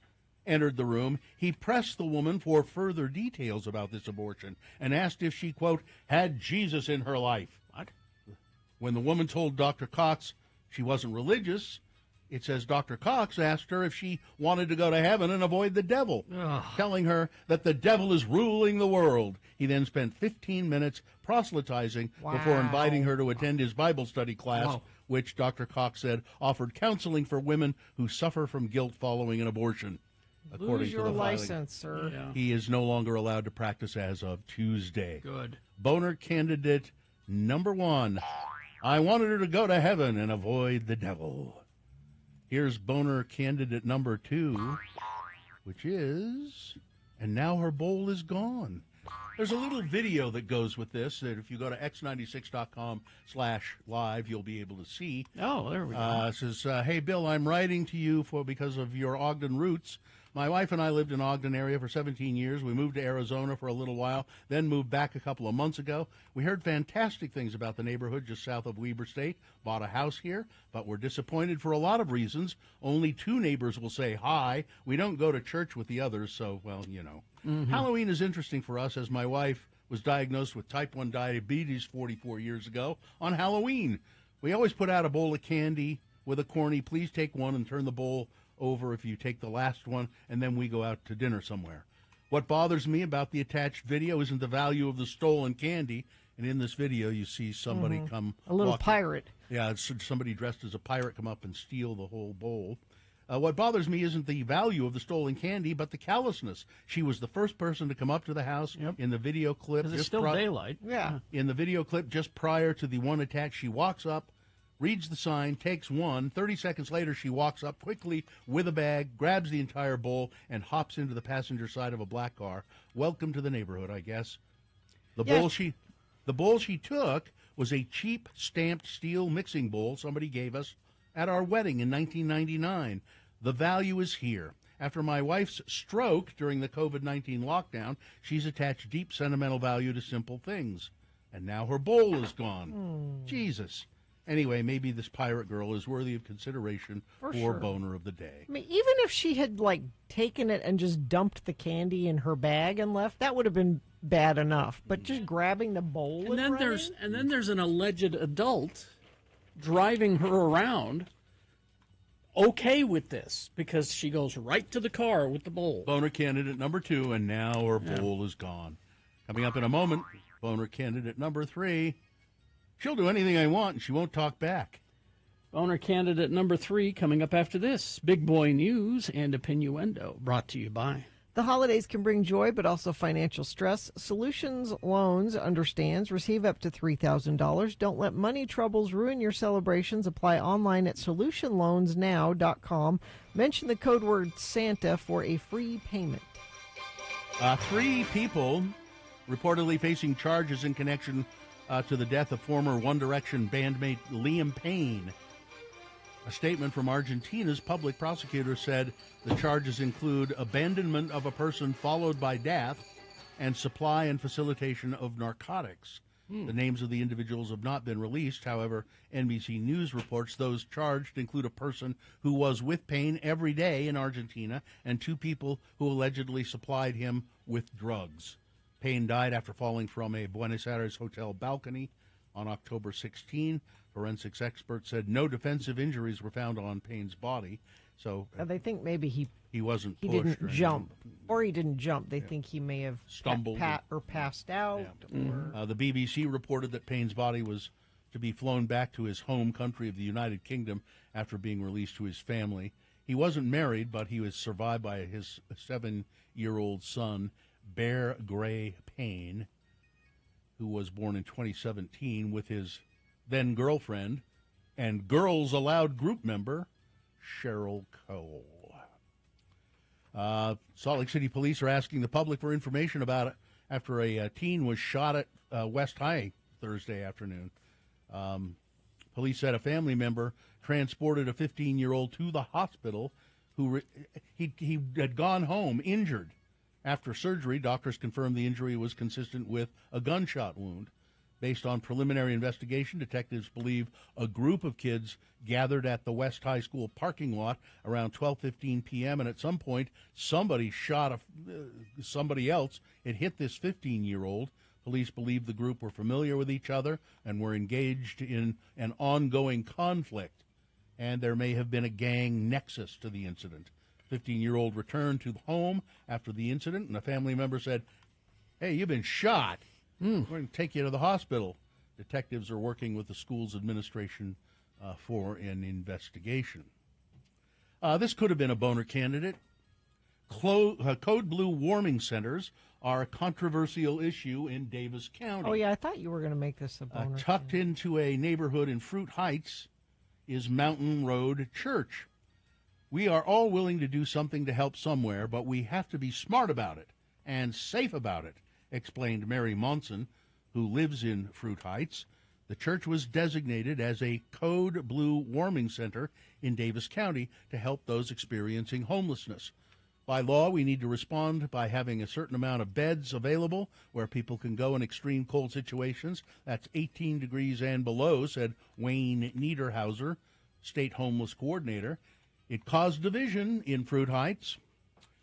entered the room, he pressed the woman for further details about this abortion and asked if she, quote, had Jesus in her life. What? When the woman told Dr. Cox she wasn't religious, it says Dr. Cox asked her if she wanted to go to heaven and avoid the devil, telling her that the devil is ruling the world. He then spent 15 minutes proselytizing before inviting her to attend his Bible study class, which Dr. Cox said offered counseling for women who suffer from guilt following an abortion. According Lose to your the filing, license, sir. Yeah. he is no longer allowed to practice as of Tuesday. Good. Boner candidate number 1. I wanted her to go to heaven and avoid the devil. Here's Boner candidate number 2, which is, and now her bowl is gone. There's a little video that goes with this that if you go to x96.com/live, you'll be able to see. Oh, there we go. It says, hey, Bill, I'm writing to you because of your Ogden roots. My wife and I lived in Ogden area for 17 years. We moved to Arizona for a little while, then moved back a couple of months ago. We heard fantastic things about the neighborhood just south of Weber State, bought a house here, but we're disappointed for a lot of reasons. Only 2 neighbors will say hi. We don't go to church with the others, so, well, you know. Halloween is interesting for us as my wife was diagnosed with type 1 diabetes 44 years ago on Halloween. We always put out a bowl of candy with a corny, please take one and turn the bowl over if you take the last one, and then we go out to dinner somewhere. What bothers me about the attached video isn't the value of the stolen candy, and in this video you see somebody come... A little walking- pirate. Yeah, it's somebody dressed as a pirate come up and steal the whole bowl. What bothers me isn't the value of the stolen candy, but the callousness. She was the first person to come up to the house in the video clip. Because it's still daylight. Yeah. In the video clip, just prior to the one attack, she walks up, reads the sign, takes one. 30 seconds later, she walks up quickly with a bag, grabs the entire bowl, and hops into the passenger side of a black car. Welcome to the neighborhood, I guess. The bowl she took was a cheap stamped steel mixing bowl somebody gave us at our wedding in 1999. The value is here. After my wife's stroke during the COVID-19 lockdown, she's attached deep sentimental value to simple things. And now her bowl is gone. Jesus. Anyway, maybe this pirate girl is worthy of consideration for sure. Boner of the Day. I mean, even if she had, like, taken it and just dumped the candy in her bag and left, that would have been bad enough. But just grabbing the bowl And then there's an alleged adult driving her around okay with this because she goes right to the car with the bowl. Boner candidate number 2, and now her bowl is gone. Coming up in a moment, Boner candidate number 3. She'll do anything I want, and she won't talk back. Boner candidate number 3 coming up after this. Big Boy News and Opinioendo brought to you by... The holidays can bring joy, but also financial stress. Solutions Loans understands. Receive up to $3,000. Don't let money troubles ruin your celebrations. Apply online at solutionloansnow.com. Mention the code word Santa for a free payment. 3 people reportedly facing charges in connection to the death of former One Direction bandmate Liam Payne. A statement from Argentina's public prosecutor said the charges include abandonment of a person followed by death and supply and facilitation of narcotics. The names of the individuals have not been released. However, NBC News reports those charged include a person who was with Payne every day in Argentina and 2 people who allegedly supplied him with drugs. Payne died after falling from a Buenos Aires hotel balcony on October 16. Forensics experts said no defensive injuries were found on Payne's body. So they think maybe he wasn't he pushed didn't or jump, or he didn't jump. They think he may have stumbled or passed out. Or... the BBC reported that Payne's body was to be flown back to his home country of the United Kingdom after being released to his family. He wasn't married, but he was survived by his 7-year-old son, Bear Gray Payne, who was born in 2017 with his then-girlfriend and Girls Aloud group member, Cheryl Cole. Salt Lake City police are asking the public for information about it after a teen was shot at West High Thursday afternoon. Police said a family member transported a 15-year-old to the hospital who he had gone home injured. After surgery, doctors confirmed the injury was consistent with a gunshot wound. Based on preliminary investigation, detectives believe a group of kids gathered at the West High School parking lot around 12:15 p.m., and at some point, somebody shot somebody else. It hit this 15-year-old. Police believe the group were familiar with each other and were engaged in an ongoing conflict, and there may have been a gang nexus to the incident. 15-year-old returned to the home after the incident, and a family member said, "Hey, you've been shot. We're going to take you to the hospital." Detectives are working with the school's administration for an investigation. This could have been a boner candidate. Code Blue warming centers are a controversial issue in Davis County. Oh, yeah, I thought you were going to make this a boner. Tucked into a neighborhood in Fruit Heights is Mountain Road Church. We are all willing to do something to help somewhere, but we have to be smart about it and safe about it, explained Mary Monson, who lives in Fruit Heights. The church was designated as a Code Blue warming center in Davis County to help those experiencing homelessness. By law, we need to respond by having a certain amount of beds available where people can go in extreme cold situations. That's 18 degrees and below, said Wayne Niederhauser, state homeless coordinator. It caused division in Fruit Heights.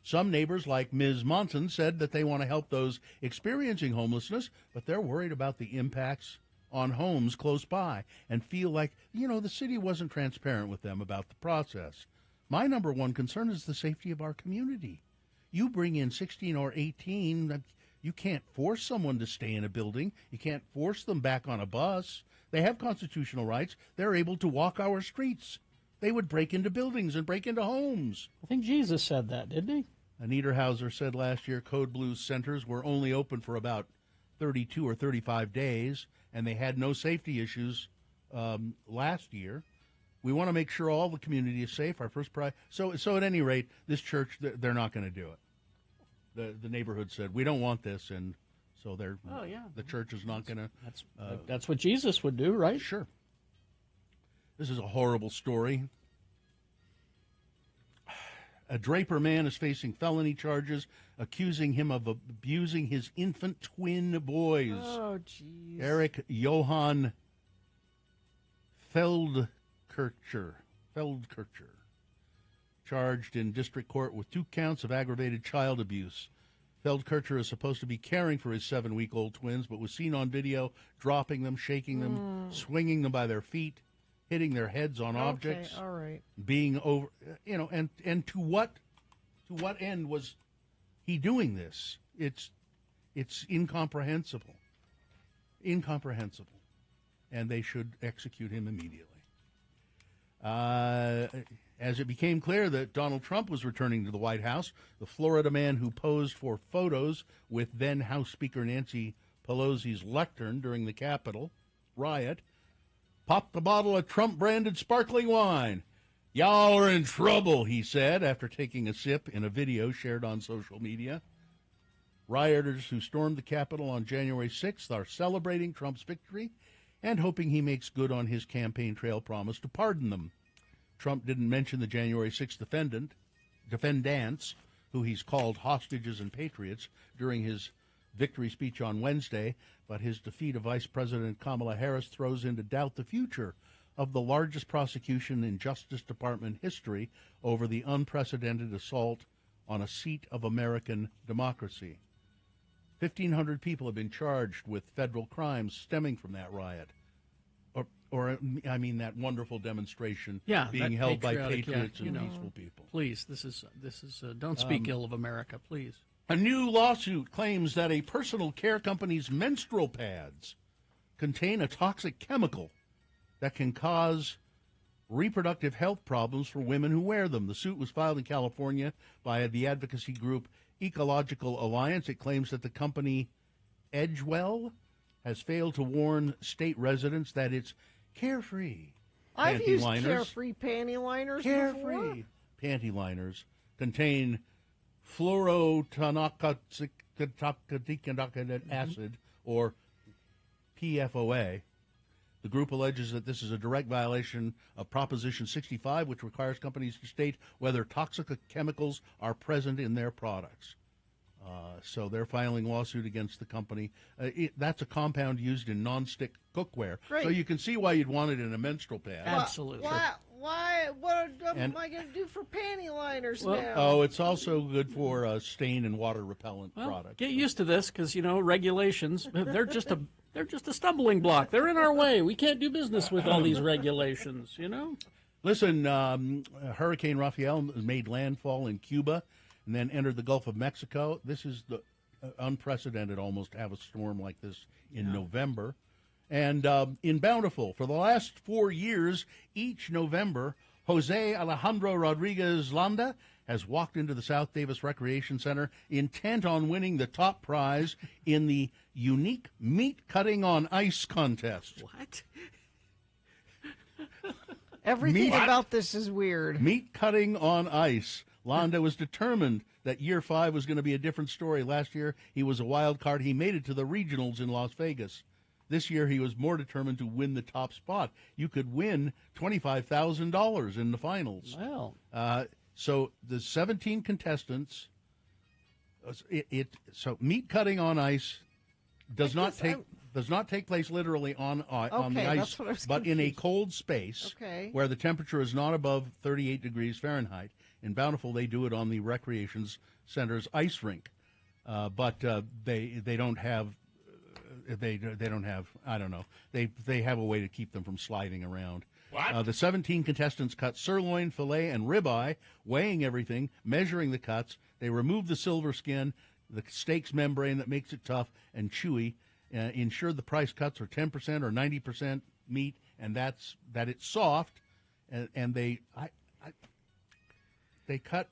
Some neighbors, like Ms. Monson, said that they want to help those experiencing homelessness, but they're worried about the impacts on homes close by and feel like, the city wasn't transparent with them about the process. My number one concern is the safety of our community. You bring in 16 or 18, you can't force someone to stay in a building. You can't force them back on a bus. They have constitutional rights. They're able to walk our streets. They would break into buildings and break into homes. I think Jesus said that, didn't he? Niederhauser said last year Code Blue centers were only open for about 32 or 35 days, and they had no safety issues last year. We want to make sure all the community is safe. Our first priority. So at any rate, this church, they're not going to do it. The neighborhood said, we don't want this, and so the church is not going to. That's what Jesus would do, right? Sure. This is a horrible story. A Draper man is facing felony charges, accusing him of abusing his infant twin boys. Oh, jeez. Eric Johann Feldkircher, charged in district court with 2 counts of aggravated child abuse. Feldkircher is supposed to be caring for his 7-week-old twins, but was seen on video dropping them, shaking them, swinging them by their feet, hitting their heads on objects, all right. being over, and to what end was he doing this? It's incomprehensible, and they should execute him immediately. As it became clear that Donald Trump was returning to the White House, the Florida man who posed for photos with then House Speaker Nancy Pelosi's lectern during the Capitol riot popped a bottle of Trump-branded sparkling wine. "Y'all are in trouble," he said after taking a sip in a video shared on social media. Rioters who stormed the Capitol on January 6th are celebrating Trump's victory and hoping he makes good on his campaign trail promise to pardon them. Trump didn't mention the January 6th defendants, who he's called hostages and patriots, during his victory speech on Wednesday, but his defeat of Vice President Kamala Harris throws into doubt the future of the largest prosecution in Justice Department history over the unprecedented assault on a seat of American democracy. 1,500 people have been charged with federal crimes stemming from that riot. That wonderful demonstration being held by patriots and peaceful people. Please, this is don't speak ill of America, please. A new lawsuit claims that a personal care company's menstrual pads contain a toxic chemical that can cause reproductive health problems for women who wear them. The suit was filed in California by the advocacy group Ecological Alliance. It claims that the company Edgewell has failed to warn state residents that it's carefree I've panty used liners. carefree panty liners Carefree before. panty liners contain fluorotonaconic acid, or PFOA. The group alleges that this is a direct violation of Proposition 65, which requires companies to state whether toxic chemicals are present in their products. So they're filing lawsuit against the company. That's a compound used in nonstick cookware. Great. So you can see why you'd want it in a menstrual pad. Absolutely. Why? What am I going to do for panty liners now? Oh, it's also good for stain and water repellent products. Get used to this, because regulations, they're just a stumbling block. They're in our way. We can't do business with all these regulations. Listen, Hurricane Rafael made landfall in Cuba and then entered the Gulf of Mexico. This is the unprecedented almost to have a storm like this in November. And in Bountiful, for the last 4 years, each November, Jose Alejandro Rodriguez Landa has walked into the South Davis Recreation Center intent on winning the top prize in the unique meat cutting on ice contest. What? Everything about this is weird. Meat cutting on ice. Landa was determined that year 5 was going to be a different story. Last year, he was a wild card. He made it to the regionals in Las Vegas. This year, he was more determined to win the top spot. You could win $25,000 in the finals. Wow. So the 17 contestants, so meat cutting on ice does not take place literally on the ice, but in a cold space where the temperature is not above 38 degrees Fahrenheit. In Bountiful, they do it on the Recreation Center's ice rink, but they don't have. They don't have, I don't know. They have a way to keep them from sliding around. The 17 contestants cut sirloin, filet, and ribeye, weighing everything, measuring the cuts. They remove the silver skin, the steak's membrane that makes it tough and chewy, ensure the price cuts are 10% or 90% meat, and that it's soft, and they cut.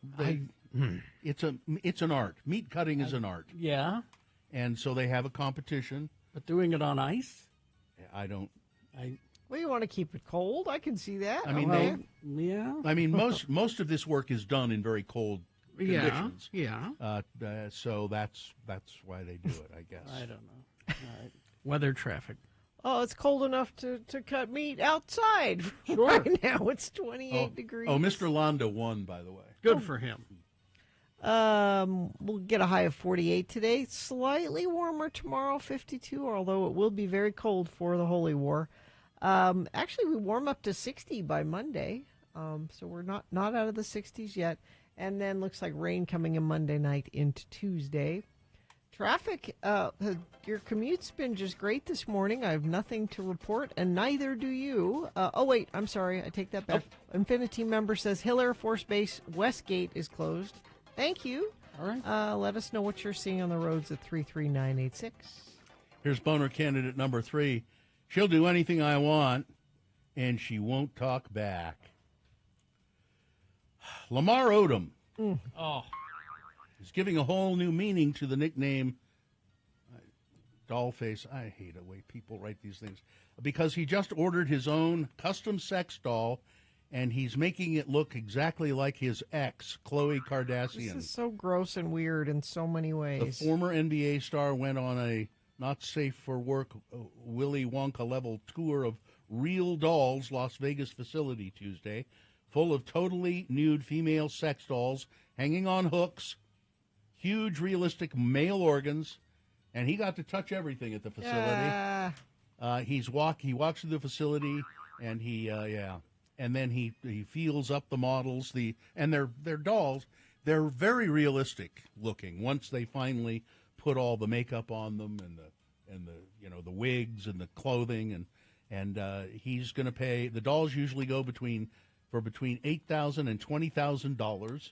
It's an art. Meat cutting is an art. Yeah. And so they have a competition. But doing it on ice? Well, you want to keep it cold? I can see that. I mean, most of this work is done in very cold conditions. Yeah. So that's why they do it, I guess. I don't know. All right. Weather traffic. Oh, it's cold enough to cut meat outside. Sure. Right now it's 28 degrees. Oh, Mr. Landa won, by the way. Good for him. We'll get a high of 48 today. Slightly warmer tomorrow, 52, although it will be very cold for the Holy War. Actually, we warm up to 60 by Monday, so we're not out of the 60s yet. And then looks like rain coming in Monday night into Tuesday. Traffic, your commute's been just great this morning. I have nothing to report, and neither do you. Oh, wait, I'm sorry. I take that back. Infinity member says Hill Air Force Base Westgate is closed. Thank you. All right. Let us know what you're seeing on the roads at 33986. Here's boner candidate number 3. She'll do anything I want, and she won't talk back. Lamar Odom. Oh. Is giving a whole new meaning to the nickname Dollface. I hate the way people write these things. Because he just ordered his own custom sex doll, and he's making it look exactly like his ex, Khloe Kardashian. This is so gross and weird in so many ways. The former NBA star went on a not safe for work Willy Wonka level tour of Real Dolls Las Vegas facility Tuesday, full of totally nude female sex dolls hanging on hooks, huge realistic male organs, and he got to touch everything at the facility. Yeah. He walks through the facility, and and then he feels up the models. And they're dolls. They're very realistic looking once they finally put all the makeup on them and the wigs and the clothing and he's going to pay. The dolls usually go between $8,000 and $20,000,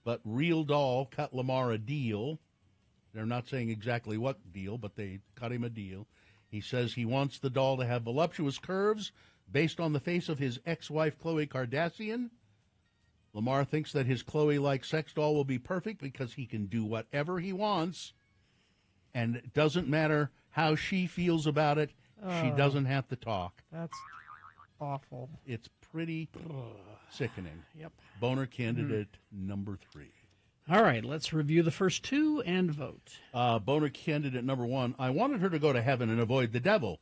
but Real Doll cut Lamar a deal. They're not saying exactly what deal, but they cut him a deal. He says he wants the doll to have voluptuous curves based on the face of his ex-wife, Khloe Kardashian. Lamar thinks that his Khloe-like sex doll will be perfect because he can do whatever he wants, and it doesn't matter how she feels about it. She doesn't have to talk. That's awful. It's pretty sickening. Yep. Boner candidate number 3. All right, let's review the first two and vote. Boner candidate number 1. I wanted her to go to heaven and avoid the devil.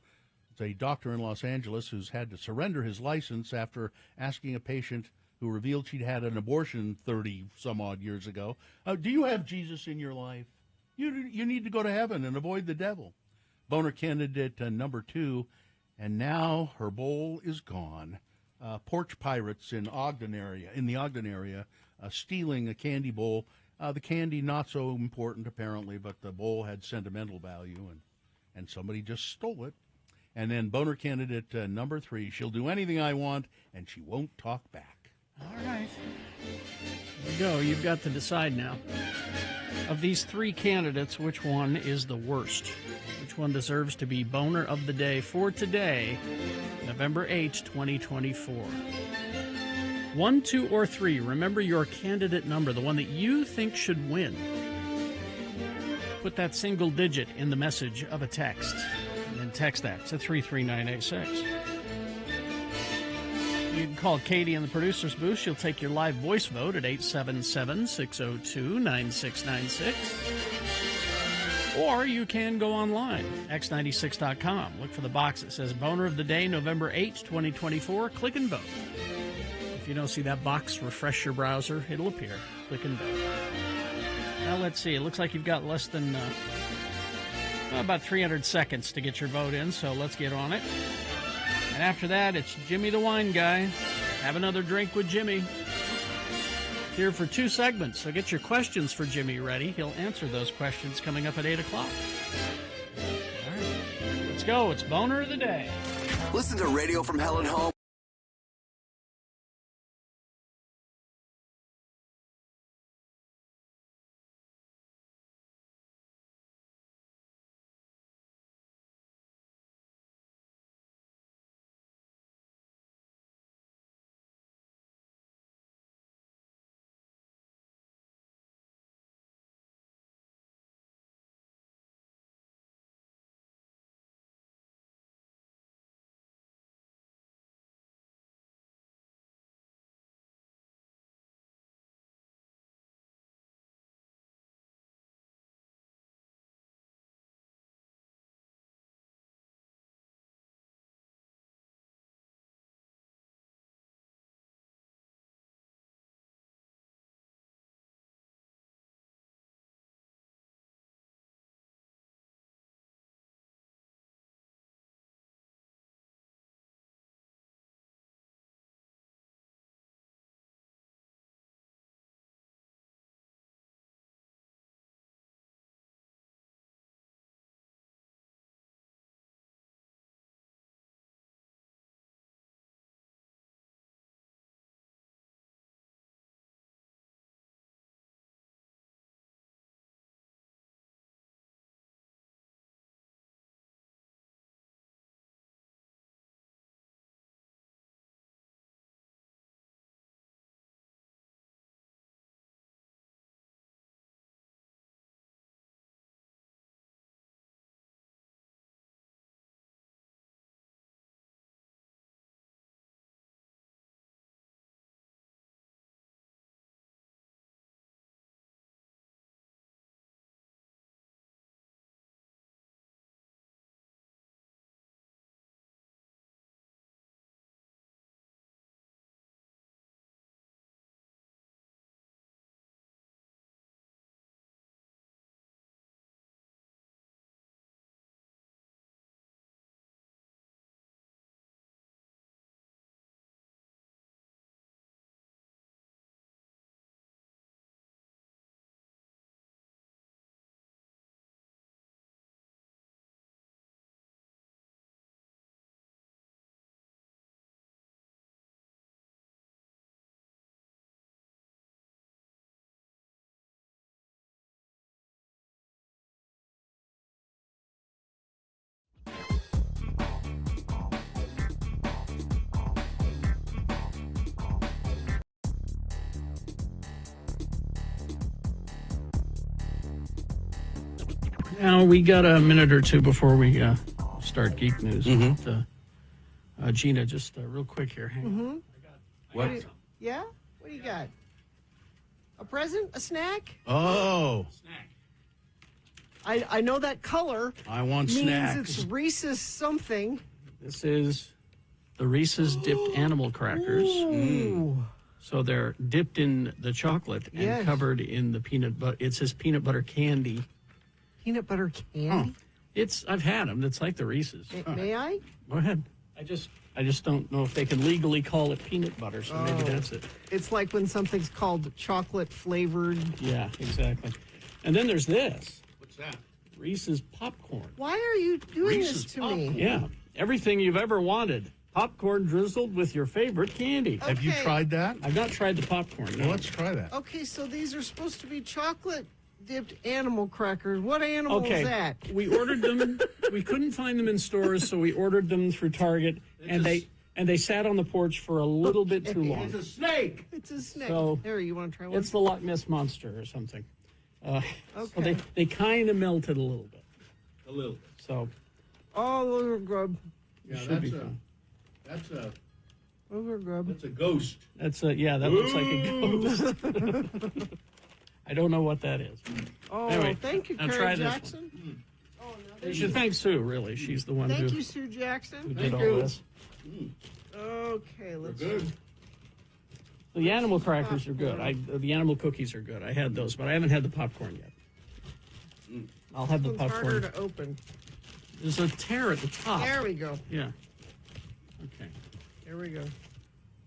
It's a doctor in Los Angeles who's had to surrender his license after asking a patient who revealed she'd had an abortion 30-some-odd years ago, do you have Jesus in your life? You need to go to heaven and avoid the devil. Boner candidate number 2, and now her bowl is gone. Porch pirates in the Ogden area, stealing a candy bowl. The candy not so important apparently, but the bowl had sentimental value, and somebody just stole it. And then boner candidate number 3, she'll do anything I want, and she won't talk back. All right. Here we go. You've got to decide now. Of these 3 candidates, which one is the worst? Which one deserves to be boner of the day for today, November 8, 2024? 1, 2, or 3. Remember your candidate number, the one that you think should win. Put that single digit in the message of a text, and then text that to 33986. You can call Katie in the producer's booth. She'll take your live voice vote at 877-602-9696. Or you can go online, x96.com. Look for the box that says Boner of the Day, November 8, 2024. Click and vote. If you don't see that box, refresh your browser. It'll appear. Click and vote. Now, let's see. It looks like you've got less than about 300 seconds to get your vote in, so let's get on it. And after that, it's Jimmy the Wine Guy. Have another drink with Jimmy. Here for 2 segments, so get your questions for Jimmy ready. He'll answer those questions coming up at 8 o'clock. All right, let's go. It's Boner of the Day. Listen to Radio from Hell and Home Now, we got a minute or two before we start Geek News. But, Gina, just real quick here. Hang on. What? Yeah? What do you got? A present? A snack? Oh. I know that color. I want means snacks. It's Reese's something. This is the Reese's dipped animal crackers. Ooh. So they're dipped in the chocolate and Yes. covered in the peanut butter. It says peanut butter candy. Peanut butter candy? I've had them. It's like the Reese's. May I? Go ahead. I just don't know if they can legally call it peanut butter, so maybe that's it. It's like when something's called chocolate flavored. Yeah, exactly. And then there's this. What's that? Reese's popcorn. Why are you doing Reese's this to me? Yeah, everything you've ever wanted. Popcorn drizzled with your favorite candy. Have you tried that? I've not tried the popcorn. No. Well, let's try that. Okay, so these are supposed to be chocolate dipped animal crackers. What animal is that? We ordered them. We couldn't find them in stores, so we ordered them through Target, and they sat on the porch for a little bit too long. It's a snake. It's a snake. So, there, you want to try one? It's the Loch Ness Monster or something. So Okay. they kind of melted a little bit. A little bit. So Oh, those are good. Yeah, should be fun. Those are good. That's a ghost. That looks like a ghost. I don't know what that is. Oh, Anyway, thank you, now Carrie try this Jackson. You should thank Sue, really. She's the one Thank who you, Sue Jackson. did all this. Okay, let's good. The animal crackers are good. The animal cookies are good. I had those, but I haven't had the popcorn yet. I'll have the This one's harder popcorn. to open. There's a tear at the top. There we go. Yeah. Okay. There we go.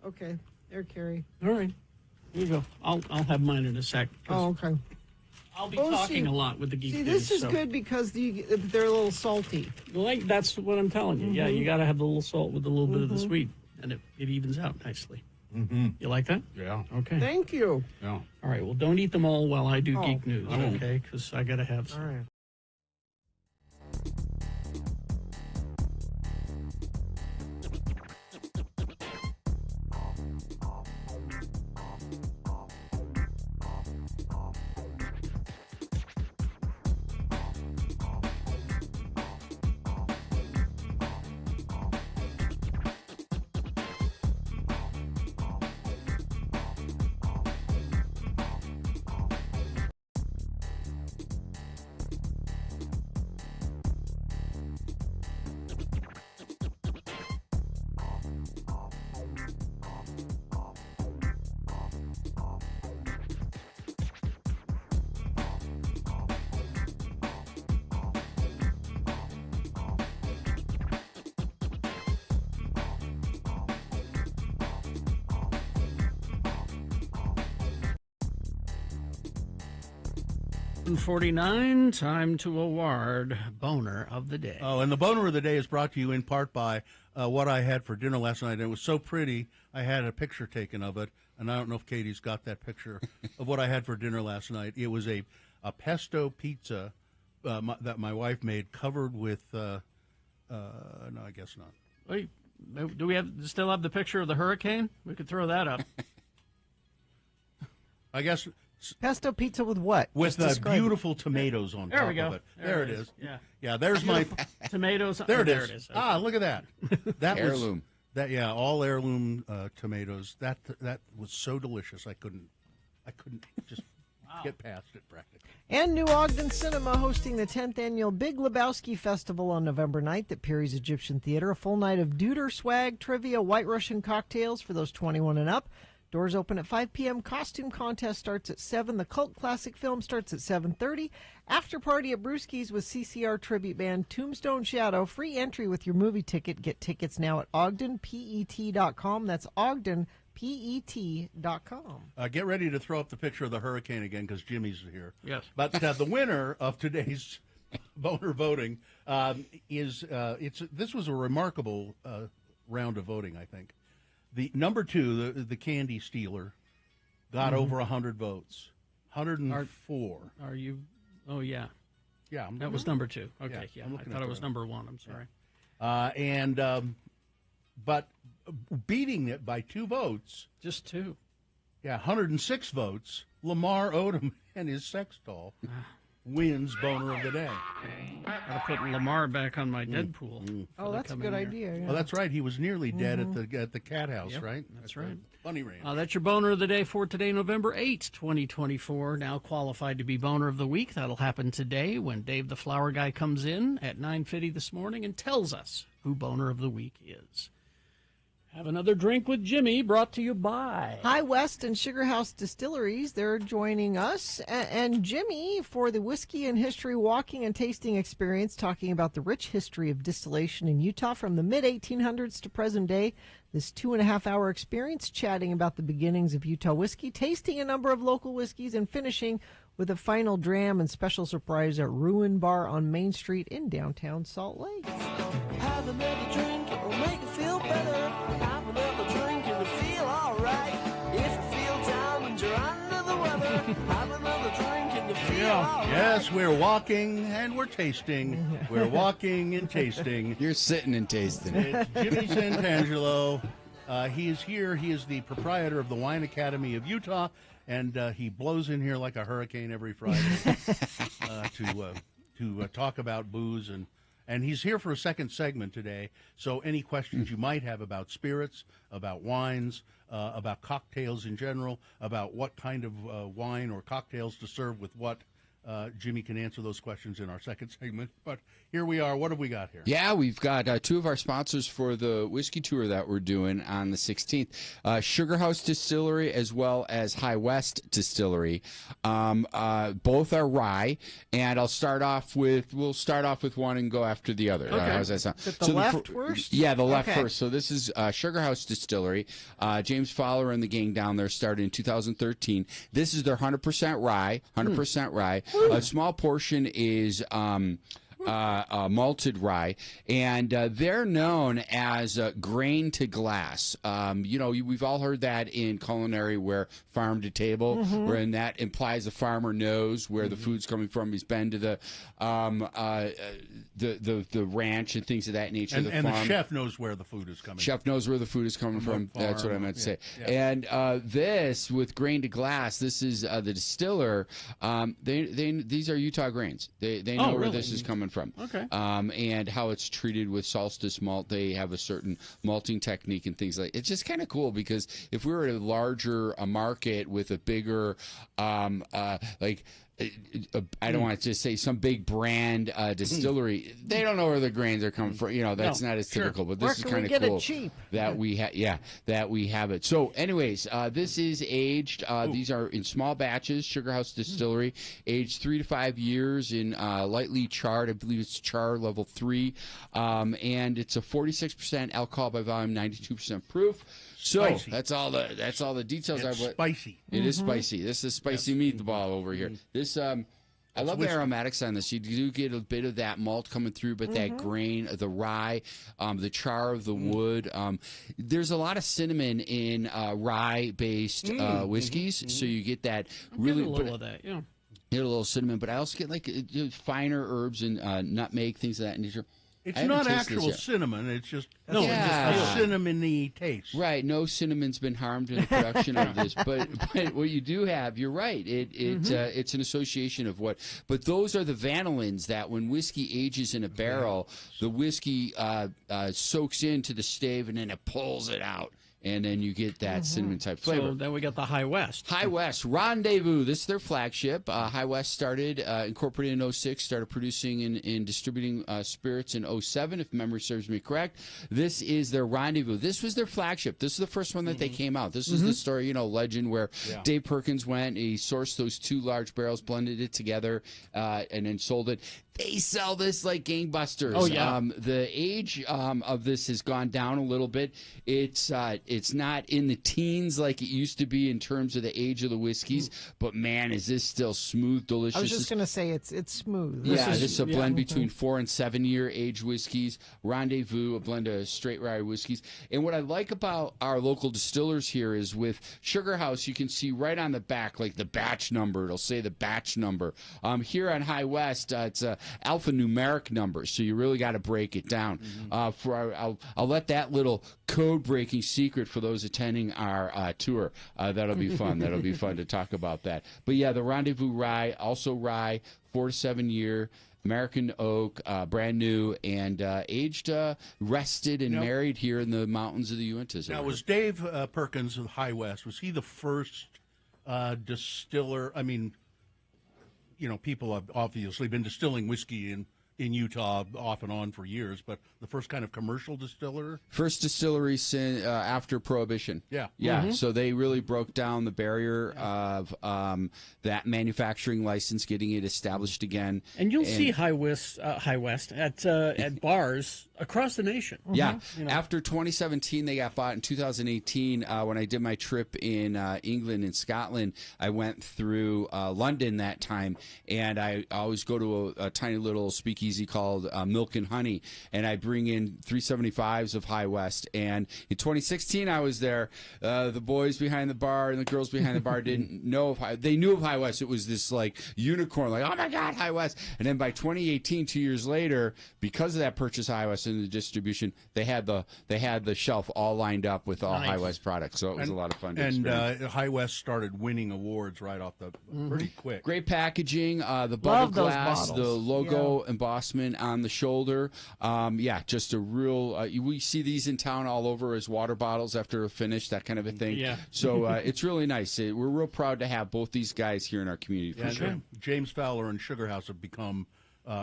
Okay, there, Carrie. All right. Here you go. I'll have mine in a sec. 'cause Oh, okay. I'll be Oh, talking see- a lot with the geek. See, News, this is so- good because they're a little salty. Like that's what I'm telling you. Yeah, you got to have the little salt with a little bit of the sweet, and it evens out nicely. Mm-hmm. You like that? Yeah. Okay. Thank you. Yeah. All right. Well, don't eat them all while I do Oh. geek news, I won't. okay? Because I got to have All some. right. $1:49, time to award Boner of the Day. Oh, and the boner of the day is brought to you in part by what I had for dinner last night. And it was so pretty, I had a picture taken of it, and I don't know if Katie's got that picture of what I had for dinner last night. It was a pesto pizza that my wife made, covered with, no, I guess not. Wait, do we still have the picture of the hurricane? We could throw that up. I guess Pesto pizza with what? with Just describe it. beautiful tomatoes on There top we go. of it. There There it it is. is. Yeah. Yeah, there's my Tomatoes. There it There is. it is. Ah, look at that. That Heirloom. Was all heirloom tomatoes. That was so delicious. I couldn't just get past it practically. And New Ogden Cinema hosting the 10th annual Big Lebowski Festival on November 9th at Perry's Egyptian Theater. A full night of Deuter swag, trivia, White Russian cocktails for those 21 and up. Doors open at 5 p.m. Costume contest starts at 7. The cult classic film starts at 7:30. After party at Brewski's with CCR tribute band Tombstone Shadow. Free entry with your movie ticket. Get tickets now at ogdenpet.com. That's ogdenpet.com. Get ready to throw up the picture of the hurricane again because Jimmy's here. Yes. But the winner of today's boner voting this was a remarkable round of voting, I think. The number 2, the candy stealer, got over 100 votes. 104. Are you? Oh, yeah. Yeah. That was number 2. Okay, yeah. I'm I looking thought at it was the- number 1. I'm sorry. But beating it by 2 votes. Just 2. Yeah, 106 votes. Lamar Odom and his sex doll. wins Boner of the Day. Gotta put Lamar back on my Deadpool. Oh, that's a good idea. Yeah. Well, that's right. He was nearly dead at the cat house, Yep, right? that's At the right. Bunny Ranch. That's your Boner of the Day for today, November 8th, 2024. Now qualified to be Boner of the Week. That'll happen today when Dave the Flower Guy comes in at 9:50 this morning and tells us who Boner of the Week is. Have another drink with Jimmy, brought to you by High West and Sugar House Distilleries. They're joining us. And Jimmy for the Whiskey and History Walking and Tasting Experience, talking about the rich history of distillation in Utah from the mid-1800s to present day. This 2.5-hour experience chatting about the beginnings of Utah whiskey, tasting a number of local whiskeys, and finishing with a final dram and special surprise at Ruin Bar on Main Street in downtown Salt Lake. Have another drink, it'll make you feel better. Have another drink and you feel alright. If you feel down and you're under the weather, have another drink and you feel alright. Yes, we're walking and we're tasting. We're walking and tasting. You're sitting and tasting. It's Jimmy Santangelo. He is here. He is the proprietor of the Wine Academy of Utah, and he blows in here like a hurricane every Friday to talk about booze. And he's here for a second segment today, so any questions you might have about spirits, about wines, about cocktails in general, about what kind of wine or cocktails to serve with what, Jimmy can answer those questions in our second segment. But here we are. What have we got here? Yeah, we've got two of our sponsors for the whiskey tour that we're doing on the 16th. Sugar House Distillery as well as High West Distillery. Both are rye, and we'll start off with one and go after the other. Okay. How's that sound? Is it the left first? Yeah, the left Okay. first. So this is Sugar House Distillery. James Fowler and the gang down there started in 2013. This is their 100% rye, 100% rye. A small portion is malted rye, and they're known as grain to glass. We've all heard that in culinary, where farm to table, wherein that implies the farmer knows where the food's coming from. He's been to the ranch and things of that nature. And the farm. the chef knows where the food is coming Chef knows where the food is coming from. That's what I meant to say. Yeah. And this, with grain to glass, this is the distiller. These are Utah grains. They know where this is coming from. Okay. And how it's treated with solstice malt. They have a certain malting technique and things like. It's just kind of cool, because if we were at a larger market with a bigger, I don't want to just say some big brand distillery. They don't know where the grains are coming from. That's not as typical. But this is kind of cool that we have. Yeah, that we have it. So, anyways, this is aged. These are in small batches. Sugar House Distillery, aged 3 to 5 years in lightly charred. I believe it's char level 3, and it's a 46% alcohol by volume, 92% proof. So Spicy. that's all the details. It's spicy. It is spicy. This is spicy meatball over here. This I love the aromatics on this. You do get a bit of that malt coming through, but that grain, the rye, the char of the wood. There's a lot of cinnamon in rye-based whiskeys, so you get that really. Get a little of that, yeah. Get a little cinnamon, but I also get like finer herbs and nutmeg, things of that nature. It's not actual cinnamon. It's just a cinnamony taste. Right. No cinnamon's been harmed in the production of this. But what you do have, you're right. It's an association of what. But those are the vanillins that when whiskey ages in a barrel, the whiskey soaks into the stave and then it pulls it out. And then you get that cinnamon-type flavor. So then we got the High West. High West, Rendezvous. This is their flagship. High West started, incorporated in 06, started producing and distributing spirits in 07, if memory serves me correct. This is their Rendezvous. This was their flagship. This is the first one that they came out. This is the story, legend where Dave Perkins went, he sourced those 2 large barrels, blended it together, and then sold it. They sell this like gangbusters. Oh, yeah. The age of this has gone down a little bit. It's not in the teens like it used to be in terms of the age of the whiskeys, but man, is this still smooth, delicious. I was just going to say it's smooth. This is a blend between 4 and 7 year age whiskeys. Rendezvous, a blend of straight rye whiskeys. And what I like about our local distillers here is with Sugar House, you can see right on the back, like the batch number. It'll say the batch number. Here on High West, it's alphanumeric numbers, so you really got to break it down. I'll let that little code-breaking secret for those attending our tour. That'll be fun. That'll be fun to talk about that. But yeah, the Rendezvous Rye, also rye, 4 to 7 year. American oak, brand new, and aged, rested, and married here in the mountains of the Uintas. Now, was Dave Perkins of High West, was he the first distiller? I mean, people have obviously been distilling whiskey in Utah off and on for years, but the first kind of commercial distiller? First distillery after Prohibition. Yeah. Yeah, so they really broke down the barrier of that manufacturing license, getting it established again. And you'll see High West at bars across the nation. Yeah. After 2017, they got bought. In 2018, when I did my trip in England and Scotland, I went through London that time, and I always go to a tiny little speakeasy called Milk and Honey, and I bring in 375s of High West. And in 2016, I was there. The boys behind the bar and the girls behind the bar didn't know they knew of High West. It was this like unicorn, like, oh my God, High West. And then by 2018, 2 years later, because of that purchase of High West and the distribution, they had the shelf all lined up with all High West products. So it was a lot of fun. And High West started winning awards right off the pretty quick. Great packaging, the bubble glass, the logo embossment on the shoulder. Just a real. We see these in town all over as water bottles after a finish, that kind of a thing. Yeah. So it's really nice. We're real proud to have both these guys here in our community. For sure. James Fowler and Sugar House have become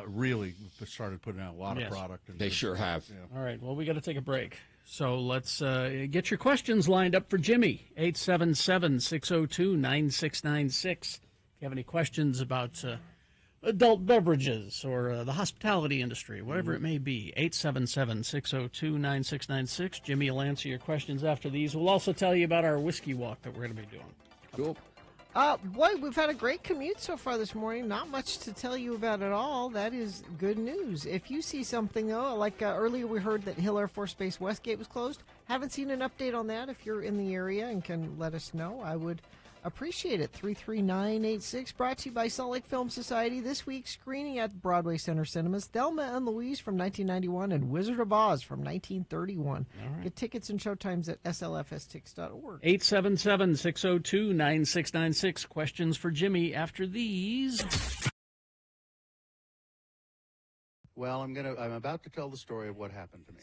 really started putting out a lot of product. They sure have. Yeah. All right, well, we got to take a break. So let's get your questions lined up for Jimmy, 877-602-9696. If you have any questions about adult beverages or the hospitality industry, whatever it may be, 877-602-9696. Jimmy will answer your questions after these. We'll also tell you about our whiskey walk that we're going to be doing. Cool. Boy, we've had a great commute so far this morning. Not much to tell you about at all. That is good news. If you see something, though, like earlier we heard that Hill Air Force Base Westgate was closed. Haven't seen an update on that. If you're in the area and can let us know, I would appreciate it. 33986, brought to you by Salt Lake Film Society. This week, screening at Broadway Center Cinemas, Thelma and Louise from 1991 and Wizard of Oz from 1931. Right. Get tickets and showtimes at slfstix.org. 877-602-9696. Questions for Jimmy after these. Well, I'm about to tell the story of what happened to me.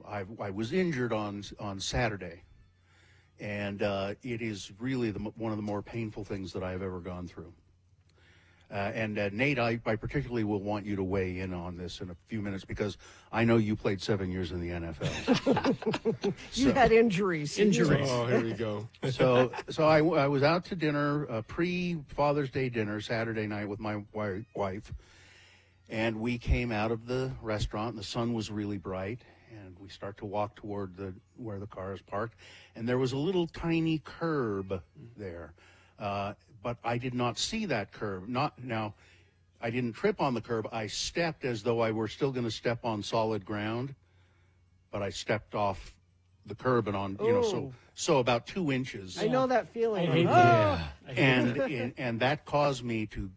I was injured on Saturday. And it is really one of the more painful things that I've ever gone through. And Nate, I particularly will want you to weigh in on this in a few minutes because I know you played 7 years in the NFL. You had injuries. Oh, here we go. So I was out to dinner, pre-Father's Day dinner, Saturday night with my wife. And we came out of the restaurant, and the sun was really bright. And we start to walk toward where the car is parked. And there was a little tiny curb there. But I did not see that curb. I didn't trip on the curb. I stepped as though I were still going to step on solid ground. But I stepped off the curb and on, so about 2 inches. I know that feeling. And that caused me to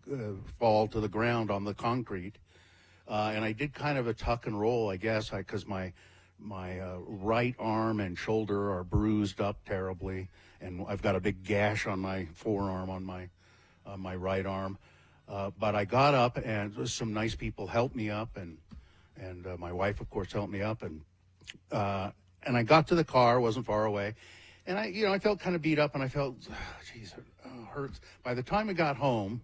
fall to the ground on the concrete. And I did kind of a tuck and roll, I guess, because my right arm and shoulder are bruised up terribly, and I've got a big gash on my forearm on my right arm. But I got up, and some nice people helped me up, and my wife, of course, helped me up, and I got to the car, wasn't far away, and I felt kind of beat up, and I felt, geez, it hurts. By the time I got home,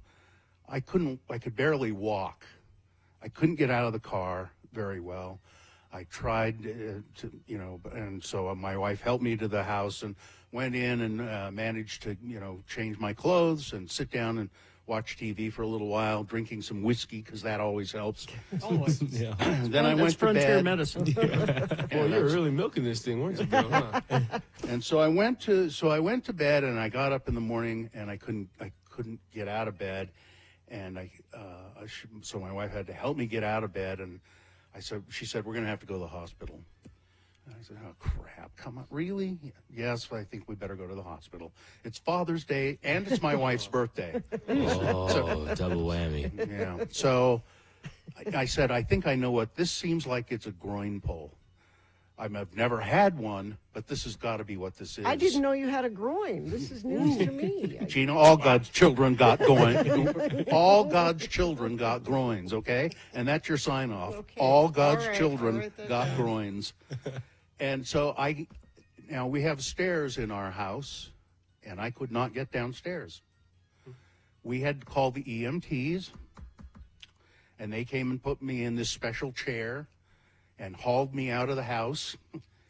I could barely walk. I couldn't get out of the car very well. I tried and so my wife helped me to the house and went in and managed to, change my clothes and sit down and watch TV for a little while, drinking some whiskey because that always helps. Always. Yeah. Then I went to frontier bed. medicine. Well, you were really milking this thing, weren't you, Bill? Huh? And so I went to bed, and I got up in the morning, and I couldn't get out of bed, and so my wife had to help me get out of bed, and she said, we're going to have to go to the hospital. And I said, oh, crap, come on, really? Yes, I think we better go to the hospital. It's Father's Day, and it's my wife's birthday. Oh, double whammy. Yeah, so I said, I think I know what, this seems like it's a groin pull. I've never had one, but this has got to be what this is. I didn't know you had a groin. This is news to me. Gina, all God's children got groins. All God's children got groins, okay? And that's your sign off. Okay. All God's All right, children I'll write that got down. groins. And so now we have stairs in our house, and I could not get downstairs. We had to call the EMTs, and they came and put me in this special chair and hauled me out of the house.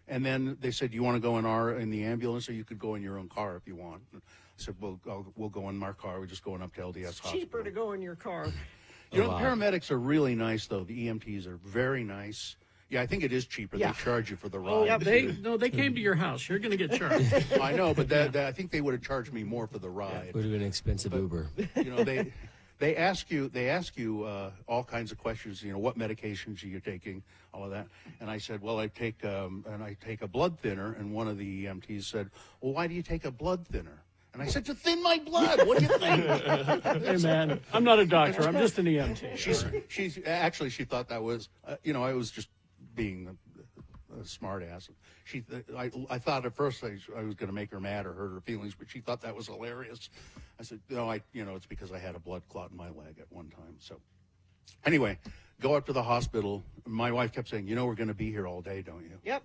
And then they said, you want to go in the ambulance, or you could go in your own car if you want. I said, well, we'll go in our car. We're just going up to LDS It's Hospital. cheaper to go in your car. You know, the paramedics are really nice, though. The EMTs are very nice. Yeah, I think it is cheaper. Yeah. They charge you for the ride. Oh, yeah, they came to your house. You're going to get charged. I know, but I think they would have charged me more for the ride. Would have been an expensive Uber. You know, they ask you all kinds of questions. You know, what medications are you taking, all of that. And I said, well, I take a blood thinner. And one of the EMTs said, well, why do you take a blood thinner? And I said, to thin my blood. What do you think? Hey, man, I'm not a doctor. I'm just an EMT. She thought that was, I was just being a smart ass. I thought at first I was going to make her mad or hurt her feelings, but she thought that was hilarious. I said, no, it's because I had a blood clot in my leg at one time. So anyway, go up to the hospital. My wife kept saying, we're going to be here all day, don't you? Yep.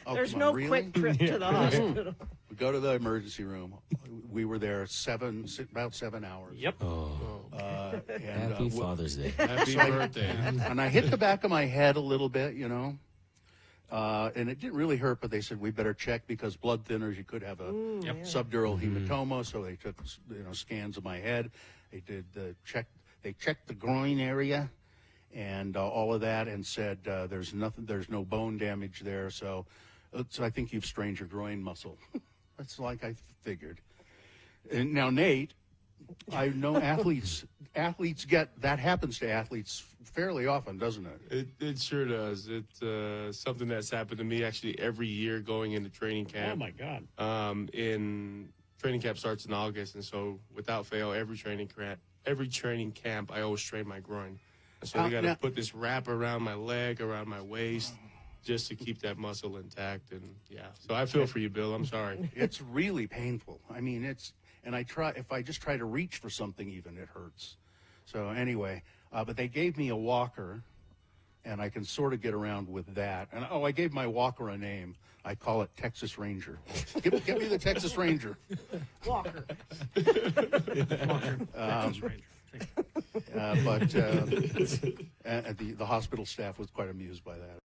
Oh, There's come no on, really? quick trip to the hospital. We go to the emergency room. We were there about 7 hours. Yep. Happy Father's Day. Happy birthday. And I hit the back of my head a little bit, and it didn't really hurt, but they said we better check because blood thinners, you could have a subdural hematoma. So they took scans of my head. They did they checked the groin area and all of that, and said there's no bone damage there. So I think you've strained your groin muscle. That's like I figured. And now, Nate, I know athletes get that. Happens to athletes fairly often, doesn't it? It sure does. It's something that's happened to me actually every year going into training camp. Oh, my God. In training camp starts in August, and so without fail, every training camp, I always strain my groin. And so they got to put this wrap around my leg, around my waist, just to keep that muscle intact. And so I feel for you, Bill. I'm sorry. It's really painful. I mean, and if I just try to reach for something, even it hurts. So anyway, but they gave me a walker, and I can sort of get around with that. And I gave my walker a name. I call it Texas Ranger. Give me the Texas Ranger. Walker. Texas Ranger. But the hospital staff was quite amused by that.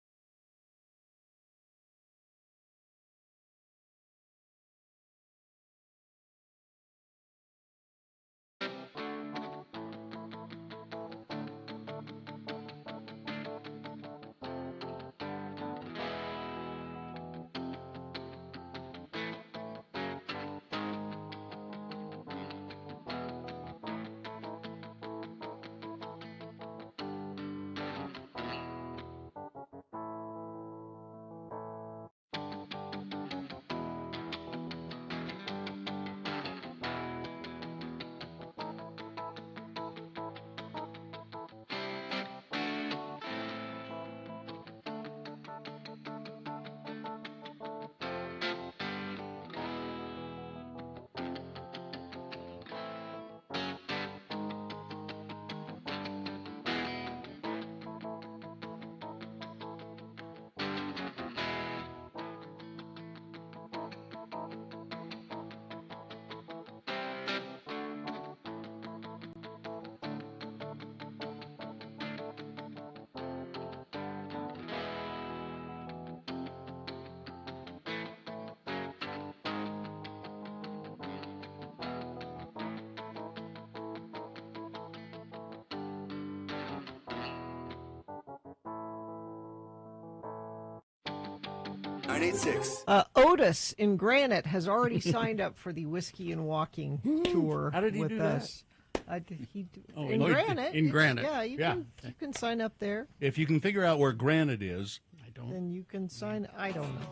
Otis in Granite has already signed up for the Whiskey and Walking tour. How did he with do that? us. In Granite. In Granite. Yeah, you can sign up there. If you can figure out where Granite is, then you can sign I don't know.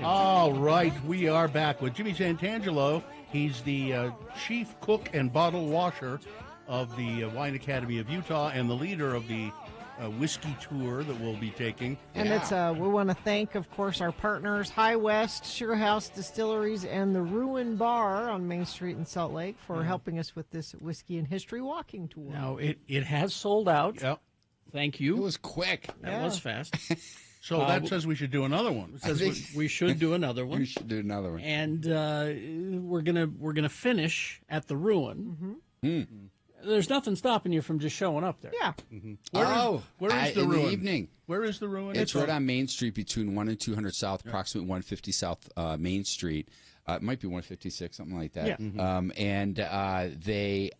All right, we are back with Jimmy Santangelo. He's the chief cook and bottle washer of the Wine Academy of Utah and the leader of the whiskey tour that we'll be taking. And it's we want to thank, of course, our partners, High West, Sugar House Distilleries, and the Ruin Bar on Main Street in Salt Lake for helping us with this whiskey and history walking tour. Now, it has sold out. Yep. Thank you. It was quick. That was fast. So that says we should do another one. It says we should do another one. We should do another one. And we're gonna finish at the Ruin. There's nothing stopping you from just showing up there. Yeah. Where is the in Ruin? the evening. Where is the Ruin? It's right on Main Street between 1 and 200 South, approximately 150 South Main Street. It might be 156, something like that. Yeah. And they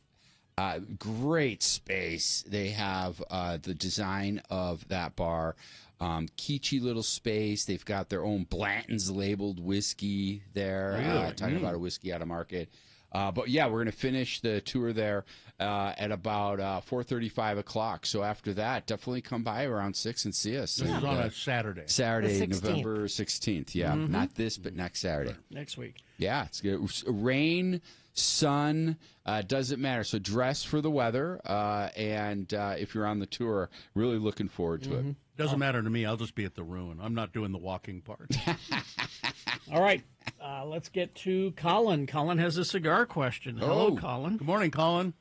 great space. They have the design of that bar. Kitschy little space. They've got their own Blanton's labeled whiskey there. Really? Talking about a whiskey out of market. But yeah, we're going to finish the tour there at about 4:30, 5 o'clock. So after that, definitely come by around 6 and see us. This is on a Saturday. Saturday, The 16th. November 16th. Yeah, not this, but next Saturday. Next week. Yeah, it's good. Rain, sun, doesn't matter. So dress for the weather. And if you're on the tour, really looking forward to it. Doesn't matter to me. I'll just be at the Ruin. I'm not doing the walking part. All right. Let's get to Colin. Colin has a cigar question. Hello, Colin. Good morning, Colin.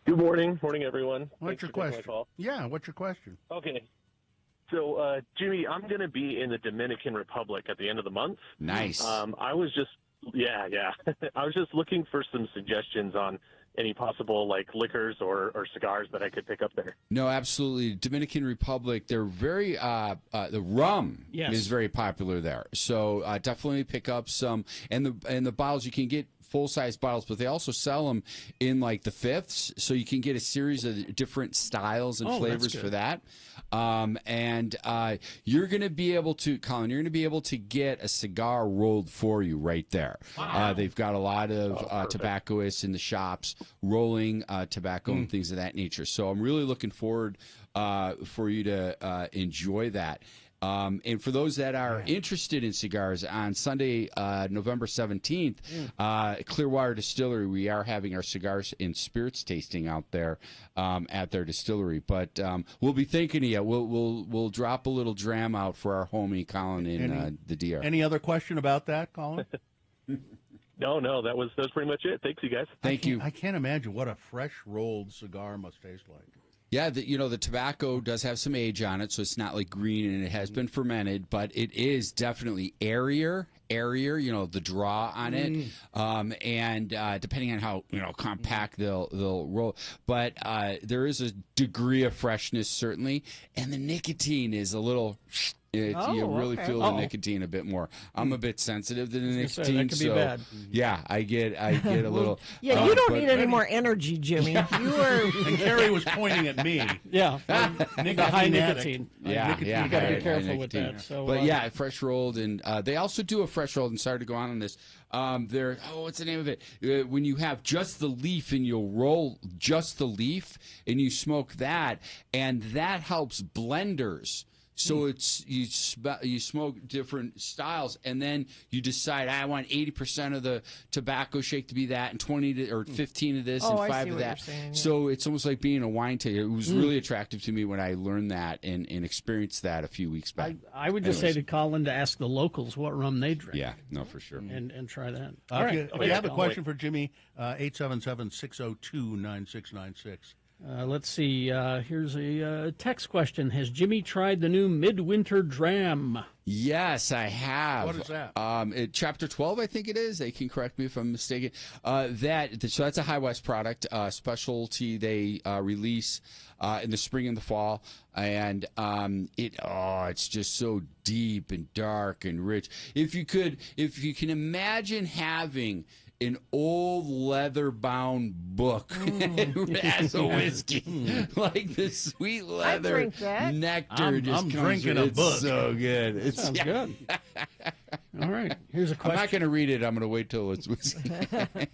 Good morning. Morning, everyone. What's your question? Yeah, what's your question? Okay. So, Jimmy, I'm going to be in the Dominican Republic at the end of the month. Nice. I was just, I was just looking for some suggestions on any possible like liquors or cigars that I could pick up there. No, absolutely. Dominican Republic, they're very the rum is very popular there. So definitely pick up some, and the bottles you can get full-size bottles, but they also sell them in like the fifths, so you can get a series of different styles and flavors for that. And you're going to be able to, Colin, you're going to be able to get a cigar rolled for you right there. Wow. They've got a lot of tobacconists in the shops rolling tobacco and things of that nature. So I'm really looking forward for you to enjoy that. And for those that are interested in cigars, on Sunday, November 17th, Clearwater Distillery, we are having our cigars and spirits tasting out there at their distillery. But we'll be thinking of you. We'll drop a little dram out for our homie Colin in the DR. Any other question about that, Colin? No, that was pretty much it. Thanks, you guys. Thank you. I can't imagine what a fresh rolled cigar must taste like. Yeah, the tobacco does have some age on it, so it's not like green, and it has been fermented, but it is definitely airier, the draw on it, and depending on how compact they'll roll, but there is a degree of freshness certainly, and the nicotine is a little. You really feel the nicotine a bit more. I'm a bit sensitive to the nicotine, that could be bad. Yeah, I get a little. Yeah, you don't need any more energy, Jimmy. You are. And Carrie was pointing at me. Yeah, the high nicotine. Yeah, you got to be careful with that. So, but yeah, fresh rolled, and they also do a fresh rolled. And sorry to go on this. What's the name of it? When you have just the leaf and you'll roll just the leaf and you smoke that, and that helps blenders. So it's you smoke different styles, and then you decide I want 80% of the tobacco shake to be that, and 20 or 15 of this, and 5 of that. Saying, yeah. So it's almost like being a wine taster. It was really attractive to me when I learned that and experienced that a few weeks back. I would just say to Colin to ask the locals what rum they drink. Yeah, no, for sure. And try that. All right. If you have a question for Jimmy, 877-602-9696. Let's see. Here's a text question. Has Jimmy tried the new Midwinter Dram? Yes, I have. What is that? Chapter 12, I think it is. They can correct me if I'm mistaken. So that's a High West product, specialty they release in the spring and the fall, and it's just so deep and dark and rich. If you can imagine having an old leather-bound book as a whiskey, like the sweet leather nectar. I'm drinking a book. It's so good. Sounds good. All right. Here's a question. I'm not going to read it. I'm going to wait till it's.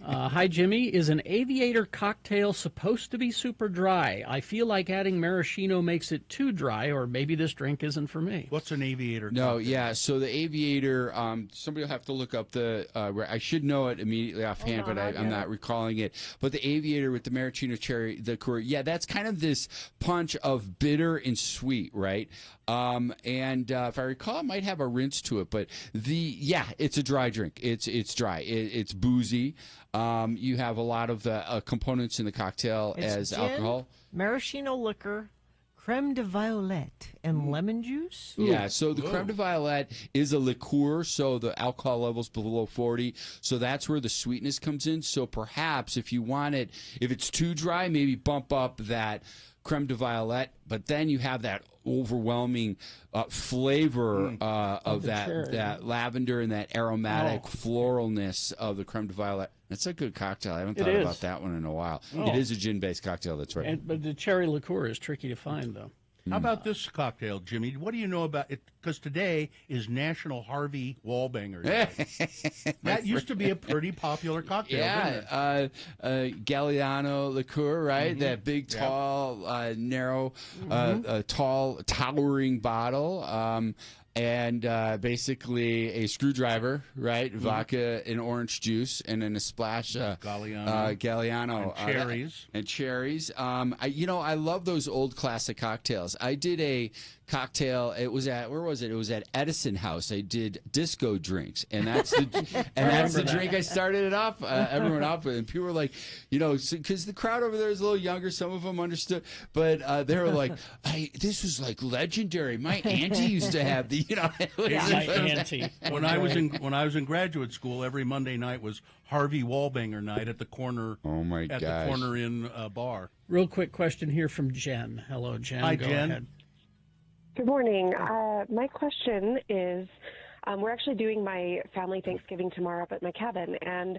Hi, Jimmy. Is an aviator cocktail supposed to be super dry? I feel like adding maraschino makes it too dry, or maybe this drink isn't for me. What's an aviator No, cocktail? yeah. So the aviator, somebody will have to look up the. I should know it immediately offhand, but I'm not recalling it. But the aviator with the maraschino cherry, the that's kind of this punch of bitter and sweet, right? And if I recall, it might have a rinse to it, but it's a dry drink. It's dry. It's boozy. You have a lot of the components in the cocktail as gin, alcohol. Maraschino liquor, creme de violette, and lemon juice. Yeah, so the creme de violette is a liqueur, so the alcohol level's below 40, so that's where the sweetness comes in. So perhaps if you want it, if it's too dry, maybe bump up that creme de violette, but then you have that overwhelming flavor of that lavender and that aromatic floralness of the creme de violette. That's a good cocktail. I haven't thought about that one in a while. It is a gin-based cocktail, that's right. But the cherry liqueur is tricky to find, though. How about this cocktail, Jimmy? What do you know about it? Because today is National Harvey Wallbanger Day. That used to be a pretty popular cocktail, didn't it? Galliano liqueur, right? That big, tall, narrow, tall, towering bottle. And basically a screwdriver, right? Vodka and orange juice, and then a splash Galliano and cherries. And cherries. I love those old classic cocktails. I did a cocktail. It was at, where was it? It was at Edison House. I did disco drinks, and that's the drink I started it off. Everyone off with, and people were like, because the crowd over there is a little younger. Some of them understood, but they were like, "This was like legendary. My auntie used to have the." My auntie. When I was in graduate school, every Monday night was Harvey Wallbanger night at the corner. Oh my gosh! At the Corner Inn bar. Real quick question here from Jen. Hello, Jen. Hi, Go Jen. ahead. Good morning. My question is, we're actually doing my family Thanksgiving tomorrow up at my cabin, and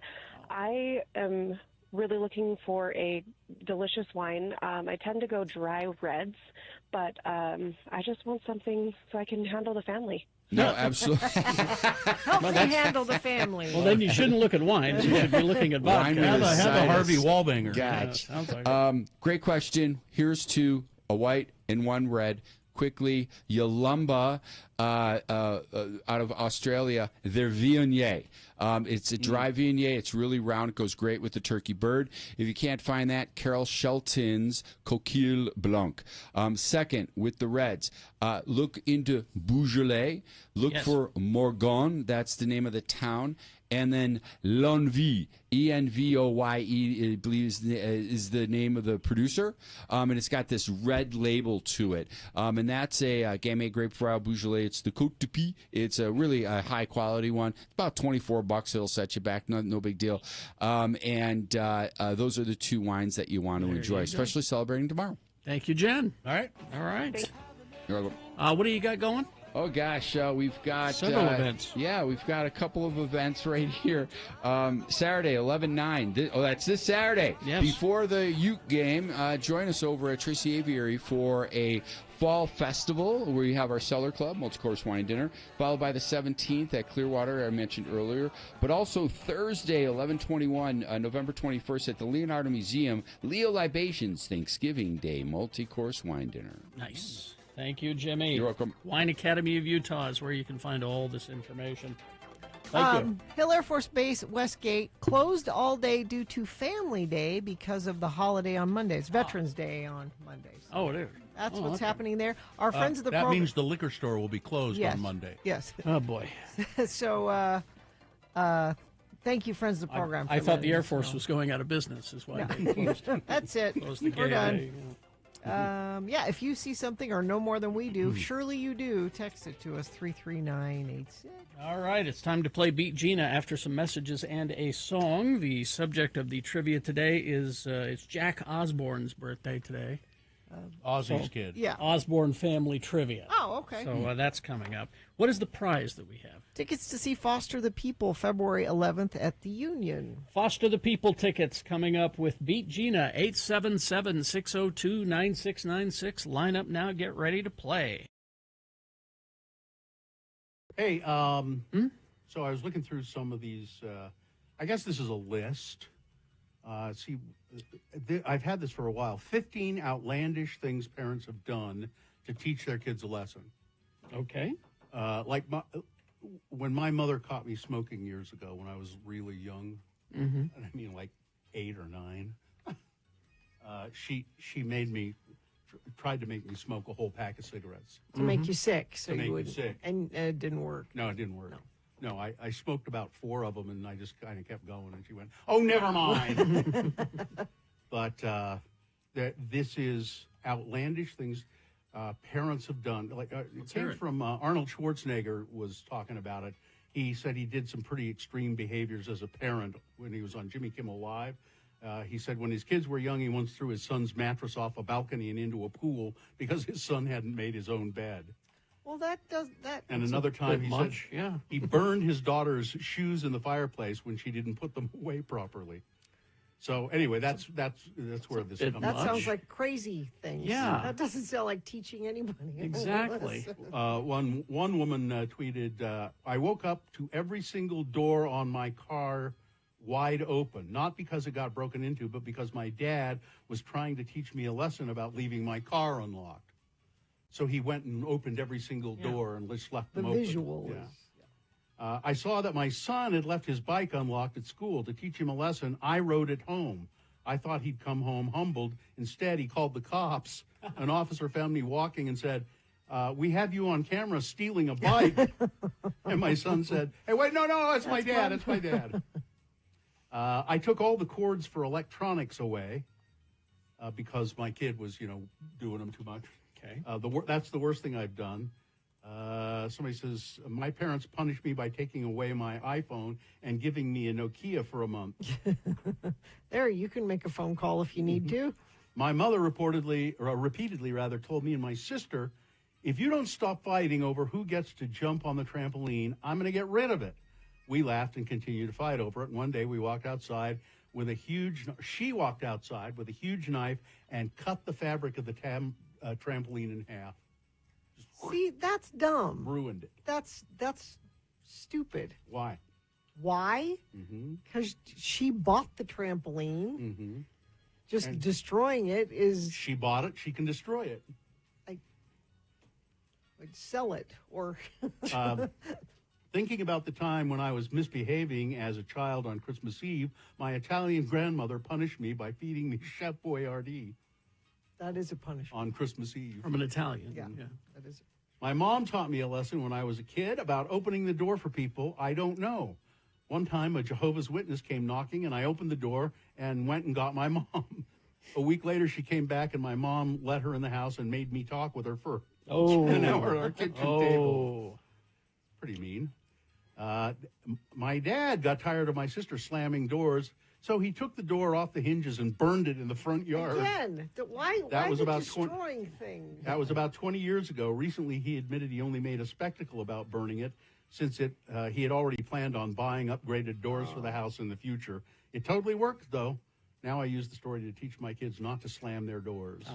I am really looking for a delicious wine. I tend to go dry reds, but I just want something so I can handle the family. No, absolutely. Help me handle the family. Well, then you shouldn't look at wines. You should be looking at vodka. Have a Harvey Wallbanger. Gotcha. Yeah, sounds like great question. Here's two, a white and one red. Quickly, Yalumba out of Australia, their Viognier. It's a dry Viognier. It's really round. It goes great with the turkey bird. If you can't find that, Carol Shelton's Coquille Blanc. Second, with the reds, look into Beaujolais. Look for Morgon. That's the name of the town. And then L'Envie, Envoye, I believe is the name of the producer. And it's got this red label to it. And that's a Gamay Grape Frau Beaujolais. It's the Côte de Pie. It's a really high quality one. It's about $24. It'll set you back. No big deal. And those are the two wines that you want to enjoy, especially celebrating tomorrow. Thank you, Jen. All right. You're welcome. What do you got going? Oh, gosh, we've got... several events. Yeah, we've got a couple of events right here. Saturday, 11/9. That's this Saturday. Yes. Before the Ute game, join us over at Tracy Aviary for a fall festival where we have our Cellar Club, multi-course wine dinner, followed by the 17th at Clearwater, I mentioned earlier. But also Thursday, 11/21, November 21st at the Leonardo Museum, Leo Libations Thanksgiving Day multi-course wine dinner. Nice. Thank you, Jimmy. You're welcome. Wine Academy of Utah is where you can find all this information. Thank you. Hill Air Force Base, Westgate, closed all day due to Family Day because of the holiday on Mondays, Veterans Day on Mondays. Oh, it is. That's what's happening there. Our friends of the that program. means the liquor store will be closed on Monday. Yes. Oh, boy. So, thank you, friends of the program. I thought the Air Force was going out of business, is why they closed. That's it. Closed the We're gay done. day, if you see something or know more than we do, surely you do, text it to us, 33986. All right, it's time to play Beat Gina after some messages and a song. The subject of the trivia today is it's Jack Osborne's birthday today. Ozzy's kid. Yeah. Osborne family trivia. Oh, okay. So that's coming up. What is the prize that we have? Tickets to see Foster the People February 11th at the Union. Foster the People tickets coming up with Beat Gina, 877-602-9696. Line up now, get ready to play. Hey, So I was looking through some of these. I guess this is a list. I've had this for a while. 15 outlandish things parents have done to teach their kids a lesson. Okay. When my mother caught me smoking years ago when I was really young, Mm-hmm. I mean like 8 or 9, she made me, tried to make me smoke a whole pack of cigarettes. To make you sick. So To make you me would, sick. And it didn't work. No, it didn't work. No, I smoked about 4 of them, and I just kind of kept going. And she went, "Oh, never mind." But this is outlandish things parents have done. Like it came from Arnold Schwarzenegger was talking about it. He said he did some pretty extreme behaviors as a parent when he was on Jimmy Kimmel Live. He said when his kids were young, he once threw his son's mattress off a balcony and into a pool because his son hadn't made his own bed. Well, that does that. And another time he said yeah. he burned his daughter's shoes in the fireplace when she didn't put them away properly. So anyway, that's where this comes from. That sounds like crazy things. Yeah. That doesn't sound like teaching anybody. Exactly. One woman tweeted, "I woke up to every single door on my car wide open, not because it got broken into, but because my dad was trying to teach me a lesson about leaving my car unlocked. So he went and opened every single door and just left them open." The visual. I saw that my son had left his bike unlocked at school. To teach him a lesson, I rode it home. I thought he'd come home humbled. Instead, he called the cops. An officer found me walking and said, "We have you on camera stealing a bike." And my son said, "Hey, wait, no, it's my dad. It's my dad." I took all the cords for electronics away because my kid was, doing them too much. Okay. That's the worst thing I've done. Somebody says, my parents punished me by taking away my iPhone and giving me a Nokia for a month. There, you can make a phone call if you need to. My mother repeatedly told me and my sister, if you don't stop fighting over who gets to jump on the trampoline, I'm going to get rid of it. We laughed and continued to fight over it. One day we walked outside with she walked outside with a huge knife and cut the fabric of the trampoline in half. See, that's dumb. Ruined it. That's stupid. Why? Why? Because she bought the trampoline. Just destroying it is... She bought it. She can destroy it. I'd sell it or... Thinking about the time when I was misbehaving as a child on Christmas Eve, my Italian grandmother punished me by feeding me Chef Boyardee. That is a punishment. On Christmas Eve. From an Italian. Yeah. That is. My mom taught me a lesson when I was a kid about opening the door for people I don't know. One time, a Jehovah's Witness came knocking, and I opened the door and went and got my mom. A week later, she came back, and my mom let her in the house and made me talk with her for an hour at our kitchen table. Pretty mean. My dad got tired of my sister slamming doors, so he took the door off the hinges and burned it in the front yard. Again, why was the about destroying things? That was about 20 years ago. Recently, he admitted he only made a spectacle about burning it, since he had already planned on buying upgraded doors for the house in the future. It totally worked, though. Now I use the story to teach my kids not to slam their doors.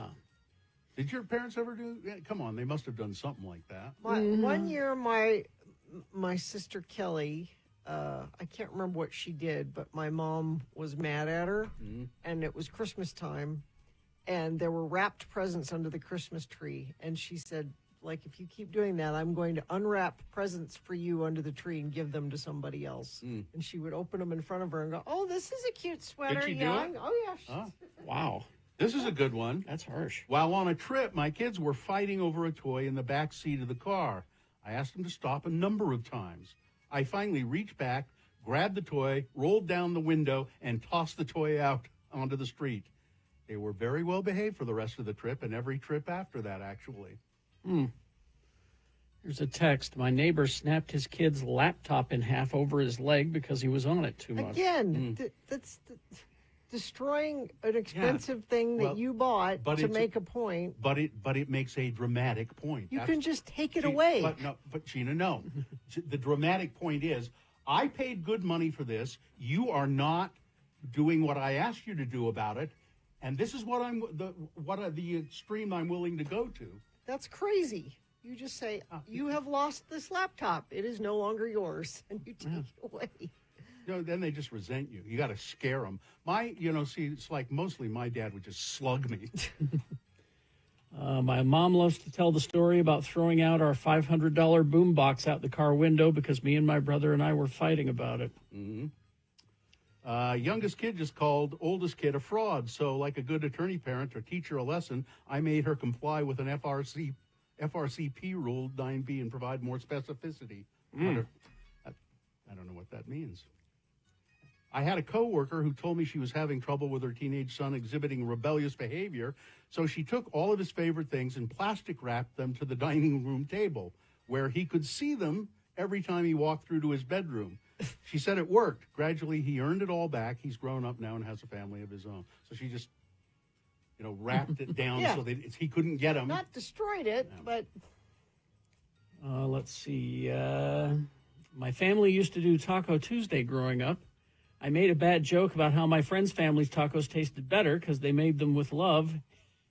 Did your parents ever do? Come on, they must have done something like that. One year, my sister Kelly, I can't remember what she did, but my mom was mad at her, and it was Christmas time, and there were wrapped presents under the Christmas tree, and she said, like, if you keep doing that, I'm going to unwrap presents for you under the tree and give them to somebody else. And she would open them in front of her and go, "Oh, this is a cute sweater." Did she do young. it? Oh, yeah. Wow. This is a good one. That's harsh. While on a trip, my kids were fighting over a toy in the back seat of the car. I asked them to stop a number of times. I finally reached back, grabbed the toy, rolled down the window, and tossed the toy out onto the street. They were very well behaved for the rest of the trip and every trip after that, actually. Here's a text. My neighbor snapped his kid's laptop in half over his leg because he was on it too much. Again, that's destroying an expensive thing that you bought to make a point. But it makes a dramatic point. You can just take it away. But Gina, no. The dramatic point is, I paid good money for this. You are not doing what I asked you to do about it, and this is what the extreme I'm willing to go to. That's crazy. You just say, you have lost this laptop. It is no longer yours. And you take it away. Then they just resent you. You got to scare them. It's like mostly my dad would just slug me. My mom loves to tell the story about throwing out our $500 boombox out the car window because me and my brother and I were fighting about it. Mm-hmm. Youngest kid just called oldest kid a fraud. So like a good attorney parent or teacher a lesson, I made her comply with an FRCP rule 9B and provide more specificity. I don't know what that means. I had a coworker who told me she was having trouble with her teenage son exhibiting rebellious behavior, so she took all of his favorite things and plastic wrapped them to the dining room table, where he could see them every time he walked through to his bedroom. She said it worked. Gradually, he earned it all back. He's grown up now and has a family of his own. So she just, wrapped it down so that he couldn't get him. Not destroyed it, but... Let's see. My family used to do Taco Tuesday growing up. I made a bad joke about how my friend's family's tacos tasted better because they made them with love.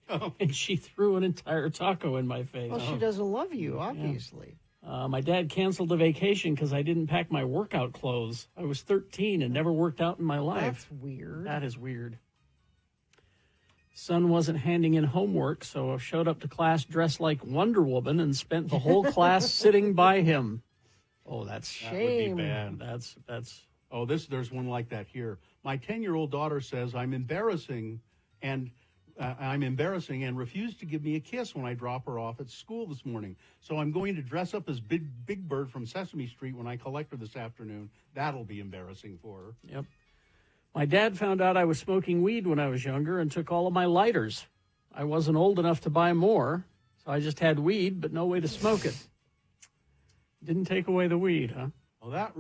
Oh. And she threw an entire taco in my face. Well, she doesn't love you, obviously. Yeah. My dad canceled a vacation because I didn't pack my workout clothes. I was 13 and never worked out in my life. That's weird. That is weird. Son wasn't handing in homework, so I showed up to class dressed like Wonder Woman and spent the whole class sitting by him. Oh, that would be bad. That's. Oh, there's one like that here. My 10-year-old daughter says I'm embarrassing and refused to give me a kiss when I drop her off at school this morning. So I'm going to dress up as Big Bird from Sesame Street when I collect her this afternoon. That'll be embarrassing for her. Yep. My dad found out I was smoking weed when I was younger and took all of my lighters. I wasn't old enough to buy more, so I just had weed, but no way to smoke it. Didn't take away the weed, huh? Well,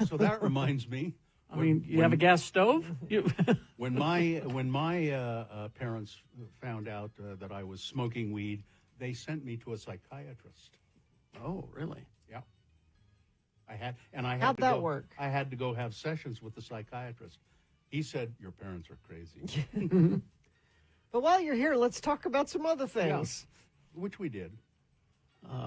so that reminds me. You have a gas stove? when my parents found out that I was smoking weed, they sent me to a psychiatrist. Oh, really? Yeah. How'd that work? I had to go have sessions with the psychiatrist. He said, "Your parents are crazy." But while you're here, let's talk about some other things. Yeah, which we did.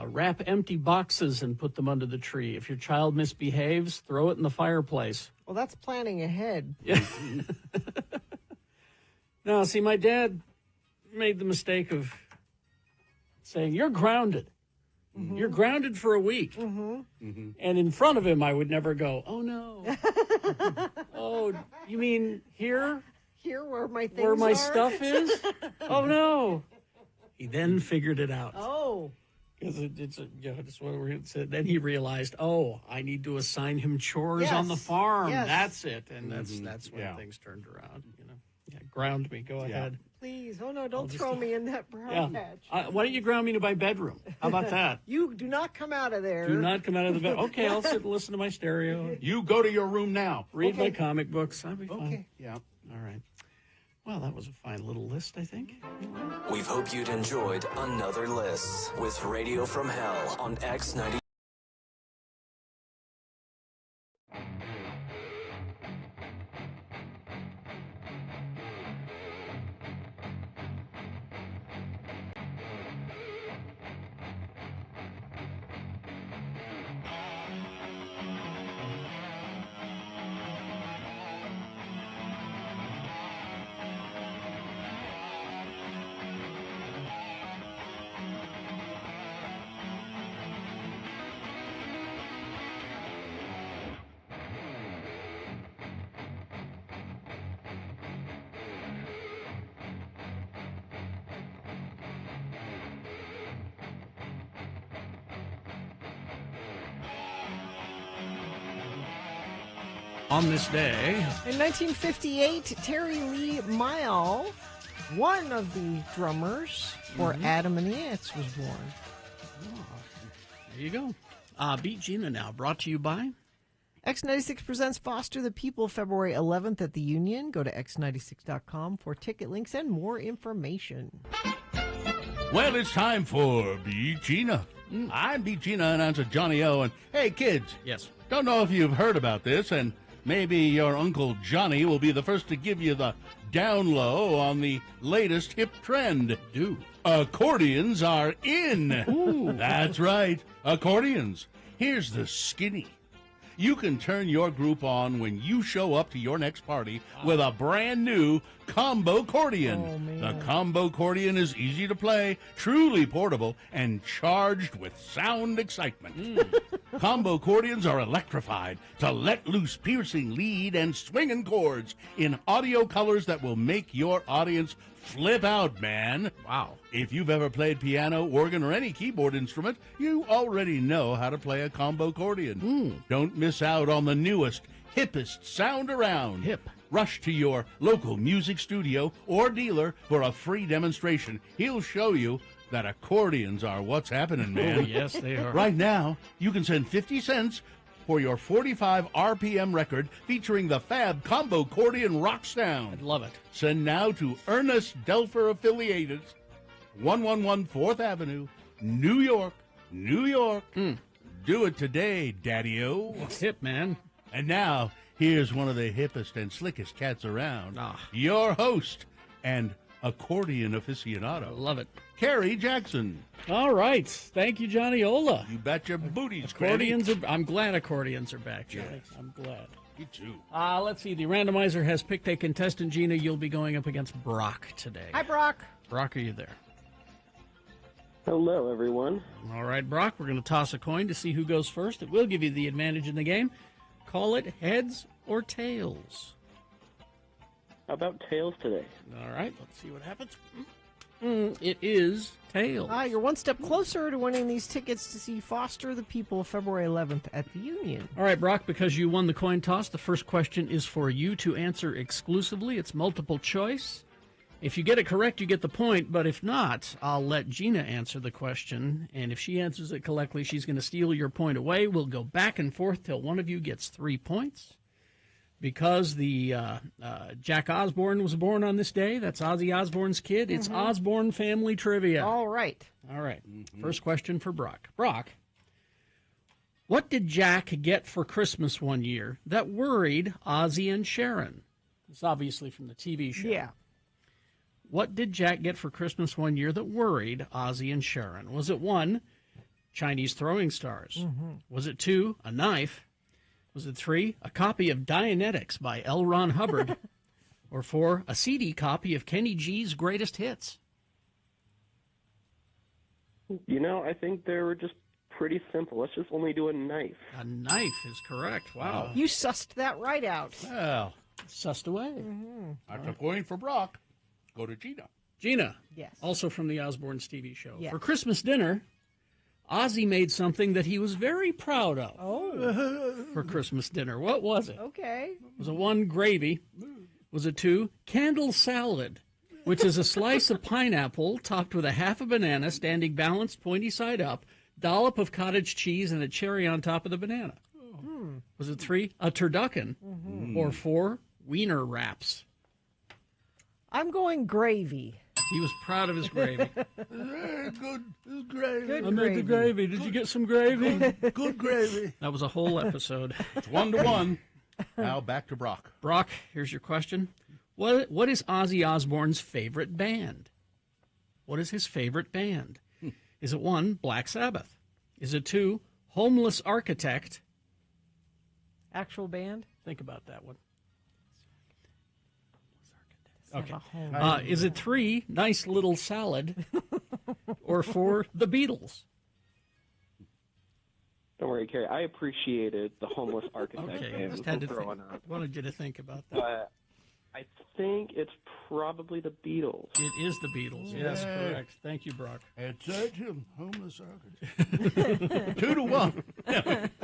Wrap empty boxes and put them under the tree. If your child misbehaves, throw it in the fireplace. Well, that's planning ahead. Yeah. Now, see, my dad made the mistake of saying, "You're grounded. Mm-hmm. You're grounded for a week." Mm-hmm. Mm-hmm. And in front of him, I would never go, "Oh, no." Oh, you mean here? Here where my things Where my are? stuff is? Oh, no. He then figured it out. Oh. Because it's what we said. Then he realized, I need to assign him chores on the farm. Yes. That's it. And that's when things turned around. Yeah, ground me. Go ahead. Please. Oh, no, don't throw me in that brown patch. Why don't you ground me to my bedroom? How about that? You do not come out of there. Do not come out of the bed. Okay, I'll sit and listen to my stereo. You go to your room now. Read my comic books. I'll be fine. Okay. Yeah. All right. Well, that was a fine little list, I think. We hope you'd enjoyed another list with Radio from Hell on X90. On this day, in 1958, Terry Lee Mile, one of the drummers for Adam and the Ants, was born. There you go. Beat Gina now, brought to you by X96 presents Foster the People February 11th at the Union. Go to x96.com for ticket links and more information. Well, it's time for Beat Gina. I'm Beat Gina, announcer Johnny O. And hey, kids. Yes. Don't know if you've heard about this, and maybe your Uncle Johnny will be the first to give you the down low on the latest hip trend. Accordions are in. Ooh. That's right, accordions. Here's the skinny. You can turn your group on when you show up to your next party with a brand new combo accordion. Oh, man. The combo accordion is easy to play, truly portable, and charged with sound excitement. Combo accordions are electrified to let loose piercing lead and swinging chords in audio colors that will make your audience flip out, man. Wow. If you've ever played piano, organ, or any keyboard instrument, you already know how to play a combo accordion. Don't miss out on the newest, hippest sound around. Hip. Rush to your local music studio or dealer for a free demonstration. He'll show you that accordions are what's happening, man. Oh, yes, they are. Right now, you can send 50 cents for your 45 RPM record featuring the Fab Combo Accordion Rock Sound. I'd love it. Send now to Ernest Delfer Affiliated, 111 4th Avenue, New York, New York. Do it today, Daddy-O. It's hip, man. And now, here's one of the hippest and slickest cats around. Ah. Your host and accordion aficionado. I love it. Carrie Jackson. All right. Thank you, Johnny Ola. You bet your booties, Accordions are, I'm glad accordions are back, Johnny. Yes. I'm glad. Me too. Let's see. The randomizer has picked a contestant. Gina, you'll be going up against Brock today. Hi, Brock. Brock, are you there? Hello, everyone. All right, Brock, we're going to toss a coin to see who goes first. It will give you the advantage in the game. Call it heads or tails. How about tails today? All right, let's see what happens. It is tails. You're one step closer to winning these tickets to see Foster the People February 11th at the Union. All right, Brock, because you won the coin toss, the first question is for you to answer exclusively. It's multiple choice. If you get it correct, you get the point, but if not, I'll let Gina answer the question, and if she answers it correctly, she's going to steal your point away. We'll go back and forth till one of you gets 3 points. Because the Jack Osborne was born on this day, that's Ozzy Osbourne's kid, it's Osborne family trivia. All right. All right. First question for Brock. Brock, what did Jack get for Christmas one year that worried Ozzy and Sharon? It's obviously from the TV show. Yeah. What did Jack get for Christmas one year that worried Ozzy and Sharon? Was it 1, Chinese throwing stars? Was it 2, a knife? Was it 3, a copy of Dianetics by L. Ron Hubbard? Or 4, a CD copy of Kenny G's Greatest Hits? You know, I think they were just pretty simple. Let's just only do a knife. A knife is correct. Wow. You sussed that right out. Well, sussed away. That's a point for Brock. Go to Gina. Gina. Yes. Also from the Osbournes TV show. Yes. For Christmas dinner, Ozzy made something that he was very proud of. For Christmas dinner. What was it? Okay. Was it 1, gravy? Was it 2, candle salad, which is a slice of pineapple topped with a half a banana standing balanced pointy side up, dollop of cottage cheese, and a cherry on top of the banana? Was it 3, a turducken? Or 4, wiener wraps? I'm going gravy. He was proud of his gravy. Good gravy. Good I made the gravy. Did you get some gravy? Good gravy. That was a whole episode. It's 1-1. Now back to Brock. Brock, here's your question. What is Ozzy Osbourne's favorite band? What is his favorite band? Is it 1, Black Sabbath? Is it 2, Homeless Architect? Actual band? Think about that one. Okay. Is it 3, Nice Little Salad? Or 4, The Beatles? Don't worry, Carrie. I appreciated the homeless architect Okay, band just had to growing think. up. Wanted you to think about that. But I think it's probably the Beatles. It is the Beatles. Yes, correct. Thank you, Brock. It's him, homeless architect. 2-1.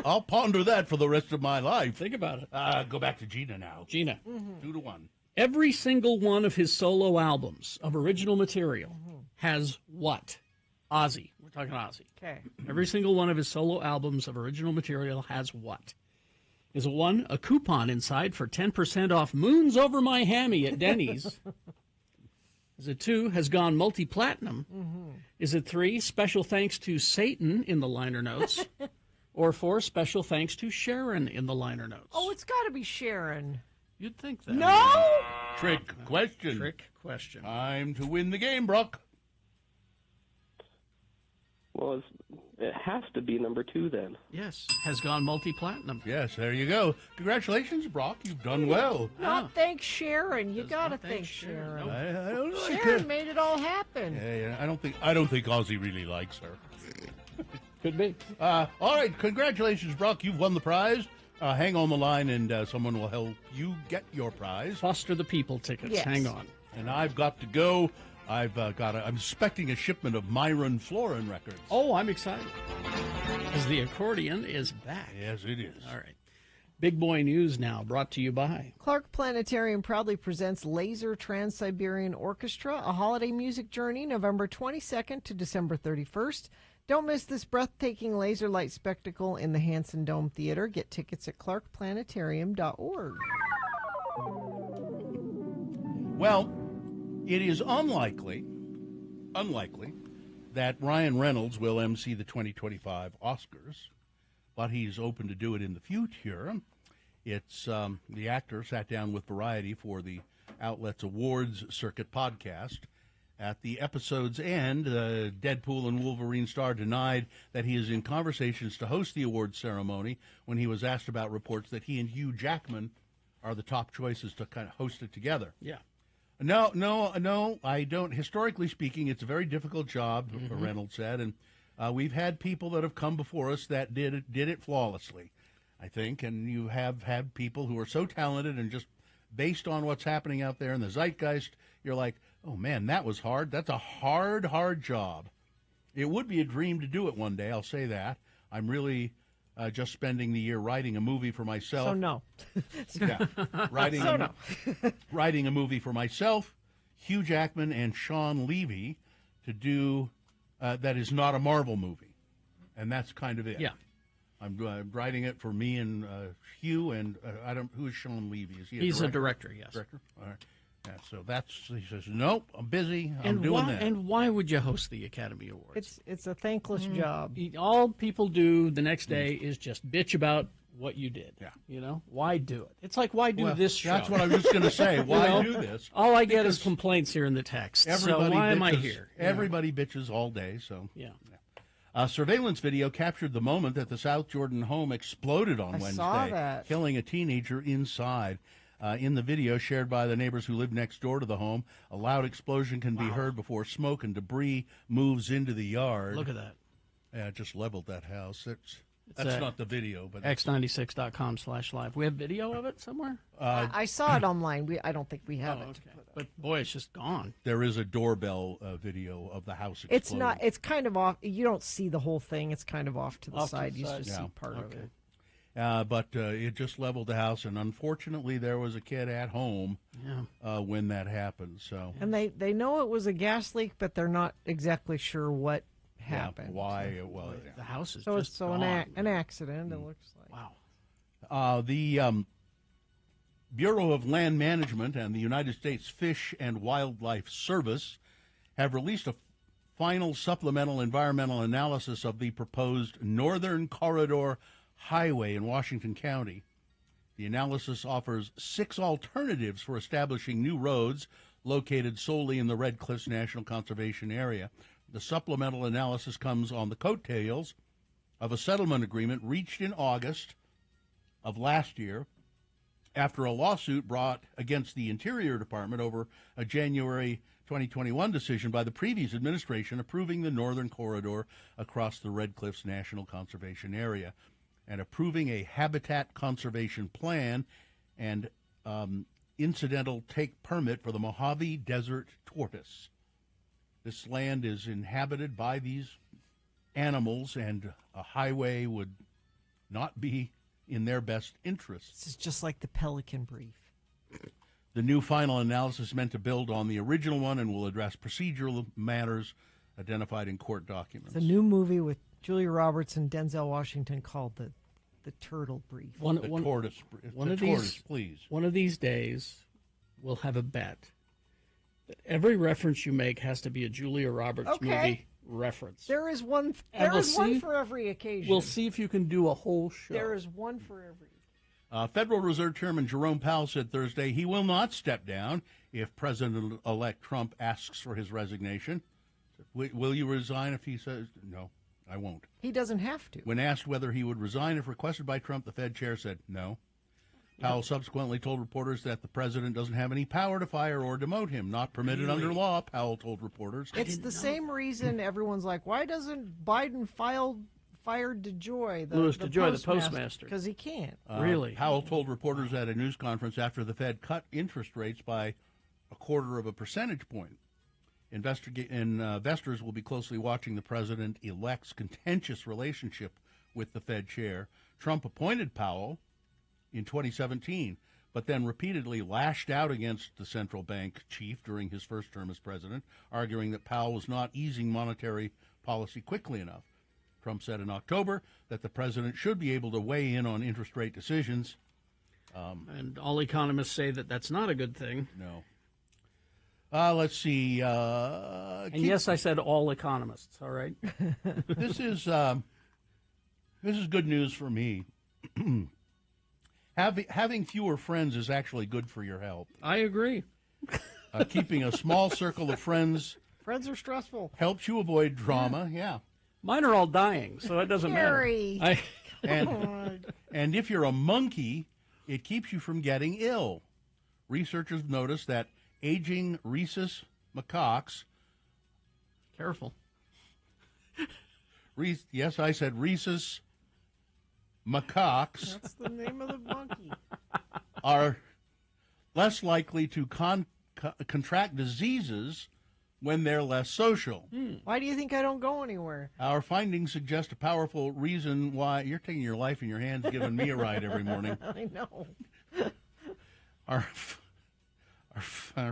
I'll ponder that for the rest of my life. Think about it. Go back to Gina now. Gina. 2-1. Every single one of his solo albums of original material has what? Ozzy. We're talking Ozzy. Okay. Every single one of his solo albums of original material has what? Is it 1, a coupon inside for 10% off Moons Over My Hammy at Denny's? Is it 2, has gone multi-platinum? Is it 3, special thanks to Satan in the liner notes? Or 4, special thanks to Sharon in the liner notes? Oh, it's got to be Sharon. You'd think that. No! Trick question. Trick question. Time to win the game, Brock. Well, it has to be number 2 then. Yes, has gone multi-platinum. Yes, there you go. Congratulations, Brock. You've done well. Not thank Sharon. You got to thank Sharon. I don't like Sharon her. made it all happen. Yeah, I don't think Ozzy really likes her. Could be. All right, congratulations, Brock. You've won the prize. Hang on the line, and someone will help you get your prize. Foster the People tickets. Yes. Hang on. And I've got to go. I'm expecting a shipment of Myron Florin records. Oh, I'm excited. Because the accordion is back. Yes, it is. All right. Big Boy News now, brought to you by Clark Planetarium proudly presents Laser Trans-Siberian Orchestra, a holiday music journey, November 22nd to December 31st. Don't miss this breathtaking laser light spectacle in the Hanson Dome Theater. Get tickets at clarkplanetarium.org. Well, it is unlikely that Ryan Reynolds will MC the 2025 Oscars, but he's open to do it in the future. It's the actor sat down with Variety for the outlet's awards circuit podcast. At the episode's end, Deadpool and Wolverine star denied that he is in conversations to host the awards ceremony when he was asked about reports that he and Hugh Jackman are the top choices to kind of host it together. Yeah. No, I don't. Historically speaking, it's a very difficult job, Reynolds said, and we've had people that have come before us that did it flawlessly, I think, and you have had people who are so talented and just based on what's happening out there in the zeitgeist, you're like, oh, man, that was hard. That's a hard job. It would be a dream to do it one day, I'll say that. I'm really just spending the year writing a movie for myself. So no. Yeah, writing a movie for myself, Hugh Jackman, and Sean Levy to do that is not a Marvel movie, and that's kind of it. Yeah, I'm writing it for me and Hugh, and I don't. Who is Sean Levy? Is he? He's a director. Yes. Director. All right. Yeah, so he says, nope, I'm busy. I'm doing that. And why would you host the Academy Awards? It's a thankless job. All people do the next day is just bitch about what you did. Yeah. You know, why do it? It's like, why do this show? That's what I was going to say. Why do this? All I get is complaints here in the text. So why am I here? Everybody bitches all day. So yeah. Surveillance video captured the moment that the South Jordan home exploded on Wednesday, saw that. killing a teenager inside. In the video shared by the neighbors who live next door to the home, a loud explosion can be heard before smoke and debris moves into the yard. Look at that. Yeah, it just leveled that house. That's not the video, but X96.com/live. We have video of it somewhere? I saw it online. I don't think we have it. Okay. But boy, it's just gone. There is a doorbell video of the house exploding. It's not. It's kind of off. You don't see the whole thing. It's kind of off to the side. You just see part of it. But it just leveled the house, and unfortunately, there was a kid at home when that happened. So, and they know it was a gas leak, but they're not exactly sure what happened. Why it was. The house is so just it's so gone. an accident. It looks like. Wow. The Bureau of Land Management and the United States Fish and Wildlife Service have released a final supplemental environmental analysis of the proposed Northern Corridor Highway in Washington County. The analysis offers 6 alternatives for establishing new roads located solely in the Red Cliffs National Conservation Area. The supplemental analysis comes on the coattails of a settlement agreement reached in August of last year after a lawsuit brought against the Interior Department over a January 2021 decision by the previous administration approving the Northern Corridor across the Red Cliffs National Conservation Area and approving a habitat conservation plan and incidental take permit for the Mojave Desert tortoise. This land is inhabited by these animals, and a highway would not be in their best interests. This is just like the Pelican Brief. The new final analysis is meant to build on the original one and will address procedural matters identified in court documents. It's a new movie with Julia Roberts and Denzel Washington called the Turtle Brief. Tortoise, please. One of these days, we'll have a bet that every reference you make has to be a Julia Roberts movie reference. There is one. There is one for every occasion. We'll see if you can do a whole show. There is one for every. Federal Reserve Chairman Jerome Powell said Thursday he will not step down if President-elect Trump asks for his resignation. Will you resign if he says, no, I won't? He doesn't have to. When asked whether he would resign if requested by Trump, the Fed chair said no. Powell subsequently told reporters that the president doesn't have any power to fire or demote him. Not permitted under law, Powell told reporters. It's the same reason everyone's like, why doesn't Biden fired DeJoy, the postmaster? Because he can't. Really? Powell told reporters at a news conference after the Fed cut interest rates by 0.25 percentage point. Investors will be closely watching the president-elect's contentious relationship with the Fed chair. Trump appointed Powell in 2017, but then repeatedly lashed out against the central bank chief during his first term as president, arguing that Powell was not easing monetary policy quickly enough. Trump said in October that the president should be able to weigh in on interest rate decisions. And all economists say that that's not a good thing. No. Let's see. And yes, I said all economists, all right? This is good news for me. Having fewer friends is actually good for your health. I agree. Keeping a small circle of friends. Friends are stressful. Helps you avoid drama, yeah. Mine are all dying, so it doesn't Gary. matter. And if you're a monkey, it keeps you from getting ill. Researchers noticed that aging rhesus macaques. Careful. Yes, I said rhesus macaques. That's the name of the monkey. Are less likely to contract diseases when they're less social. Why do you think I don't go anywhere? Our findings suggest a powerful reason why you're taking your life in your hands, giving me a ride every morning. I know. Our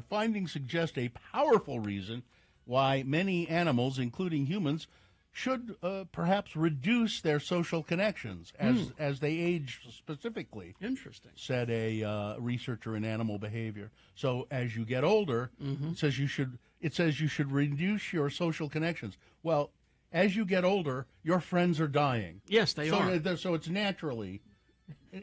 findings suggest a powerful reason why many animals, including humans, should perhaps reduce their social connections as they age specifically. Interesting. Said a researcher in animal behavior. So as you get older, it says you should reduce your social connections. Well, as you get older, your friends are dying. Yes, they are. So it's naturally.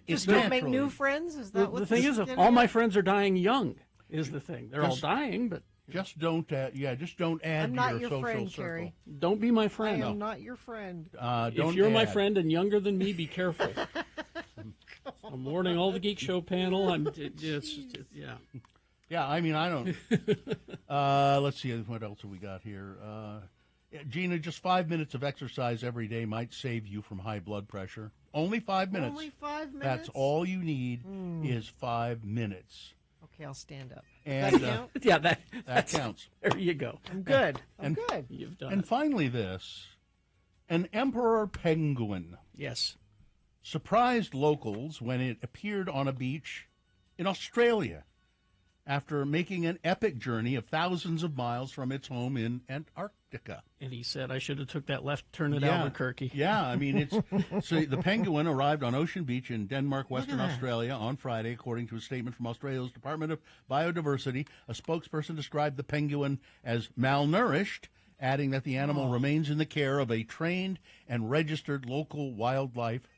Just don't make new friends? Is that what the thing is? All my friends are dying young. Is the thing. They're all dying, but just don't. Just don't add I'm not to your social friend, circle. Carrie. Don't be my friend. I am not your friend. If you're my friend and younger than me, be careful. I'm warning all the Geek Show panel. Yeah. Yeah, I mean, I don't. Let's see, what else have we got here? Gina, just 5 minutes of exercise every day might save you from high blood pressure. Only 5 minutes. Only 5 minutes? That's all you need is 5 minutes. Okay, I'll stand up. And, that count? Yeah, that counts. There you go. I'm good. I'm good. You've done And it. finally this, an emperor penguin. Yes. Surprised locals when it appeared on a beach in Australia after making an epic journey of thousands of miles from its home in Antarctica. And he said, I should have took that left turn at Albuquerque. Yeah, I mean, so the penguin arrived on Ocean Beach in Denmark, Western Australia on Friday, according to a statement from Australia's Department of Biodiversity. A spokesperson described the penguin as malnourished, adding that the animal remains in the care of a trained and registered local wildlife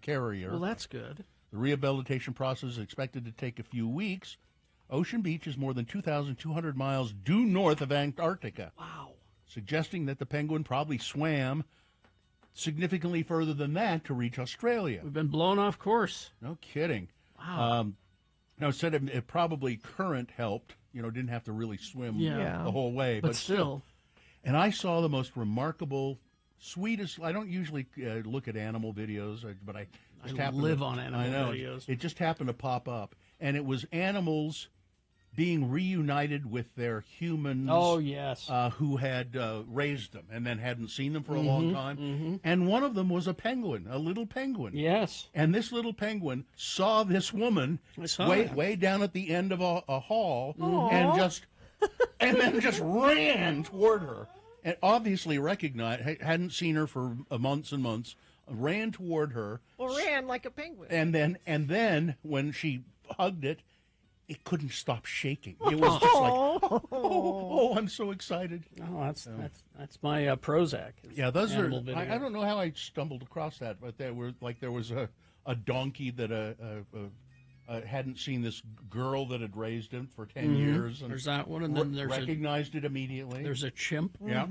carrier. Well, that's good. The rehabilitation process is expected to take a few weeks. Ocean Beach is more than 2,200 miles due north of Antarctica. Wow. Suggesting that the penguin probably swam significantly further than that to reach Australia. We've been blown off course. No kidding. Wow. Now, it said it probably current helped. Didn't have to really swim the whole way. But still. And I saw the most remarkable, sweetest. I don't usually look at animal videos, but I just live on animal videos. It just happened to pop up. And it was animals being reunited with their humans. Oh, yes. Who had raised them and then hadn't seen them for a long time. And one of them was a penguin, a little penguin. Yes. And this little penguin saw this woman way down at the end of a hall and then just ran toward her. And obviously recognized, hadn't seen her for months and months, ran toward her. Well, ran like a penguin. And then when she hugged it, it couldn't stop shaking. It was just like, oh, I'm so excited. Oh, that's my Prozac. Yeah, those are. Video. I don't know how I stumbled across that, but there was a a donkey that hadn't seen this girl that had raised him for 10 years. And there's that one, and then there's recognized it immediately. There's a chimp. Yeah.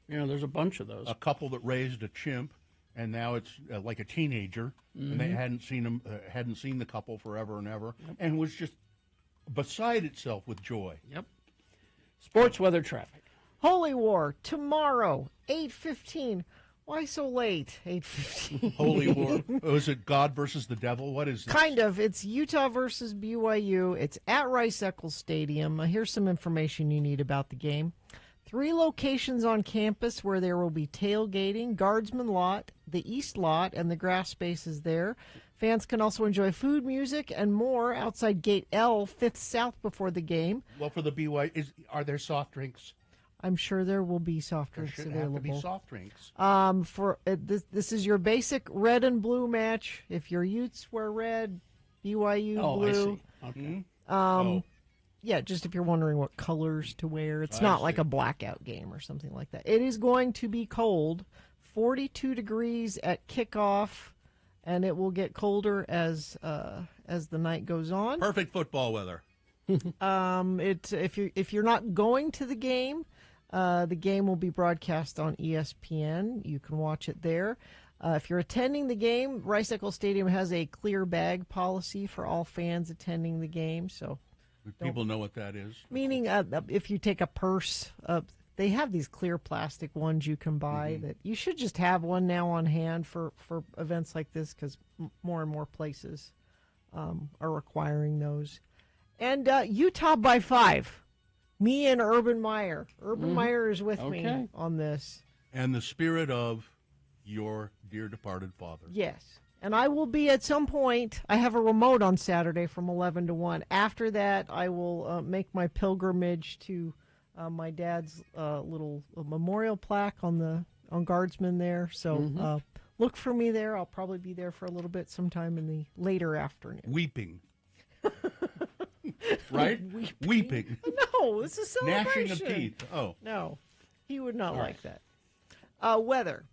There's a bunch of those. A couple that raised a chimp, and now it's like a teenager, and they hadn't seen the couple forever and ever, and was just beside itself with joy. Yep. Sports weather traffic. Holy War tomorrow, 8:15. Why so late? 8:15. Holy War. Oh, is it God versus the Devil? What is this? Kind of. It's Utah versus BYU. It's at Rice-Eccles Stadium. Here's some information you need about the game. 3 locations on campus where there will be tailgating, Guardsman Lot, the East Lot, and the grass spaces there. Fans can also enjoy food, music, and more outside Gate L, 5th South before the game. Well, for the BYU, are there soft drinks? I'm sure there will be soft drinks there should available. Have to be soft drinks. This is your basic red and blue match. If your Utes wear red, BYU blue. I see. Okay. Yeah, just if you're wondering what colors to wear. It's not like a blackout game or something like that. It is going to be cold, 42 degrees at kickoff, and it will get colder as the night goes on. Perfect football weather. If you're not going to the game will be broadcast on ESPN. You can watch it there. If you're attending the game, Rice-Eccles Stadium has a clear bag policy for all fans attending the game. So people know what that is. Meaning, if you take a purse, they have these clear plastic ones you can buy. That you should just have one now on hand for events like this, because more and more places are requiring those. And Utah by 5. Me and Urban Meyer. Urban Meyer is with me on this. And the spirit of your dear departed father. Yes. And I will be at some point. I have a remote on Saturday from 11 to 1. After that, I will make my pilgrimage to my dad's little memorial plaque on Guardsman there. So look for me there. I'll probably be there for a little bit sometime in the later afternoon. Weeping. Right? Weeping. No, this is celebration. Gnashing of teeth. Oh. No, he would not like that. Weather.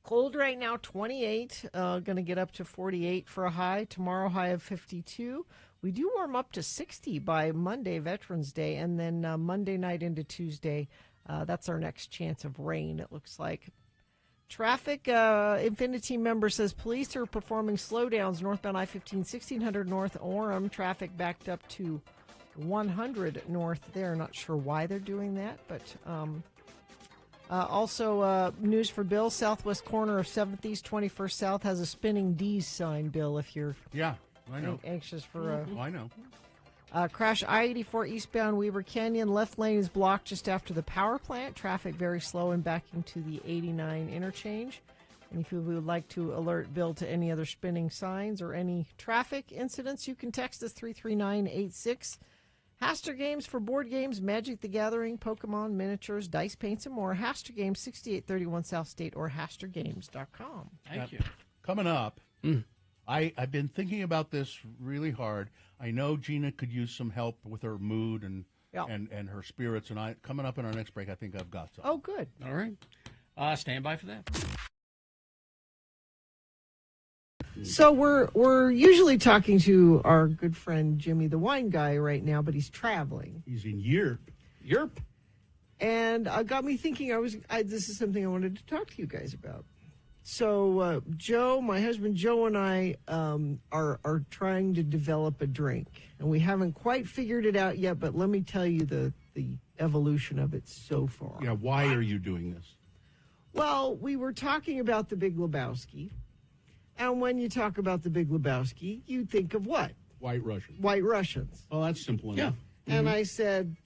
Cold right now, 28. Going to get up to 48 for a high. Tomorrow, high of 52. We do warm up to 60 by Monday, Veterans Day, and then Monday night into Tuesday. That's our next chance of rain, it looks like. Traffic, Infinity member says police are performing slowdowns northbound I-15, 1600 north Orem. Traffic backed up to 100 north there. Not sure why they're doing that, but also news for Bill. Southwest corner of 7th East 21st South has a spinning D's sign, Bill, if you're I know. anxious for I know. Crash I-84 eastbound Weaver Canyon. Left lane is blocked just after the power plant. Traffic very slow and backing to the 89 interchange. And if you would like to alert Bill to any other spinning signs or any traffic incidents, you can text us 33986. Haster Games for board games, Magic the Gathering, Pokemon, miniatures, dice paints, and more. Haster Games, 6831 South State or hastergames.com. Thank you. Coming up, I've been thinking about this really hard. I know Gina could use some help with her mood and her spirits, and coming up in our next break, I think I've got some. Oh, good. All right. Stand by for that. So we're usually talking to our good friend Jimmy, the wine guy, right now, but he's traveling. He's in Europe. And got me thinking. This is something I wanted to talk to you guys about. So Joe, my husband Joe, and I are trying to develop a drink, and we haven't quite figured it out yet. But let me tell you the evolution of it so far. Yeah, why are you doing this? Well, we were talking about the Big Lebowski, and when you talk about the Big Lebowski, you think of what? White Russians. White Russians. Oh, that's simple enough. Yeah. And I said,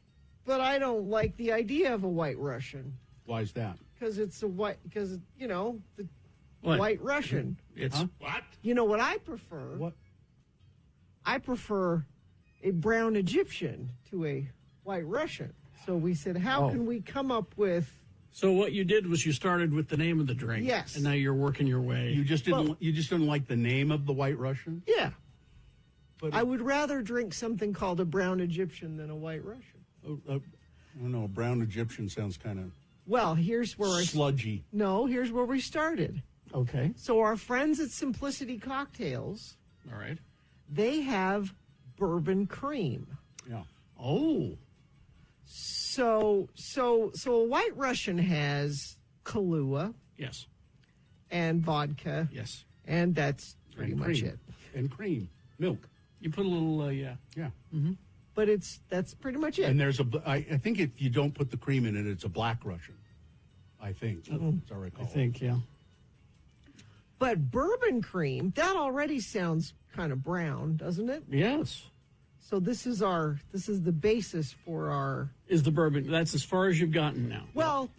but I don't like the idea of a White Russian. Why is that? Because it's the What? White Russian. It's what? You know what I prefer? What? I prefer a brown Egyptian to a White Russian. So we said, how can we come up with? So what you did was you started with the name of the drink. Yes. And now you're working your way. You just didn't like the name of the White Russian? Yeah. But I would rather drink something called a brown Egyptian than a White Russian. I don't know. A brown Egyptian sounds kind of well. Here's where sludgy. No, here's where we started. Okay. So our friends at Simplicity Cocktails, All right. they have bourbon cream. Yeah. Oh. So a White Russian has Kahlua. Yes. And vodka. Yes. And that's pretty much cream. it. And cream, milk. You put a little, yeah. Yeah. Mm-hmm. But that's pretty much it. And there's I think if you don't put the cream in it, it's a Black Russian. I think. As I recall. I think, yeah. But bourbon cream, that already sounds kind of brown, doesn't it? Yes. So this is the basis for our... Is the bourbon, that's as far as you've gotten now. Well,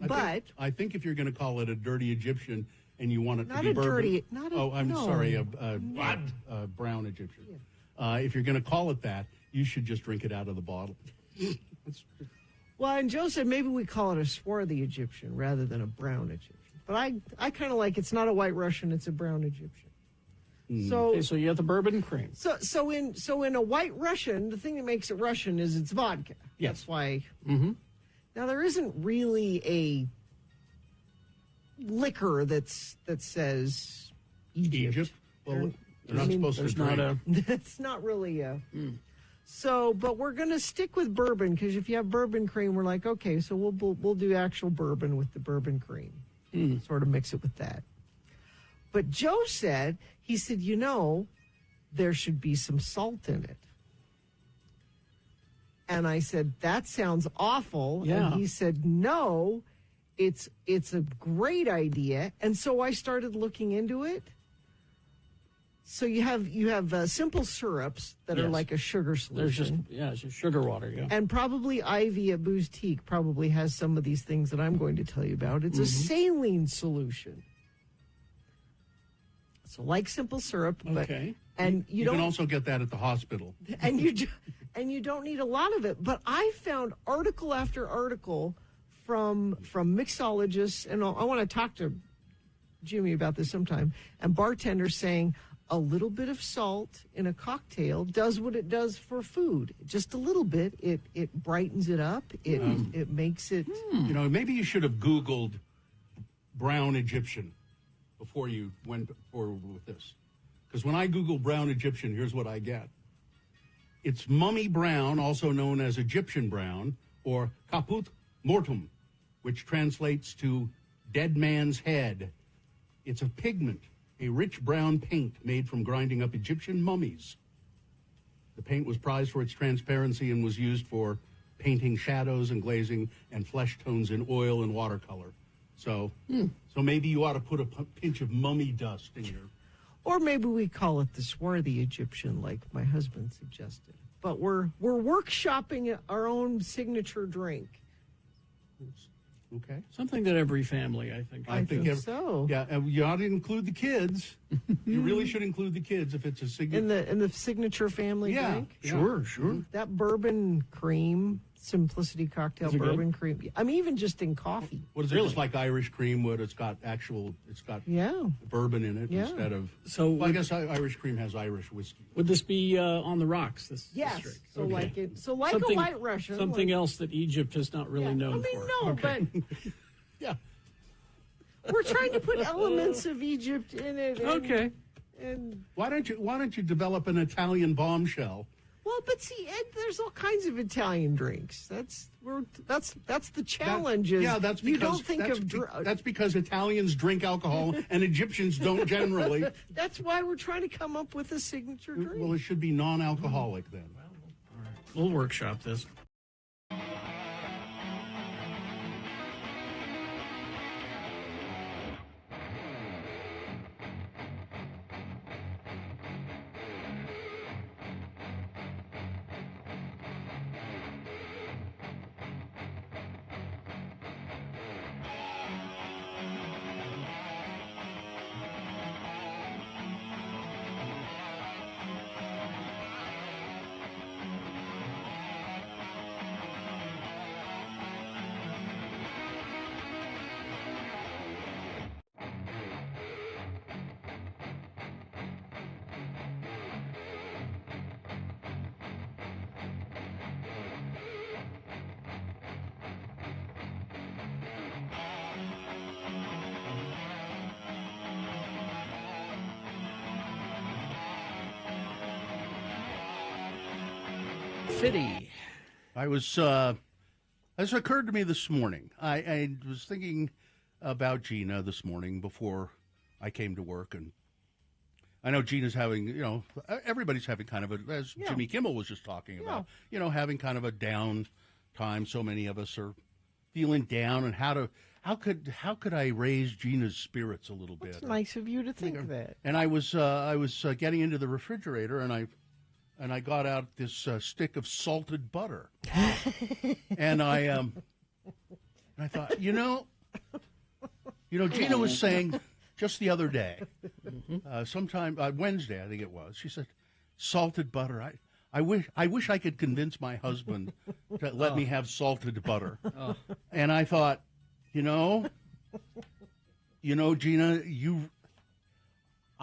I think if you're going to call it a dirty Egyptian and you want it Not to be a bourbon... dirty... Not a, I'm no. sorry, a brown Egyptian. If you're going to call it that, you should just drink it out of the bottle. Well, and Joe said maybe we call it a swarthy Egyptian rather than a brown Egyptian. But I kind of like it's not a White Russian, it's a brown Egyptian. So you have the bourbon cream. So in a White Russian, the thing that makes it Russian is it's vodka. Yes. That's why. Mm-hmm. Now there isn't really a liquor that says Egypt. Well, they're not supposed to drink. That's not really a. So, but we're going to stick with bourbon because if you have bourbon cream, we're like, okay, so we'll do actual bourbon with the bourbon cream. Sort of mix it with that. But Joe said, he said, there should be some salt in it. And I said, that sounds awful. Yeah. And he said, no, it's a great idea. And so I started looking into it. So you have simple syrups that are like a sugar solution. It's just sugar water, yeah. And probably Ivy at Boostique probably has some of these things that I'm going to tell you about. It's a saline solution. So like simple syrup, but and you can also get that at the hospital. And you don't need a lot of it. But I found article after article from mixologists, and I want to talk to Jimmy about this sometime, and bartenders saying a little bit of salt in a cocktail does what it does for food. Just a little bit. It brightens it up. It makes it. Maybe you should have Googled brown Egyptian before you went forward with this. Because when I Google brown Egyptian, here's what I get. It's mummy brown, also known as Egyptian brown, or caput mortuum, which translates to dead man's head. It's a pigment, a rich brown paint made from grinding up Egyptian mummies. The paint was prized for its transparency and was used for painting shadows and glazing and flesh tones in oil and watercolor. So maybe you ought to put a pinch of mummy dust in your... Or maybe we call it the swarthy Egyptian, like my husband suggested. But we're workshopping our own signature drink. Okay. Something that every family, I think. I think so. Yeah, and you ought to include the kids. You really should include the kids if it's a signature. In the signature family drink? Sure. That bourbon cream, Simplicity Cocktail Is it bourbon good? cream. I mean, even just in coffee. What is it? Just like Irish cream would? It's got bourbon in it instead of... So I guess Irish cream has Irish whiskey. Would this be on the rocks? This Yes. drink? So Okay. like a White Russian. Something like, else that Egypt is not really known for. No, Okay. but yeah, we're trying to put elements of Egypt in it. And, And why don't you develop an Italian bombshell? well, but see, Ed, there's all kinds of Italian drinks. That's the challenge. That's because you don't think of that's because Italians drink alcohol and Egyptians don't generally. That's why we're trying to come up with a signature drink. Well, it should be non-alcoholic then. We'll workshop this. Fitty. I was, this occurred to me this morning. I was thinking about Gina this morning before I came to work, and I know Gina's having, everybody's having kind of as Jimmy Kimmel was just talking about, having kind of a down time. So many of us are feeling down, and how could I raise Gina's spirits a little bit? It's nice of you to think that. And I was getting into the refrigerator, and I got out this stick of salted butter, and I thought, Gina was saying just the other day, sometime Wednesday, I think it was. She said, "Salted butter." I wish I could convince my husband to let me have salted butter. And I thought, Gina,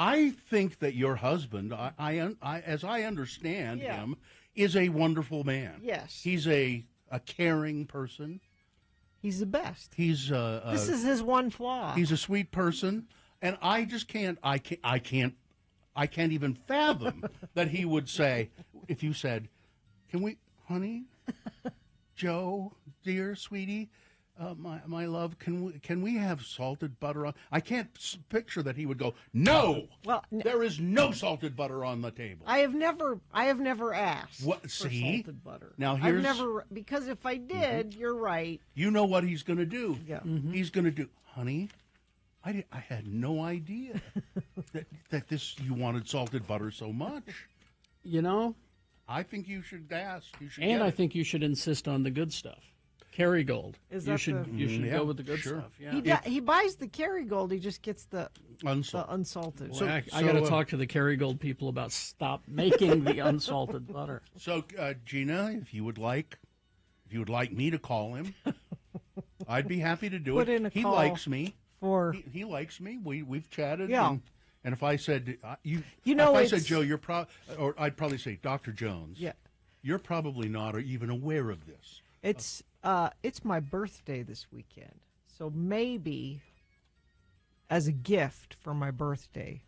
I think that your husband, as I understand him, is a wonderful man. Yes, he's a caring person. He's the best. He's this is his one flaw. He's a sweet person, and I just can't even fathom that he would say, if you said, "Can we, honey, Joe, dear sweetie, my love, can we have salted butter on?" I can't picture that he would go, "No, well, there is no salted butter on the table." I have never asked for salted butter. Now I've never, because if I did, you're right. You know what he's going to do? Yeah, he's going to do, "Honey, I had no idea that you wanted salted butter so much." I think you should ask. I think you should insist on the good stuff. Kerrygold. You should go with the good stuff. Yeah. He buys the Kerrygold. He just gets the unsalted. So I got to talk to the Kerrygold people about stop making the unsalted butter. So Gina, if you would like me to call him, I'd be happy to do Put it. In a he call likes me. He likes me. We've chatted. Yeah. And if I said if I said, "Joe, or I'd probably say, "Dr. Jones, you're probably not even aware of this." It's my birthday this weekend, so maybe as a gift for my birthday,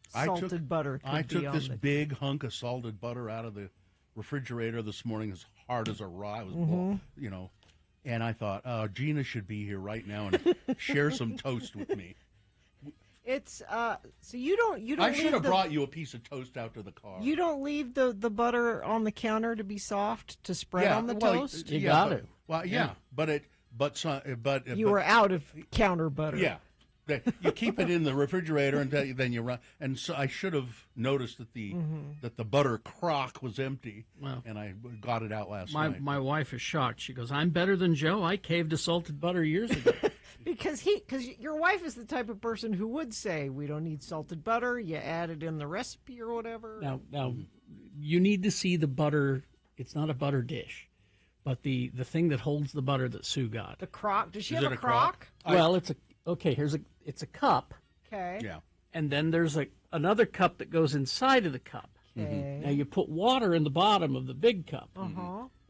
salted butter. I took this big hunk of salted butter out of the refrigerator this morning, as hard as a rock. It was, and I thought, "Oh, Gina should be here right now and share some toast with me." It's so you don't. I should have brought you a piece of toast out to the car. You don't leave the butter on the counter to be soft to spread on the toast. You got it. Well, but you were out of counter butter. Yeah, you keep it in the refrigerator and then you run. And so I should have noticed that the butter crock was empty, and I got it out last night. My wife is shocked. She goes, "I'm better than Joe. I caved to salted butter years ago." Because your wife is the type of person who would say, "We don't need salted butter. You add it in the recipe or whatever." Now, you need to see the butter. It's not a butter dish, but the thing that holds the butter that Sue got. The crock. Does she have a crock? Well, it's a cup. Okay. Yeah. And then there's another cup that goes inside of the cup. Okay. Now you put water in the bottom of the big cup.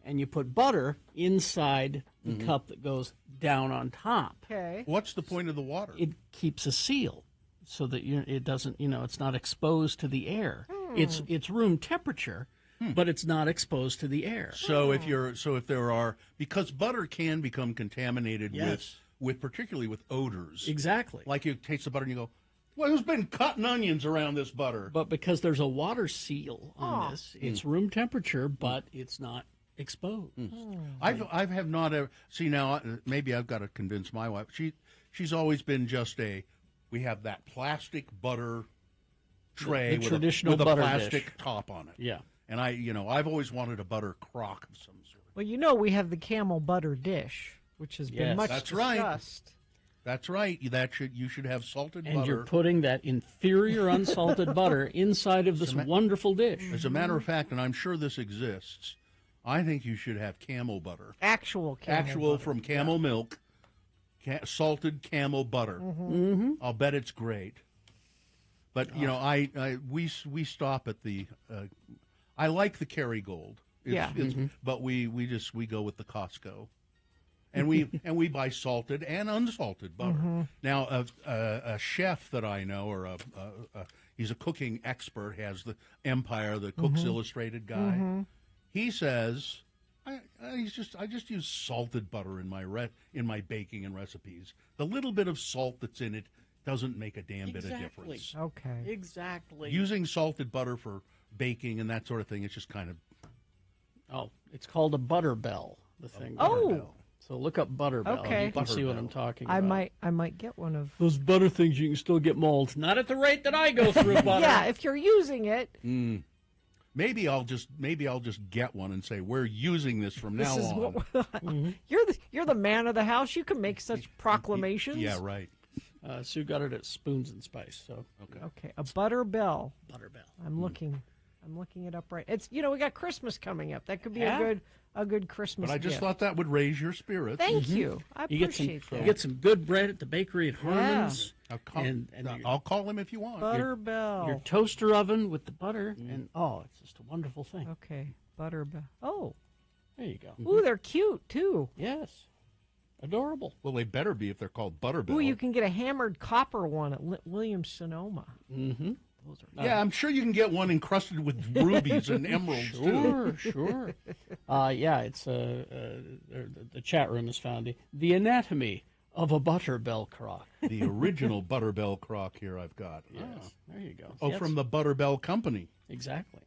And you put butter inside the cup that goes down on top. Okay. What's the point of the water? It keeps a seal so that it doesn't, it's not exposed to the air. It's room temperature, but it's not exposed to the air. So because butter can become contaminated with particularly with odors. Exactly. Like you taste the butter and you go, "Well, who's been cutting onions around this butter?" But because there's a water seal on this, it's room temperature, but it's not exposed. I have not ever see now. Maybe I've got to convince my wife. She's always been just we have that plastic butter tray the traditional with a butter plastic dish. top on it. Yeah. And I've always wanted a butter crock of some sort. Well, we have the camel butter dish, which has been much That's discussed. That's right. You should have salted butter. And you're putting that inferior unsalted butter inside of this wonderful dish. As a matter of fact, and I'm sure this exists, I think you should have camel butter. Actual butter. From camel milk, salted camel butter. I'll bet it's great. But we stop at the. I like the Kerrygold. But we go with the Costco, and we buy salted and unsalted butter. Now a chef that I know, or he's a cooking expert, has the Empire, the Cooks Illustrated guy. He says, I just use salted butter in my baking and recipes. The little bit of salt that's in it doesn't make a damn bit of difference. Okay. Exactly. Using salted butter for baking and that sort of thing, it's just kind of... Oh, it's called a butter bell, the thing. Oh. So look up butter bell. Okay. You can see what I'm talking about. I might get one of those butter things. You can still get mold. Not at the rate that I go through butter. Yeah, if you're using it. Maybe I'll just get one and say we're using this from now on. You're the man of the house. You can make such proclamations. Yeah, right. Sue got it at Spoons and Spice. So okay, a butter bell. Butter bell. I'm looking it up right. It's we got Christmas coming up. That could be a good Christmas. But I just gift. thought that would raise your spirits. Thank you. I appreciate that. You get some good bread at the bakery at Harmon's. I'll call him if you want. Butter bell. Your toaster oven with the butter, and it's just a wonderful thing. Okay, butter bell. Oh, there you go. Ooh, they're cute too. Yes, adorable. Well, they better be if they're called butter bell. Ooh, you can get a hammered copper one at Williams Sonoma. Mm-hmm. Those are I'm sure you can get one encrusted with rubies and emeralds too. Sure. It's the chat room has found the anatomy of a butterbell crock. The original butterbell crock here I've got. Yes, there you go. Oh, from the Butterbell Company. Exactly.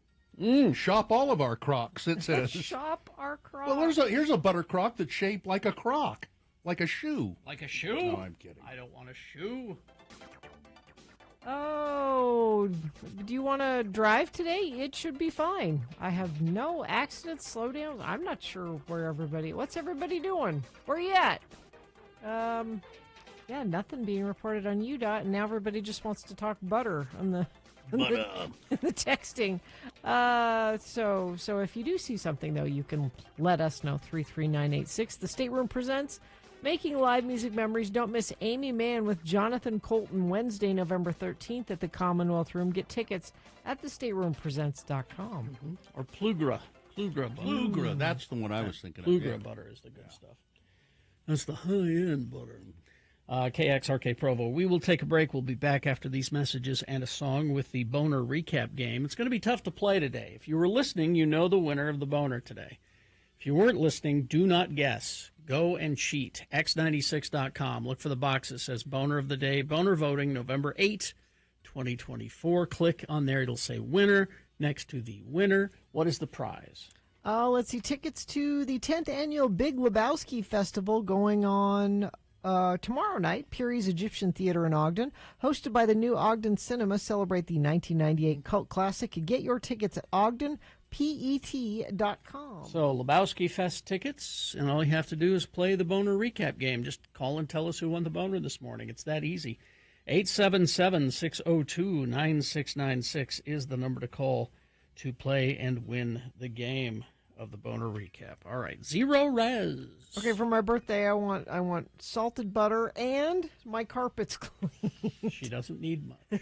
Shop all of our crocks, it says. Shop our crock. Well, here's a butter crock that's shaped like a crock, like a shoe. Like a shoe? No, I'm kidding. I don't want a shoe. Oh, do you want to drive today? It should be fine. I have no accidents, slowdowns. I'm not sure what's everybody doing? Where you at? Nothing being reported on UDOT, and now everybody just wants to talk butter on the the texting. So if you do see something, though, you can let us know. 33986. The Stateroom presents Making Live Music Memories. Don't miss Amy Mann with Jonathan Colton Wednesday, November 13th at the Commonwealth Room. Get tickets at thestateroompresents.com. Or Plugra. Plugra butter. Plugra, that's the one I was thinking of. Plugra butter is the good stuff. That's the high-end butter. KXRK Provo. We will take a break. We'll be back after these messages and a song with the Boner Recap game. It's going to be tough to play today. If you were listening, you know the winner of the Boner today. If you weren't listening, do not guess. Go and cheat. X96.com. Look for the box that says Boner of the Day. Boner voting November 8, 2024. Click on there. It'll say winner next to the winner. What is the prize? Let's see. Tickets to the 10th annual Big Lebowski Festival going on tomorrow night. Peary's Egyptian Theater in Ogden. Hosted by the new Ogden Cinema. Celebrate the 1998 cult classic. Get your tickets at OgdenPET.com. So, Lebowski Fest tickets, and all you have to do is play the Boner Recap game. Just call and tell us who won the Boner this morning. It's that easy. 877-602-9696 is the number to call to play and win the game of the Boner Recap. All right, Zero Res. Okay, for my birthday, I want salted butter and my carpets clean. She doesn't need much.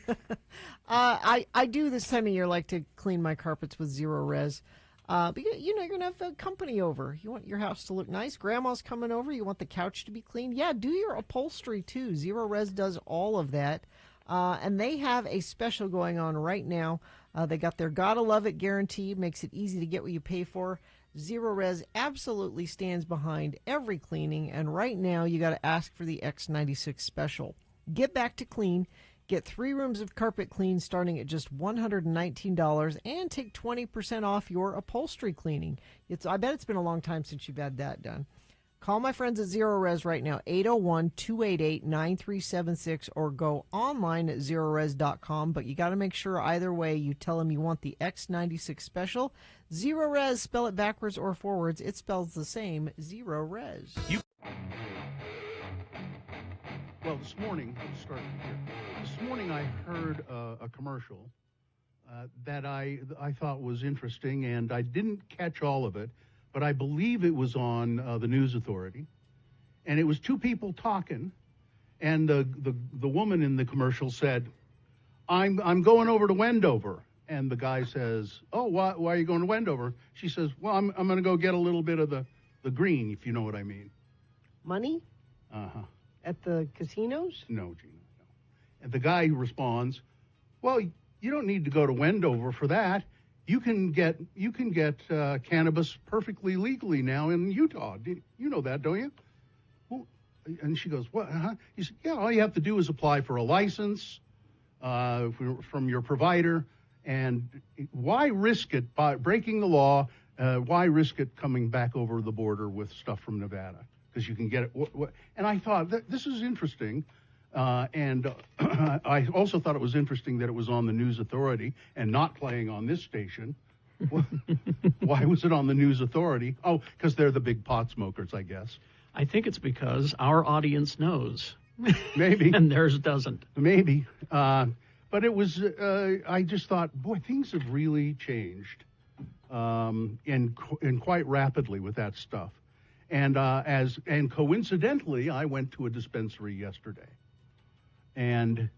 I do this time of year like to clean my carpets with Zero Res. Because, you're going to have company over. You want your house to look nice. Grandma's coming over. You want the couch to be clean. Yeah, do your upholstery, too. Zero Res does all of that. And they have a special going on right now. They got their Gotta Love It guarantee. Makes it easy to get what you pay for. Zero Res absolutely stands behind every cleaning. And right now, you got to ask for the X96 special. Get back to clean. Get 3 rooms of carpet clean starting at just $119 and take 20% off your upholstery cleaning. I bet it's been a long time since you've had that done. Call my friends at Zero Res right now, 801-288-9376, or go online at zerores.com. But you got to make sure either way you tell them you want the X96 special. Zero Res, spell it backwards or forwards. It spells the same, Zero Res. Well, this morning, let's start here. This morning I heard a commercial that I thought was interesting, and I didn't catch all of it, but I believe it was on the News Authority, and it was 2 people talking, and the woman in the commercial said, "I'm going over to Wendover," and the guy says, "Oh, why are you going to Wendover?" She says, "Well, I'm going to go get a little bit of the green, if you know what I mean." Money? Uh-huh. At the casinos? No, Gina, no. And the guy responds, "Well, you don't need to go to Wendover for that. you can get cannabis perfectly legally now in Utah. You know that, don't you? Well, and she goes, what? Huh? He said, yeah, all you have to do is apply for a license from your provider. And why risk it by breaking the law? Why risk it coming back over the border with stuff from Nevada? Because you can get it. And I thought, this is interesting. And I also thought it was interesting that it was on the News Authority and not playing on this station. Why was it on the News Authority? Oh, because they're the big pot smokers, I guess. I think it's because our audience knows. Maybe. And theirs doesn't. Maybe. But it was, I just thought, boy, things have really changed and quite rapidly with that stuff. And coincidentally, I went to a dispensary yesterday. And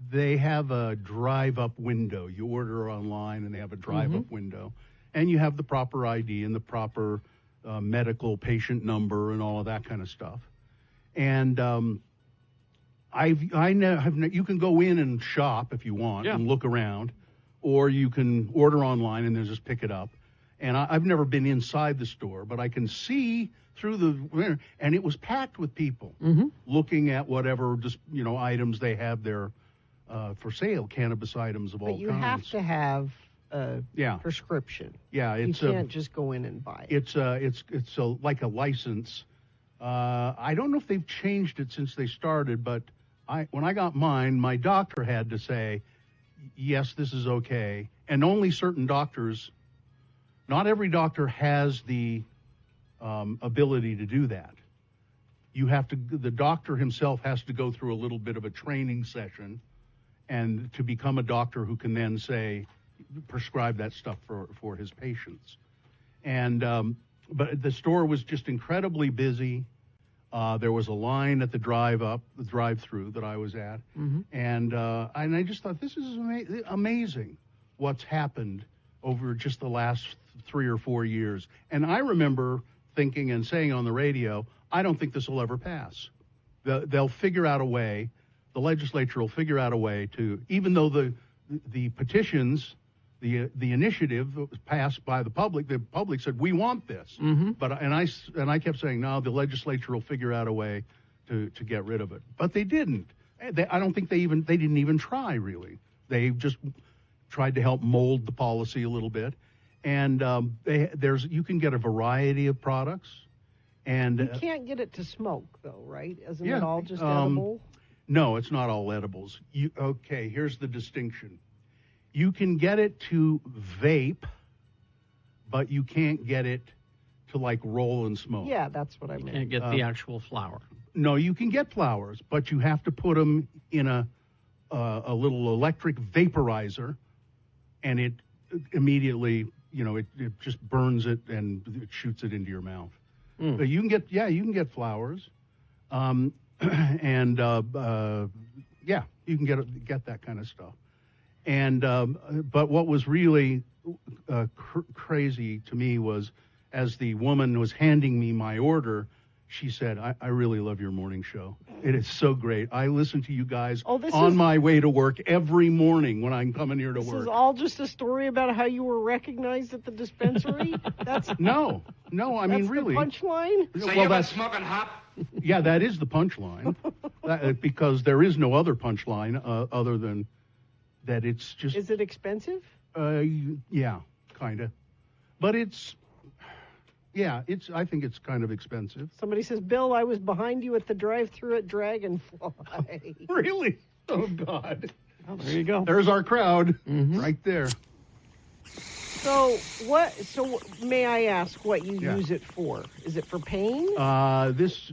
they have a drive-up window. You order online, and they have a drive-up window. And you have the proper ID and the proper medical patient number and all of that kind of stuff. And you can go in and shop if you want and look around, or you can order online and then just pick it up. And I've never been inside the store, but I can see through the, and it was packed with people looking at whatever just items they have there for sale, cannabis items of all kinds. But you have to have a prescription. Yeah, you can't just go in and buy it. It's like a license. I don't know if they've changed it since they started, but when I got mine, my doctor had to say, yes, this is okay, and only certain doctors. Not every doctor has the ability to do that. The doctor himself has to go through a little bit of a training session and to become a doctor who can then prescribe that stuff for his patients. And, but the store was just incredibly busy. There was a line at the drive-through that I was at. And I just thought, this is amazing what's happened over just the last 3 or 4 years. And I remember thinking and saying on the radio, I don't think this will ever pass. They'll figure out a way, the legislature will figure out a way to, even though the petitions, the initiative was passed by the public said, we want this. But I kept saying, no, the legislature will figure out a way to get rid of it. But they didn't. I don't think they didn't even try, really. They just tried to help mold the policy a little bit. And you can get a variety of products. And you can't get it to smoke, though, right? Isn't it all just edible? No, it's not all edibles. Okay, here's the distinction. You can get it to vape, but you can't get it to, like, roll and smoke. Yeah, that's what I meant. You can't get the actual flower. No, you can get flowers, but you have to put them in a little electric vaporizer, and it immediately, it just burns it and it shoots it into your mouth. But you can get flowers, and you can get that kind of stuff. And but what was really crazy to me was, as the woman was handing me my order, she said, I really love your morning show. It is so great. I listen to you guys on my way to work every morning when I'm coming here to work. This is all just a story about how you were recognized at the dispensary? No, I mean, really. That's the punchline? So well, that's smoking hop? Yeah, that is the punchline. Because there is no other punchline other than that it's just... Is it expensive? Yeah, kind of. But it's... Yeah, I think it's kind of expensive. Somebody says, Bill, I was behind you at the drive-thru at Dragonfly. Really? Oh, God. Well, there you go. There's our crowd right there. So may I ask what you use it for? Is it for pain? This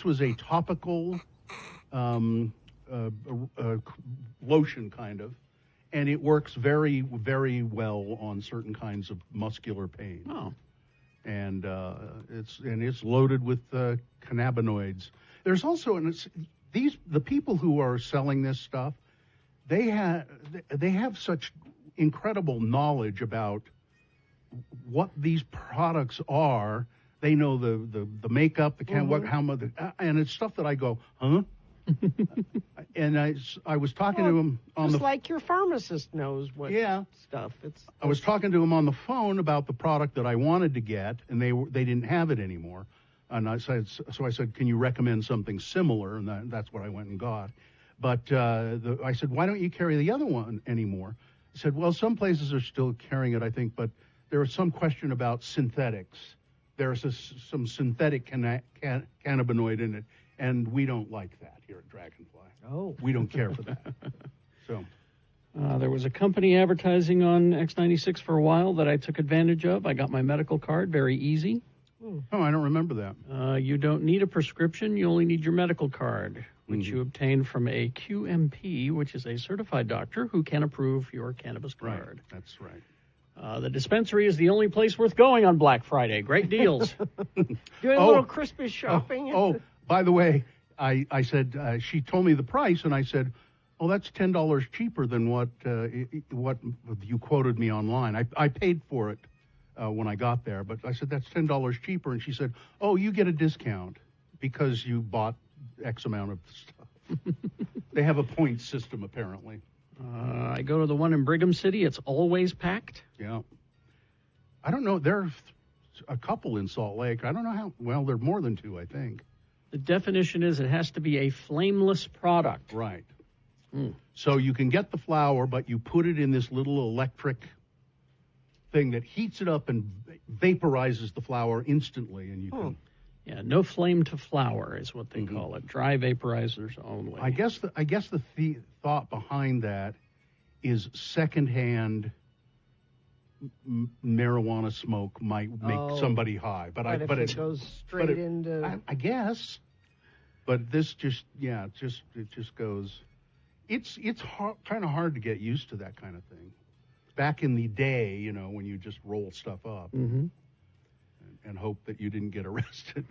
was a topical lotion, kind of. And it works very, very well on certain kinds of muscular pain. Oh. And it's loaded with cannabinoids. There's also the people who are selling this stuff, they have such incredible knowledge about what these products are. They know the makeup, how much, and it's stuff that I go, huh? And I was talking to him on just like your pharmacist knows what stuff. I was talking to him on the phone about the product that I wanted to get, and they didn't have it anymore. And I said, can you recommend something similar? And that's what I went and got. But I said, why don't you carry the other one anymore? He said, well, some places are still carrying it, I think, but there was some question about synthetics. There's some synthetic cannabinoid in it, and we don't like that here at Dragonfly. Oh. We don't care for that. So, there was a company advertising on X96 for a while that I took advantage of. I got my medical card, very easy. Oh, I don't remember that. You don't need a prescription. You only need your medical card, which you obtain from a QMP, which is a certified doctor who can approve your cannabis card. Right. That's right. The dispensary is the only place worth going on Black Friday. Great deals. Doing a little Christmas shopping. By the way, I said, she told me the price, and I said, oh, that's $10 cheaper than what you quoted me online. I paid for it when I got there, but I said, that's $10 cheaper. And she said, oh, you get a discount because you bought X amount of stuff. They have a point system, apparently. I go to the one in Brigham City. It's always packed. Yeah. I don't know. There's a couple in Salt Lake. I don't know how. Well, there are more than two, I think. The definition is it has to be a flameless product. Right. So you can get the flower, but you put it in this little electric thing that heats it up and vaporizes the flower instantly, and you can. Yeah, no flame to flower is what they call it. Dry vaporizers only. I guess the thought behind that is secondhand marijuana smoke might make somebody high, but it goes straight into. I guess, but this just goes. It's kind of hard to get used to that kind of thing. Back in the day, when you just roll stuff up and hope that you didn't get arrested.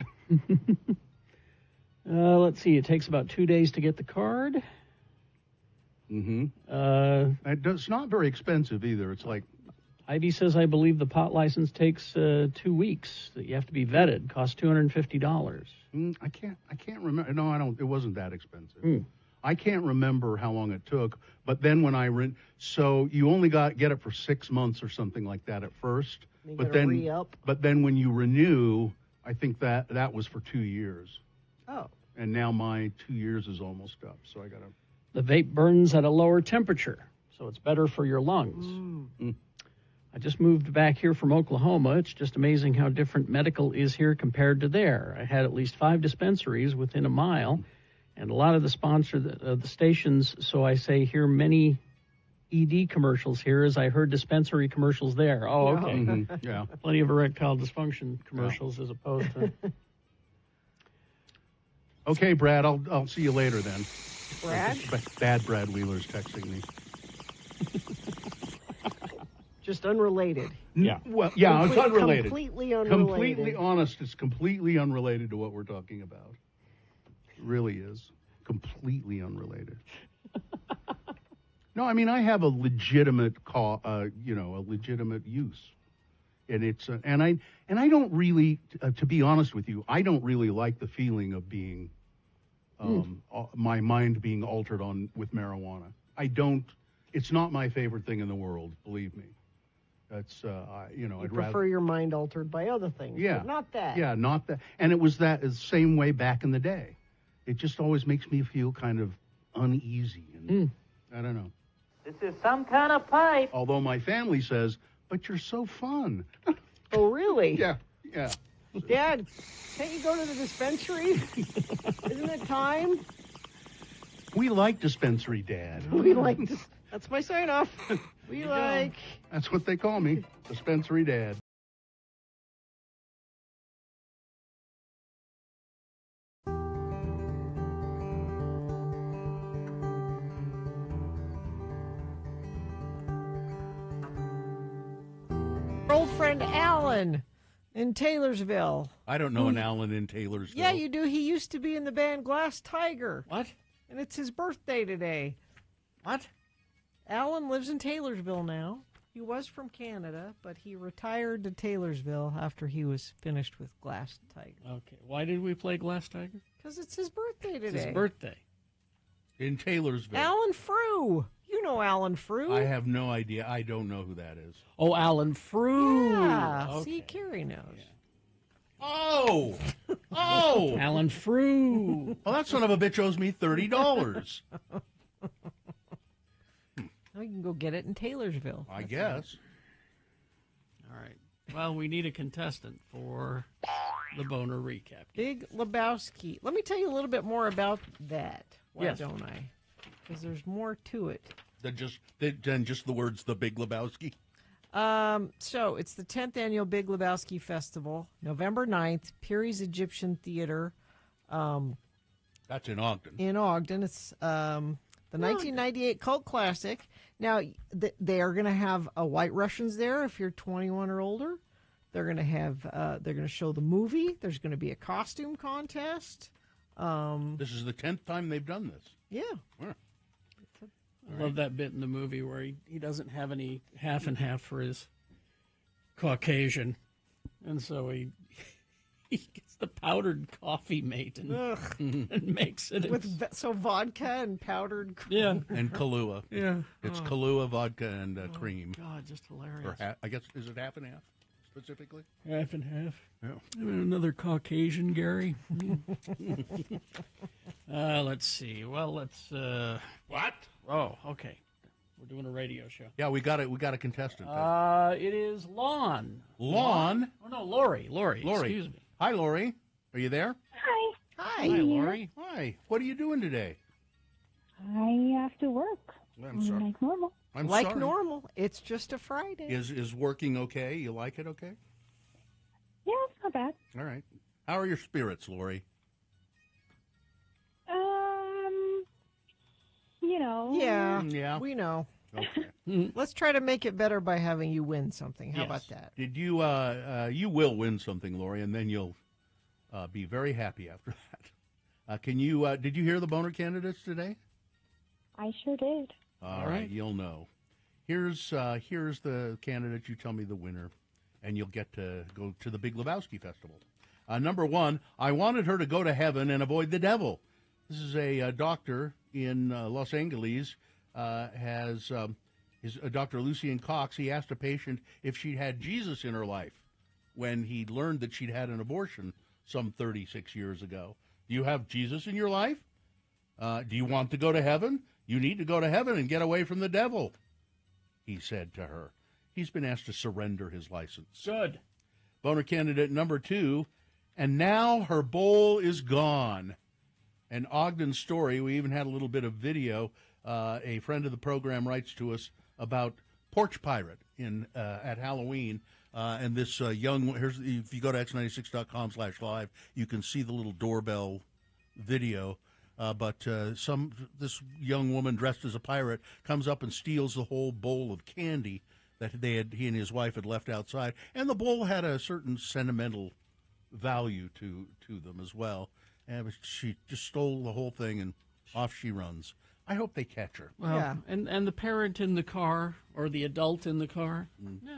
Let's see. It takes about 2 days to get the card. It's not very expensive either. It's like Ivy says, I believe the pot license takes 2 weeks. That you have to be vetted. Costs $250. I can't remember. No, I don't. It wasn't that expensive. I can't remember how long it took. But then when so you only get it for 6 months or something like that at first. But then when you renew, I think that was for 2 years. Oh. And now my 2 years is almost up, so I got to. The vape burns at a lower temperature, so it's better for your lungs. I just moved back here from Oklahoma. It's just amazing how different medical is here compared to there. I had at least 5 dispensaries within a mile, and a lot of the sponsor of the stations, so I say hear many ED commercials here as I heard dispensary commercials there. Oh, okay. Yeah. Plenty of erectile dysfunction commercials as opposed to... Okay, Brad, I'll see you later then. Brad? Bad Brad Wheeler's texting me. Just unrelated. Yeah. Well, yeah, it's unrelated. Completely unrelated. Completely honest. It's completely unrelated to what we're talking about. It really is. Completely unrelated. No, I mean, I have a legitimate a legitimate use. And it's and I don't really, to be honest with you, I don't really like the feeling of being my mind being altered with marijuana. I don't. It's not my favorite thing in the world. Believe me. That's I'd prefer your mind altered by other things. Yeah, but not that. Yeah, not that. And it was the same way back in the day. It just always makes me feel kind of uneasy, and I don't know. This is some kind of pipe. Although my family says, but you're so fun. Oh, really? Yeah. Dad, can't you go to the dispensary? Isn't it time? We like dispensary, Dad. That's my sign off. That's what they call me, dispensary Dad. Old friend Alan in Taylorsville. I don't know an Alan in Taylorsville. Yeah, you do. He used to be in the band Glass Tiger. What? And it's his birthday today. What? Alan lives in Taylorsville now. He was from Canada, but he retired to Taylorsville after he was finished with Glass Tiger. Okay. Why did we play Glass Tiger? Because it's his birthday today. It's his birthday. In Taylorsville. Alan Frew. You know Alan Frew. I have no idea. I don't know who that is. Oh, Alan Frew. Yeah. Okay. See, Carrie knows. Oh! Oh! Alan Frew. Well, that son of a bitch owes me $30. Well, you can go get it in Taylorsville. I guess. All right. Well, we need a contestant for the Boner recap. Big Lebowski. Let me tell you a little bit more about that. Why Yes. don't I? Because there's more to it. Than just the words "The Big Lebowski." So it's the 10th annual Big Lebowski Festival, November 9th, Peary's Egyptian Theater. That's in Ogden. In Ogden. It's the 1998 cult classic. Now, they are going to have White Russians there if you're 21 or older. They're going to have, they're going to show the movie. There's going to be a costume contest. This is the 10th time they've done this. Yeah. I love that bit in the movie where he doesn't have any half and half for his Caucasian. And so he gets the powdered coffee mate and makes it. With vodka and powdered cream. Yeah. And Kahlua. Yeah. It's Oh. Kahlua, vodka, and cream. God, just hilarious. Or I guess, is it half and half specifically? Half and half. Yeah. Another Caucasian, Gary. Let's see. Well, let's. What? Oh, okay. We're doing a radio show. Yeah, we got it. We got a contestant. It is Lon. Lon? Oh no, Lori. Lori. Excuse me. Hi, Lori. Are you there? Hi. Hi, Lori. Hi. What are you doing today? I have to work. I'm sorry. Like normal. I'm like sorry. normal. It's just a Friday. Is working okay? You like it okay? Yeah, it's not bad. All right. How are your spirits, Lori? You know. Yeah. Yeah. We know. Okay. Let's try to make it better by having you win something. How Yes. about that? Did you? You will win something, Lori, and then you'll be very happy after that. Can you? Did you hear the boner candidates today? I sure did. All right. You'll know. Here's the candidate. You tell me the winner, and you'll get to go to the Big Lebowski Festival. Number one, I wanted her to go to heaven and avoid the devil. This is a doctor in Los Angeles. Has Dr. Lucien Cox. He asked a patient if she'd had Jesus in her life when he learned that she'd had an abortion some 36 years ago. Do you have Jesus in your life? Do you want to go to heaven? You need to go to heaven and get away from the devil, he said to her. He's been asked to surrender his license. Good. Boner candidate number two, and now her bowl is gone. An Ogden story. We even had a little bit of video. A friend of the program writes to us about Porch Pirate at Halloween. And this if you go to x96.com/live, you can see the little doorbell video. But this young woman dressed as a pirate comes up and steals the whole bowl of candy that he and his wife had left outside. And the bowl had a certain sentimental value to them as well. And she just stole the whole thing, and off she runs. I hope they catch her. Well, Yeah. and the parent in the car, or the adult in the car,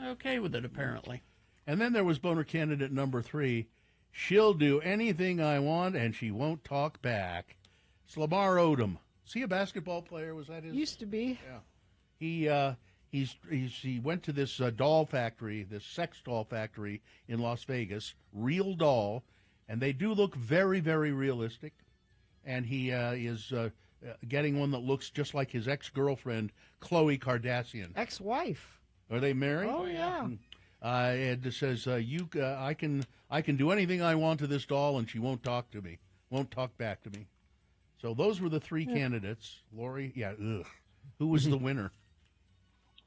okay with it, apparently. And then there was boner candidate number three. She'll do anything I want, and she won't talk back. It's Lamar Odom. Is he a basketball player? Was that his? Used to be. Yeah. He went to this doll factory, this sex doll factory in Las Vegas, real doll, and they do look very, very realistic. And he is getting one that looks just like his ex-girlfriend, Khloe Kardashian. Ex-wife. Are they married? Oh, yeah. It says, I can do anything I want to this doll, and she won't talk to me, won't talk back to me. So those were the three candidates. Lori, who was the winner?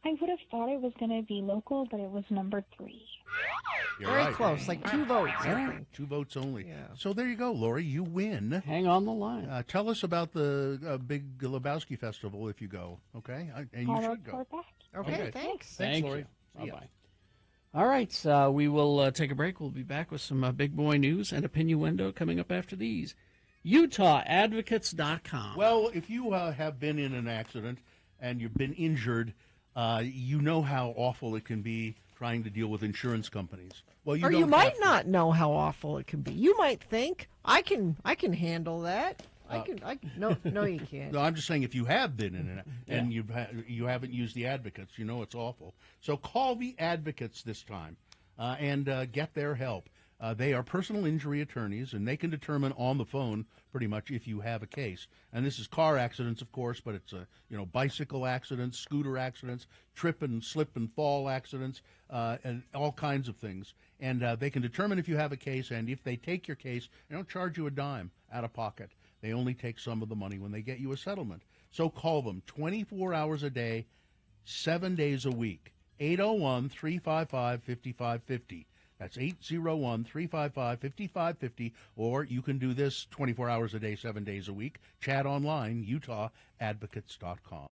I would have thought it was going to be local, but it was number 3. You're Very right. close, like 2 votes. I think. 2 votes only. Yeah. So there you go, Lori. You win. Hang on the line. Tell us about the Big Lebowski Festival if you go, okay? And you I'll should go. report back. Okay, thanks. Thank Lori. you. See ya. Bye-bye. All right, so we will take a break. We'll be back with some big boy news and a Pinuendo coming up after these. UtahAdvocates.com. Well, if you have been in an accident and you've been injured, you know how awful it can be trying to deal with insurance companies. Well, You might not know how awful it can be. You might think, I can handle that. No, you can't. No, I'm just saying if you have been in it and you haven't used the advocates, you know it's awful. So call the advocates this time and get their help. They are personal injury attorneys, and they can determine on the phone pretty much if you have a case. And this is car accidents, of course, but it's bicycle accidents, scooter accidents, trip and slip and fall accidents, and all kinds of things. And they can determine if you have a case, and if they take your case, they don't charge you a dime out of pocket. They only take some of the money when they get you a settlement. So call them 24 hours a day, 7 days a week. 801-355-5550. That's 801-355-5550. Or you can do this 24 hours a day, 7 days a week. Chat online, UtahAdvocates.com.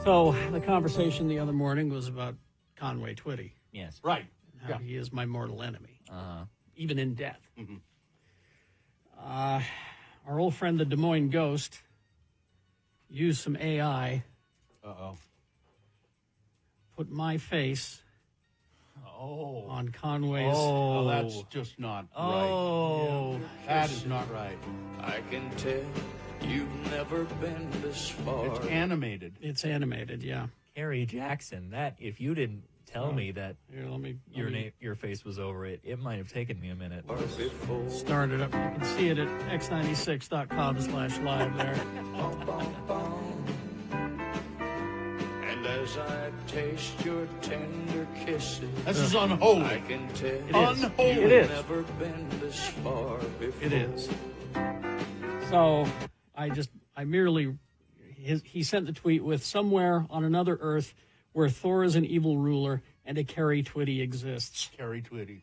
So the conversation the other morning was about Conway Twitty. Yes. Right. How he is my mortal enemy, Uh-huh. even in death. Mm-hmm. Our old friend, the Des Moines Ghost, used some AI. Uh-oh. Put my face on Conway's. Oh, that's just not right. That is not right. I can tell you've never been this far. It's animated. It's animated, yeah. Carrie Jackson, that if you didn't tell me that Here, let me your face was over it, it might have taken me a minute. start it up. You can see it at x96.com/live there. And as I taste your tender kisses, This is unholy. I can tell It is. Unholy. It is. never been this far before. It is. So he sent the tweet with somewhere on another Earth where Thor is an evil ruler and a Carrie Twitty exists. Carrie Twitty.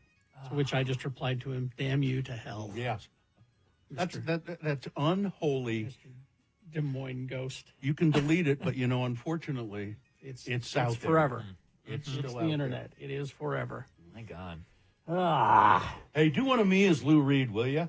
To which I just replied to him, damn you to hell. Yes. That's unholy. Des Moines Ghost. You can delete it, but unfortunately, it's out there. forever. It's It's still the out internet. It is forever. My God. Hey, do one of me as Lou Reed, will you?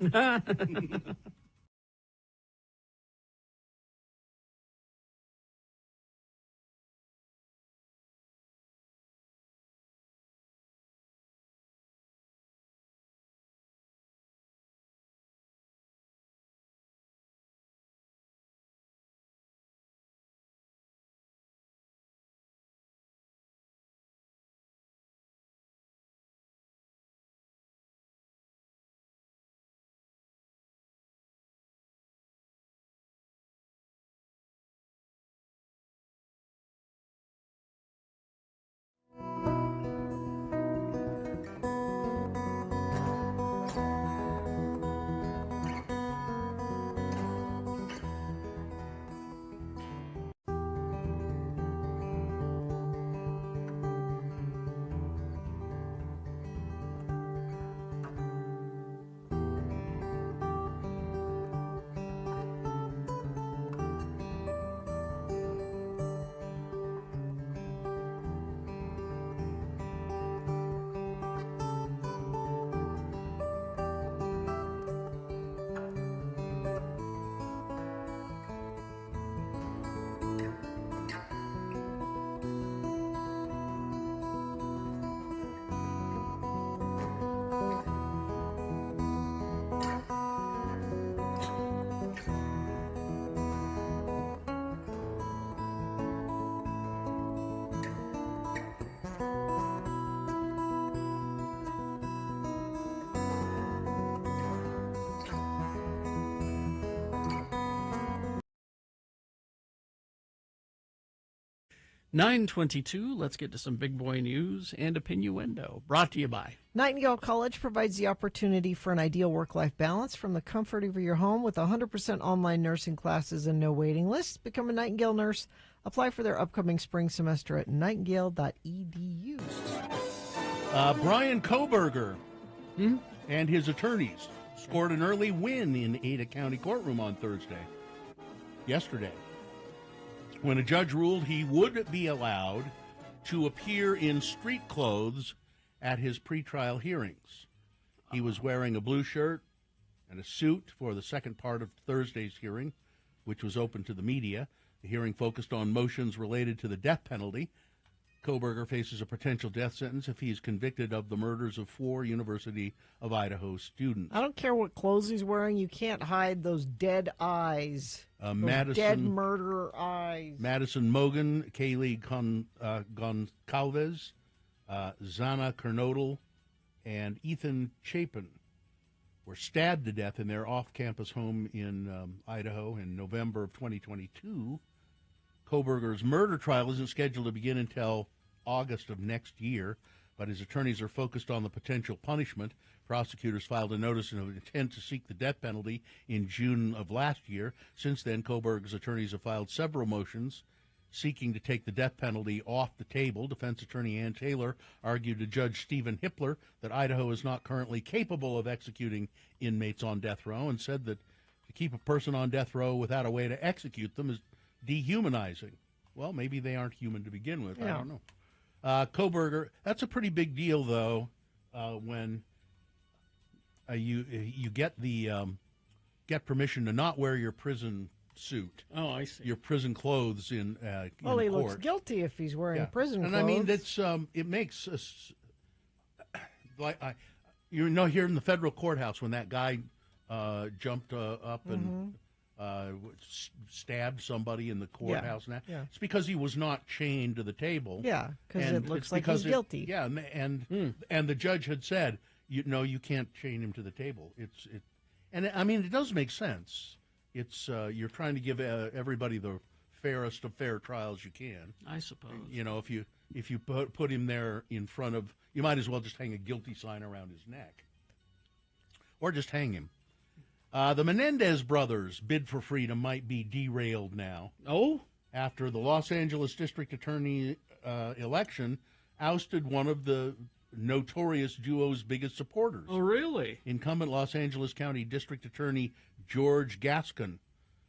9:22. Let's get to some big boy news and opinioendo. Brought to you by Nightingale College provides the opportunity for an ideal work-life balance from the comfort of your home with 100% online nursing classes and no waiting lists. Become a Nightingale nurse. Apply for their upcoming spring semester at nightingale.edu. Brian Koberger and his attorneys scored an early win in Ada County courtroom on yesterday, when a judge ruled he would be allowed to appear in street clothes at his pretrial hearings. He was wearing a blue shirt and a suit for the second part of Thursday's hearing, which was open to the media. The hearing focused on motions related to the death penalty. Koberger faces a potential death sentence if he is convicted of the murders of 4 University of Idaho students. I don't care what clothes he's wearing. You can't hide those dead eyes. Those dead murderer eyes. Madison Mogan, Kaylee Goncalves, Zana Kernodle, and Ethan Chapin were stabbed to death in their off-campus home in Idaho in November of 2022. Koberger's murder trial isn't scheduled to begin until August of next year, but his attorneys are focused on the potential punishment. Prosecutors filed a notice of intent to seek the death penalty in June of last year. Since then, Koberger's attorneys have filed several motions seeking to take the death penalty off the table. Defense attorney Ann Taylor argued to Judge Stephen Hippler that Idaho is not currently capable of executing inmates on death row, and said that to keep a person on death row without a way to execute them is dehumanizing. Well, maybe they aren't human to begin with. Yeah. I don't know. Koberger, that's a pretty big deal, though, when you get get permission to not wear your prison suit. Oh, I see. Your prison clothes in Well, he court. looks guilty if he's wearing prison clothes. And I mean, that's it makes us here in the federal courthouse when that guy jumped up and stabbed somebody in the courthouse. Yeah. Yeah. It's because he was not chained to the table. Yeah, because it looks like he's guilty. Yeah, and the judge had said, you can't chain him to the table. And I mean, it does make sense. It's you're trying to give everybody the fairest of fair trials you can. I suppose. If you put him there in front of, you might as well just hang a guilty sign around his neck, or just hang him. The Menendez brothers' bid for freedom might be derailed now. Oh? After the Los Angeles District Attorney election ousted one of the notorious duo's biggest supporters. Oh, really? Incumbent Los Angeles County District Attorney George Gascon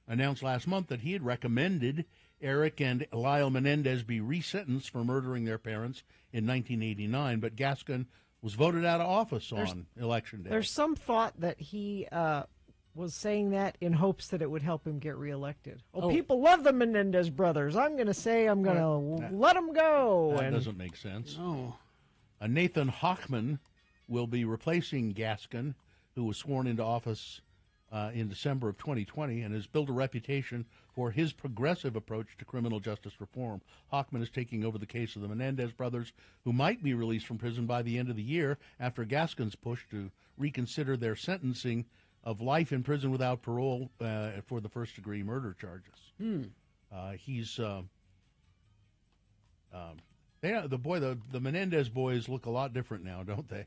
announced last month that he had recommended Eric and Lyle Menendez be resentenced for murdering their parents in 1989, but Gascon was voted out of office on Election Day. There's some thought that he was saying that in hopes that it would help him get reelected. People love the Menendez brothers. I'm going to say I'm going to let them go. That doesn't make sense. No. Nathan Hochman will be replacing Gascon, who was sworn into office in December of 2020 and has built a reputation for his progressive approach to criminal justice reform. Hochman is taking over the case of the Menendez brothers, who might be released from prison by the end of the year after Gascon's push to reconsider their sentencing of life in prison without parole for the first-degree murder charges. The Menendez boys look a lot different now, don't they?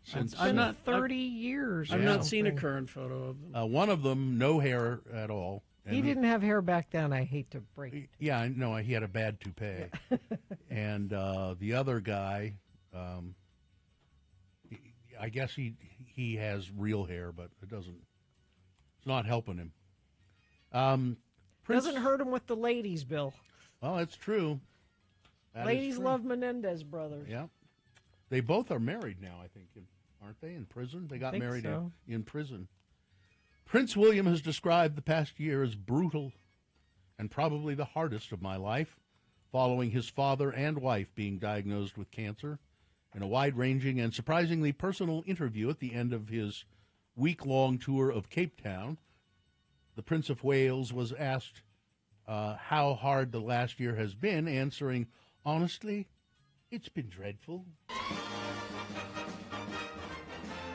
Since I'm not 30 years. I've not seen a current photo of them. One of them, no hair at all. He didn't have hair back then. I hate to break it. Yeah, I know. He had a bad toupee. And the other guy, I guess he has real hair, but it's not helping him. Doesn't hurt him with the ladies, Bill. Well, it's true. Ladies love Menendez brothers. Yeah. They both are married now, I think, aren't they, in prison? They got married in prison. Prince William has described the past year as brutal and probably the hardest of my life, following his father and wife being diagnosed with cancer. In a wide-ranging and surprisingly personal interview at the end of his week-long tour of Cape Town, the Prince of Wales was asked how hard the last year has been, answering, "Honestly, it's been dreadful.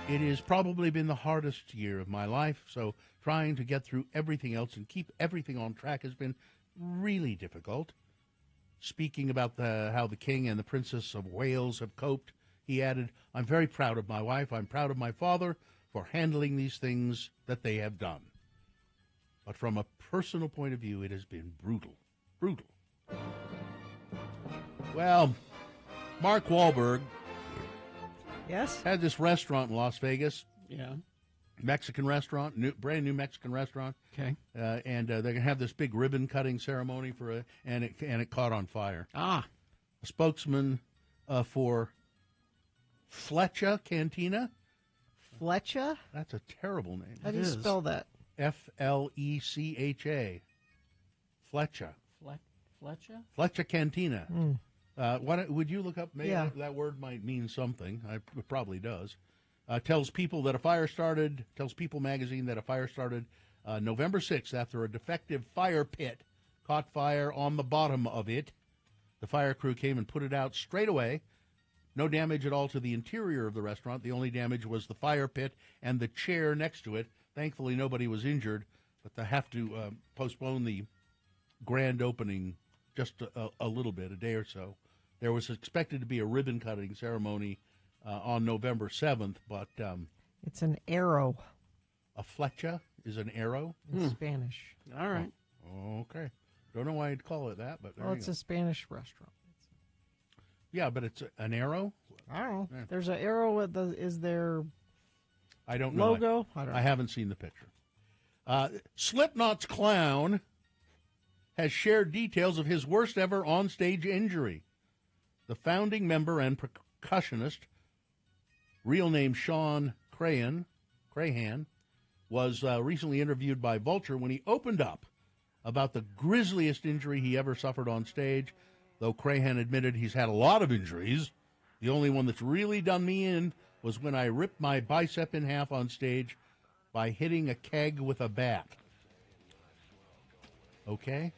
It has probably been the hardest year of my life, so trying to get through everything else and keep everything on track has been really difficult. Speaking about how the King and the Princess of Wales have coped, he added, "I'm very proud of my wife. I'm proud of my father for handling these things that they have done. But from a personal point of view, it has been brutal. Brutal." Well, Mark Wahlberg had this restaurant in Las Vegas. Yeah. Mexican restaurant, brand new Mexican restaurant. Okay. And they're going to have this big ribbon cutting ceremony and it caught on fire. Ah. A spokesman for Flecha Cantina. Flecha? That's a terrible name. How do you spell that? Flecha. Flecha. Flecha? Flecha Cantina. What would you look up? Maybe Yeah. that word might mean something. It probably does. Tells People magazine that a fire started November 6th after a defective fire pit caught fire on the bottom of it. The fire crew came and put it out straight away. No damage at all to the interior of the restaurant. The only damage was the fire pit and the chair next to it. Thankfully, nobody was injured, but they have to postpone the grand opening just a little bit, a day or so. There was expected to be a ribbon-cutting ceremony on November 7th, but... it's an arrow. A flecha is an arrow? In Spanish. All right. Oh, okay. Don't know why you'd call it that, but there Well, you it's go. a Spanish restaurant. Yeah, but it's an arrow? I don't know. Yeah. There's an arrow. Is there I don't know. logo? I don't know. I haven't seen the picture. Slipknot's clown has shared details of his worst ever onstage injury. The founding member and percussionist, real name Sean Crahan, was recently interviewed by Vulture when he opened up about the grisliest injury he ever suffered on stage. Though Crahan admitted he's had a lot of injuries, the only one that's really done me in was when I ripped my bicep in half on stage by hitting a keg with a bat. Okay?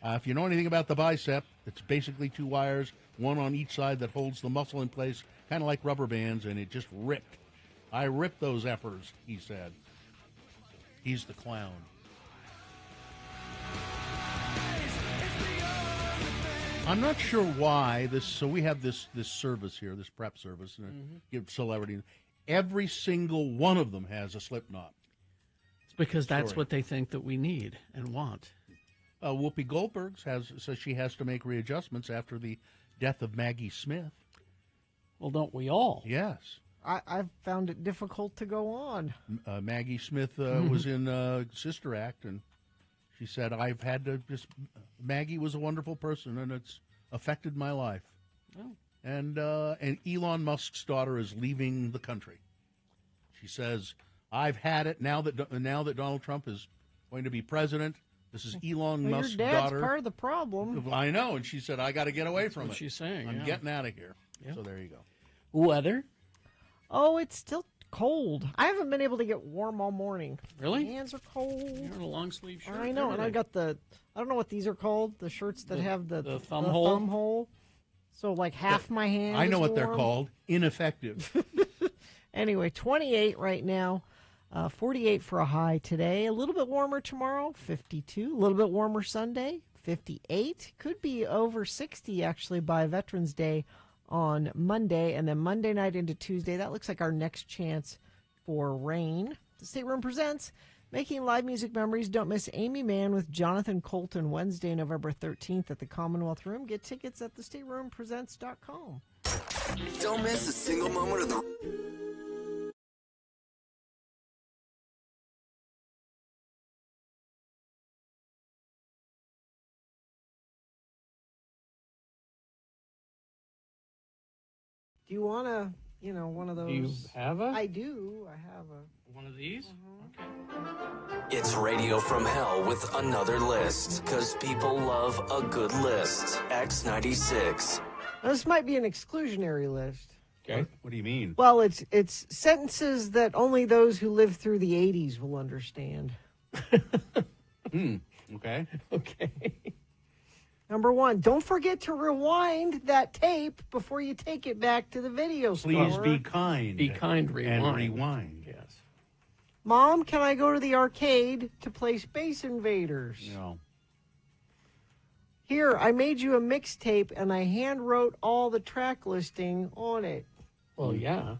If you know anything about the bicep, it's basically two wires, one on each side that holds the muscle in place, kind of like rubber bands, and it just ripped. I ripped those effers, he said. He's the clown. I'm not sure why this. So we have this service here, this prep service, and give celebrities. Every single one of them has a Slipknot. It's because that's what they think that we need and want. Whoopi Goldberg says she has to make readjustments after the death of Maggie Smith. Well, don't we all? Yes. I've found it difficult to go on. Maggie Smith was in Sister Act, and she said, I've had to just... Maggie was a wonderful person, and it's affected my life. Oh. And Elon Musk's daughter is leaving the country. She says, I've had it now that Donald Trump is going to be president. This is Elon Musk's your dad's daughter. Part of the problem. I know, and she said, I got to get away from it. What she's saying. I'm yeah. getting out of here. Yeah. So there you go. Weather? Oh, it's still cold. I haven't been able to get warm all morning. Really? My hands are cold. You're in a long sleeve shirt. I know, and I got I don't know what these are called, the shirts that have the thumb hole. Thumb hole. So like half my hand I know is what they're warm. called. Ineffective. Anyway, 28 right now. 48 for a high today. A little bit warmer tomorrow, 52. A little bit warmer Sunday, 58. Could be over 60 actually by Veterans Day on Monday. And then Monday night into Tuesday, that looks like our next chance for rain. The State Room presents Making Live Music Memories. Don't miss Amy Mann with Jonathan Colton Wednesday, November 13th at the Commonwealth Room. Get tickets at thestateroompresents.com. Don't miss a single moment of the... Do you want to, one of those? Do you have a? I do. I have a. One of these? Okay. It's Radio from Hell with another list, because people love a good list. X96. Now, this might be an exclusionary list. Okay. What do you mean? Well, it's sentences that only those who lived through the 80s will understand. Okay. Okay. Number one, don't forget to rewind that tape before you take it back to the video store. Please be kind. Be kind, rewind. And rewind. Yes. Mom, can I go to the arcade to play Space Invaders? No. Here, I made you a mixtape, and I hand wrote all the track listing on it. Well, yeah.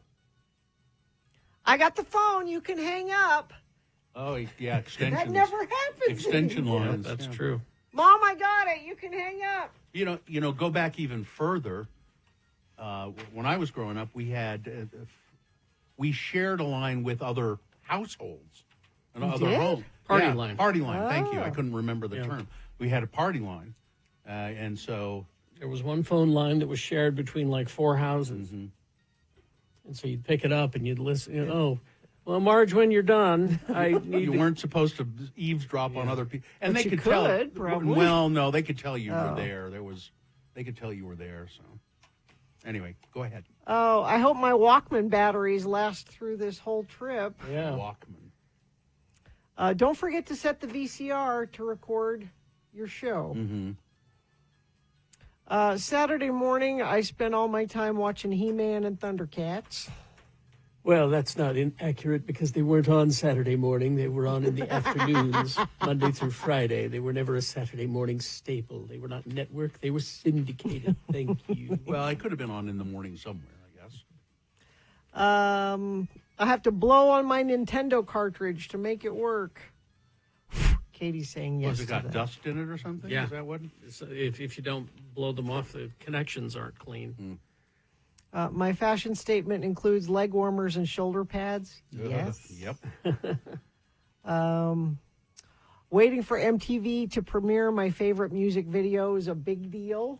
I got the phone. You can hang up. Oh, yeah, extensions. That never happens. Extension lines. That's true. Mom, I got it. You can hang up. You know, go back even further. When I was growing up, we shared a line with other households, other homes. Party line. Party line. Thank you. I Oh. couldn't remember the term. We had a party line, and so There was one phone line that was shared between like 4 houses. And so you'd pick it up and you'd listen. Oh, well, Marge, when you're done, I need you weren't supposed to eavesdrop on other people, and But they you could tell. could, probably. Well, no, they could tell you were Oh. there. They could tell you were there. So, anyway, go ahead. Oh, I hope my Walkman batteries last through this whole trip. Yeah. Walkman. Don't forget to set the VCR to record your show. Saturday morning, I spent all my time watching He-Man and Thundercats. Well, that's not inaccurate because they weren't on Saturday morning. They were on in the afternoons, Monday through Friday. They were never a Saturday morning staple. They were not network. They were syndicated. Thank you. Well, I could have been on in the morning somewhere, I guess. I have to blow on my Nintendo cartridge to make it work. Katie's saying yes Was it to got that. dust in it or something? Yeah. Is that what? So if you don't blow them off, the connections aren't clean. My fashion statement includes leg warmers and shoulder pads. Yes. Yep. Waiting for MTV to premiere my favorite music video is a big deal.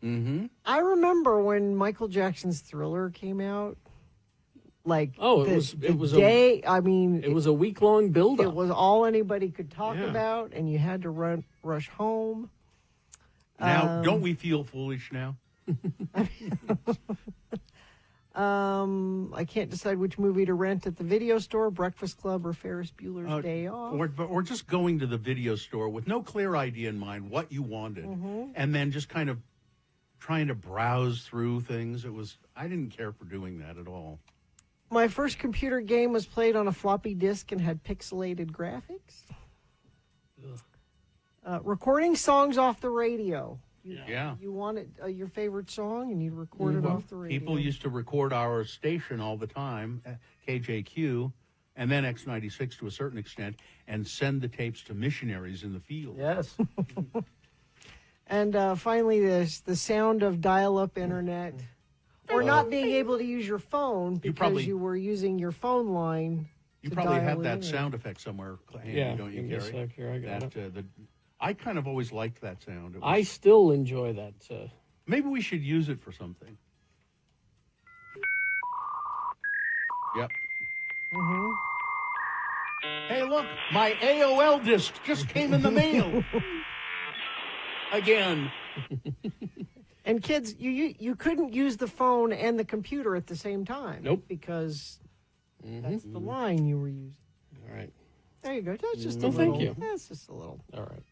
I remember when Michael Jackson's Thriller came out. Like, it was day. It was a week-long build-up. It was all anybody could talk Yeah. about, and you had to rush home. Now, don't we feel foolish now? I can't decide which movie to rent at the video store, Breakfast Club, or Ferris Bueller's Day Off. Or just going to the video store with no clear idea in mind what you wanted, and then just kind of trying to browse through things. I didn't care for doing that at all. My first computer game was played on a floppy disk and had pixelated graphics. Recording songs off the radio. Yeah. You wanted your favorite song, and you record it off the radio. People used to record our station all the time, KJQ, and then X96 to a certain extent, and send the tapes to missionaries in the field. Yes. And finally, the sound of dial-up internet, or not being able to use your phone because you were using your phone line. You to probably dial have it that in. sound effect somewhere handy, Yeah, don't you, give me a Gary? sec here, I got it. I kind of always liked that sound. I still enjoy that. Maybe we should use it for something. Yep. Hey, look, my AOL disc just came in the mail. Again. And kids, you couldn't use the phone and the computer at the same time. Nope. Because that's the line you were using. All right. There you go. That's just a Well, little. thank you. That's just a little. All right.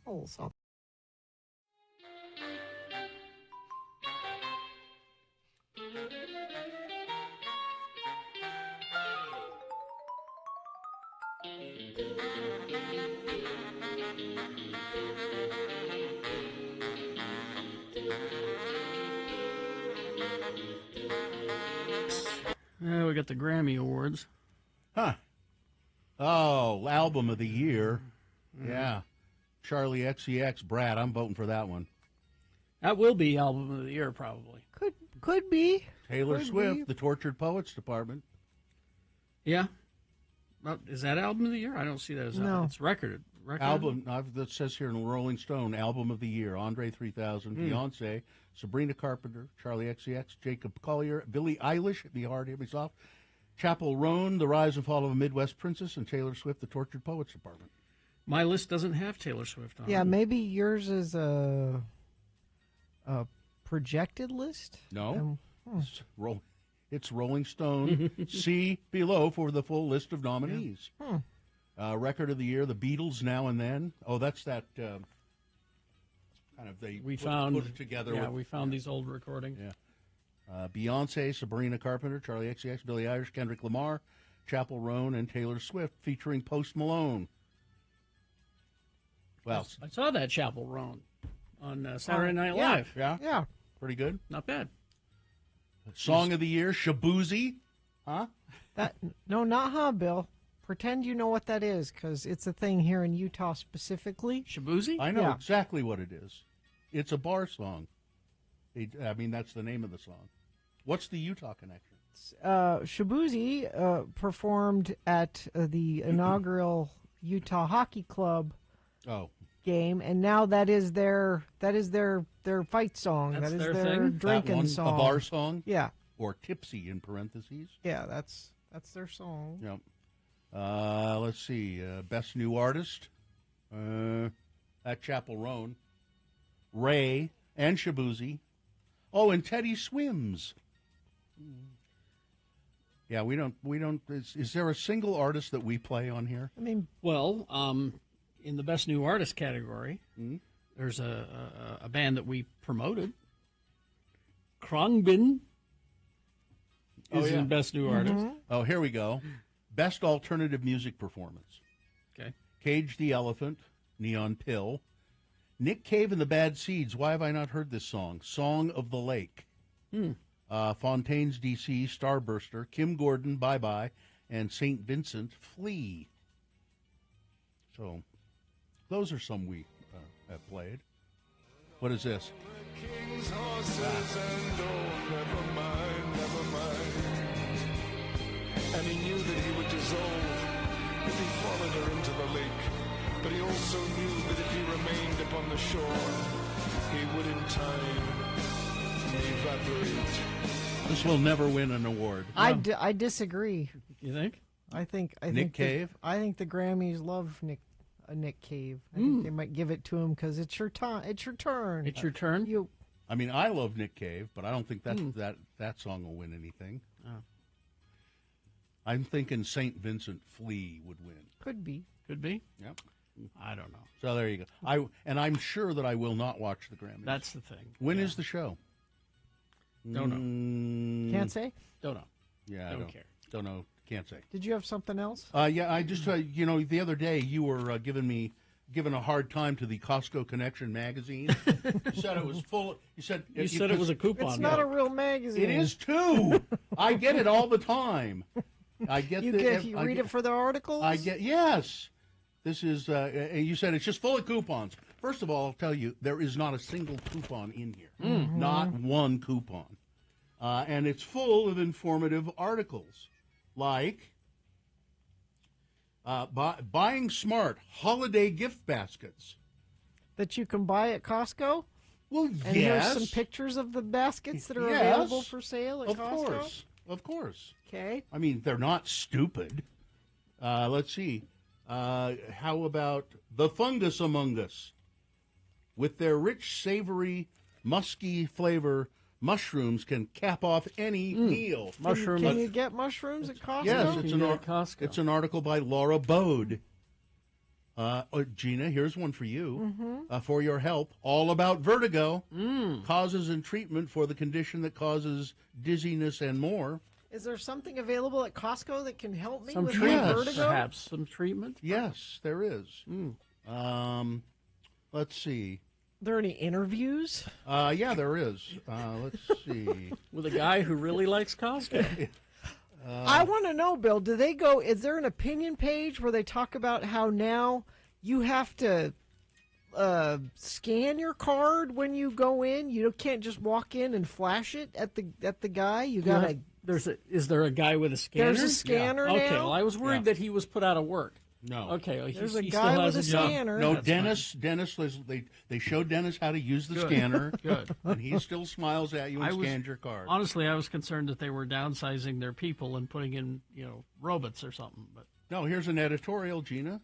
A little something. We got the Grammy Awards. Huh. Oh, album of the year. Yeah. Charlie XCX, Brad. I'm voting for that one. That will be album of the year, probably. Could be. Taylor Could Swift, be. The Tortured Poets Department. Yeah. Well, is that album of the year? I don't see that as No. It's record. Album, that says here in Rolling Stone, album of the year. Andre 3000, Beyonce, Sabrina Carpenter, Charlie XCX, Jacob Collier, Billie Eilish, Be Hard, Hit Me Soft, Chappell Roan, The Rise and Fall of a Midwest Princess, and Taylor Swift, The Tortured Poets Department. My list doesn't have Taylor Swift on Yeah, it. maybe yours is a projected list. No. It's Rolling Stone. See below for the full list of nominees. Record of the year, The Beatles, Now and Then. Oh, that's that kind of they We put found it together. Yeah, we found these old recordings. Yeah. Beyonce, Sabrina Carpenter, Charlie XCX, Billie Eilish, Kendrick Lamar, Chappell Roan, and Taylor Swift, featuring Post Malone. Well, I saw that Chappell Roan. on Saturday Night Live. Yeah. Pretty good. Not bad. Song of the year, Shabuzi. Huh? No, not huh, Bill. Pretend you know what that is, because it's a thing here in Utah specifically. Shabuzi? I know exactly what it is. It's a bar song. I mean, that's the name of the song. What's the Utah connection? Shabuzi performed at the inaugural Utah Hockey Club game, and now that is their fight song. That's that is their their thing? drinking That one, song. a bar song? Yeah. Or tipsy in parentheses. Yeah, that's their song. Yep. Let's see. Best new artist at Chapel Roan. Ray and Shabuzi. Oh, and Teddy Swims. Yeah, we don't. Is there a single artist that we play on here? I mean, well, in the best new artist category, there's a band that we promoted. Khruangbin is in best new artist. Oh, here we go. Best alternative music performance. Okay. Cage the Elephant, Neon Pill, Nick Cave and the Bad Seeds. Why have I not heard this song? Song of the Lake. Fontaine's DC, Starburster, Kim Gordon, Bye Bye, and St. Vincent, Flee. So, those are some we have played. What is this? King's horses and never mind. And he knew that he would dissolve if he followed her into the lake. But he also knew that if he remained upon the shore, he would in time evaporate. This will never win an award. I disagree. You think? I think Nick Cave? I think the Grammys love Nick Cave. I think they might give it to him because it's your time. It's your turn. It's your turn. I mean, I love Nick Cave, but I don't think that song will win anything. Oh. I'm thinking St. Vincent Flee would win. Could be. Could be. Yep. I don't know. So there you go. I'm sure that I will not watch the Grammys. That's the thing. When is the show? Don't know. Can't say? Don't know. Yeah, Don't care. Don't know. Can't say. Did you have something else? Yeah, I just, the other day you were giving a hard time to the Costco Connection magazine. You said it was full. You said it was a coupon. It's not a real magazine. It is too. I get it all the time. I get you read it for the articles. Yes. This is. You said it's just full of coupons. First of all, I'll tell you there is not a single coupon in here. Not one coupon, and it's full of informative articles like. Buying smart holiday gift baskets that you can buy at Costco. Well, and here's some pictures of the baskets that are available for sale at Costco. Of course. Okay. I mean, they're not stupid. Let's see. How about the Fungus Among Us? With their rich, savory, musky flavor, mushrooms can cap off any meal. Mushrooms. Can you get mushrooms at Costco? Yes, it's an article by Laura Bode. Gina, here's one for you. For your help, all about vertigo, causes and treatment for the condition that causes dizziness and more. Is there something available at Costco that can help me with my vertigo? Perhaps some treatment? Yes, there is. Let's see. Are there any interviews? Yeah, there is. Let's see. With a guy who really likes Costco. I want to know, Bill, is there an opinion page where they talk about how now you have to scan your card when you go in? You can't just walk in and flash it at the guy. You got to... Is there a guy with a scanner? There's a scanner now? Okay, well, I was worried that he was put out of work. No. Okay, well, there's a he guy still with has a job. scanner. No, That's Dennis, they showed Dennis how to use the scanner. Good. And he still smiles at you and scans your card. Honestly, I was concerned that they were downsizing their people and putting in, robots or something. But no, here's an editorial, Gina.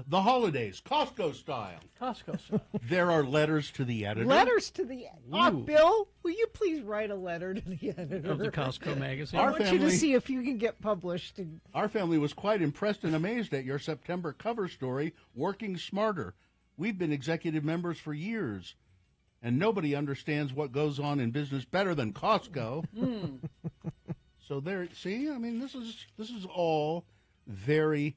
The holidays, Costco style. Costco style. There are letters to the editor. Letters to the... Bill, will you please write a letter to the editor? Of the Costco magazine. I want you to see if you can get published. Our family was quite impressed and amazed at your September cover story, Working Smarter. We've been executive members for years, and nobody understands what goes on in business better than Costco. So there, see, I mean, this is all very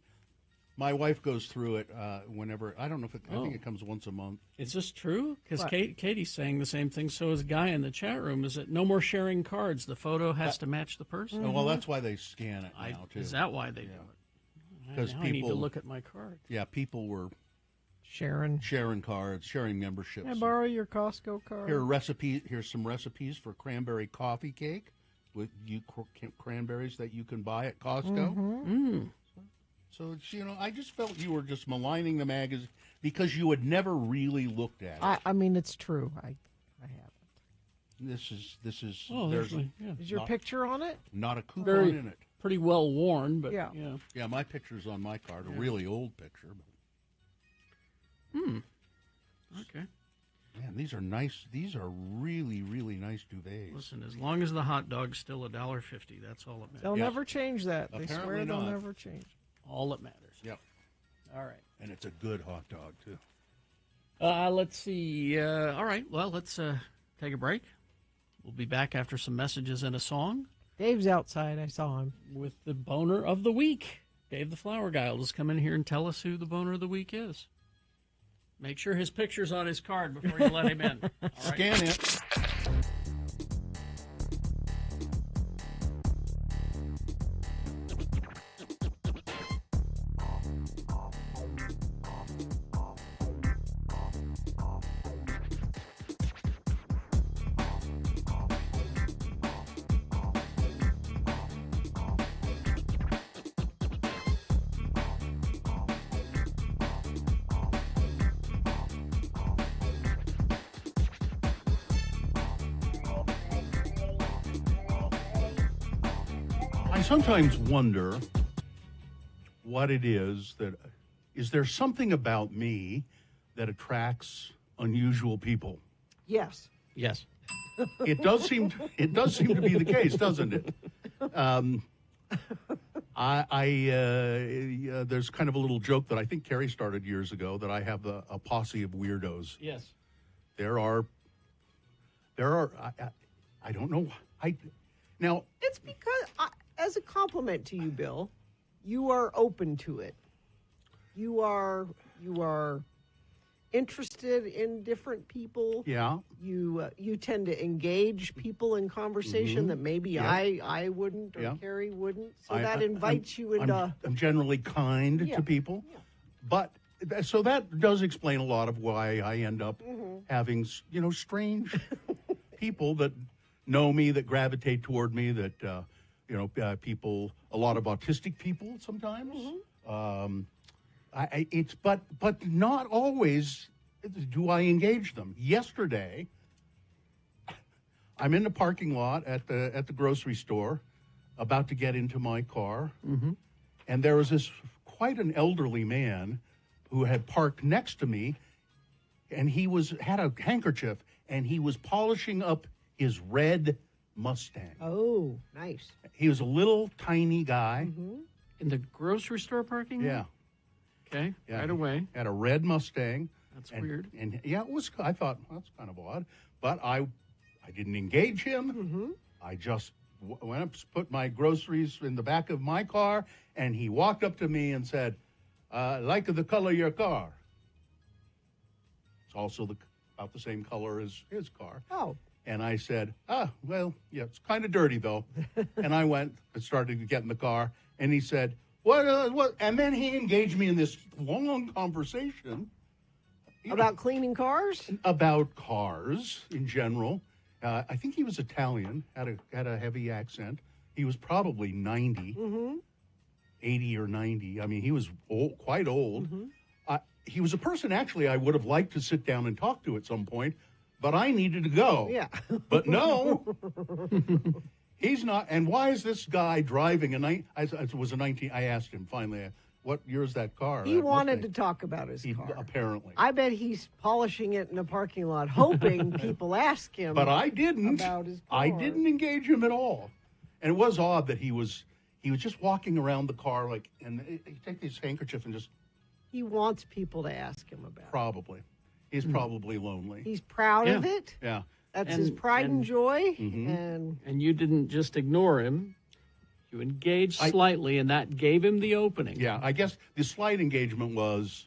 My wife goes through it whenever. I don't know if I think it comes once a month. Is this true? Because Katie's saying the same thing. So is a guy in the chat room. Is it no more sharing cards? The photo has to match the person. Well, that's why they scan it now too. Is that why they do it? Because I need to look at my card. Yeah, people were sharing cards, sharing memberships. Can I borrow your Costco card? Here's some recipes for cranberry coffee cake with cranberries that you can buy at Costco. Mm-hmm. So it's, I just felt you were just maligning the magazine because you had never really looked at it. I mean, it's true. I haven't. This is. Oh, there's is your picture on it? Not a coupon in it. Pretty well worn, but yeah. Yeah, my picture's on my card. A really old picture. Okay. Man, these are nice. These are really, really nice duvets. Listen, as long as the hot dog's still $1.50, that's all that matters. They'll never change that. They Apparently swear they'll not. never change. All that matters. Yep. All right. And it's a good hot dog, too. Let's see. All right. Well, let's take a break. We'll be back after some messages and a song. Dave's outside. I saw him. With the boner of the week. Dave the Flower Guy will just come in here and tell us who the boner of the week is. Make sure his picture's on his card before you let him in. All right. Scan it. I sometimes wonder what it is is there something about me that attracts unusual people? Yes. Yes. It does seem to be the case, doesn't it? There's kind of a little joke that I think Carrie started years ago that I have a posse of weirdos. Yes. There are. I don't know. Now it's because as a compliment to you, Bill, you are open to it. You are interested in different people. Yeah. You tend to engage people in conversation that maybe I wouldn't or Carrie wouldn't. So that invites you into. I'm generally kind to people, but so that does explain a lot of why I end up having strange people that know me, that gravitate toward me, that people, a lot of autistic people sometimes. But not always do I engage them. Yesterday, I'm in the parking lot at the grocery store, about to get into my car, and there was this quite an elderly man who had parked next to me, and he had a handkerchief, and he was polishing up his red Mustang. Oh, nice. He was a little tiny guy. In the grocery store parking lot? Yeah. Okay, Yeah, right away. Had a red Mustang. That's weird. And yeah, it was. I thought, well, that's kind of odd. But I didn't engage him. I just went up, put my groceries in the back of my car, and he walked up to me and said, like the color of your car. It's also about the same color as his car. Oh. And I said, well, yeah, it's kind of dirty, though. And I went and started to get in the car, and he said, what? And then he engaged me in this long conversation. About cleaning cars? About cars in general. I think he was Italian, had a heavy accent. He was probably 90, 80 or 90. I mean, he was quite old. He was a person, actually, I would have liked to sit down and talk to at some point, but I needed to go. Yeah. But no, he's not. And why is this guy driving I asked him finally, what year is that car? He wanted to talk about his car. Apparently. I bet he's polishing it in a parking lot, hoping people ask him. But I didn't. About his car. I didn't engage him at all. And it was odd that he was just walking around the car and he take his handkerchief and just. He wants people to ask him about it. Probably. He's probably lonely. He's proud of it. Yeah. That's his pride and joy. And you didn't just ignore him. You engaged slightly, and that gave him the opening. Yeah, I guess the slight engagement was,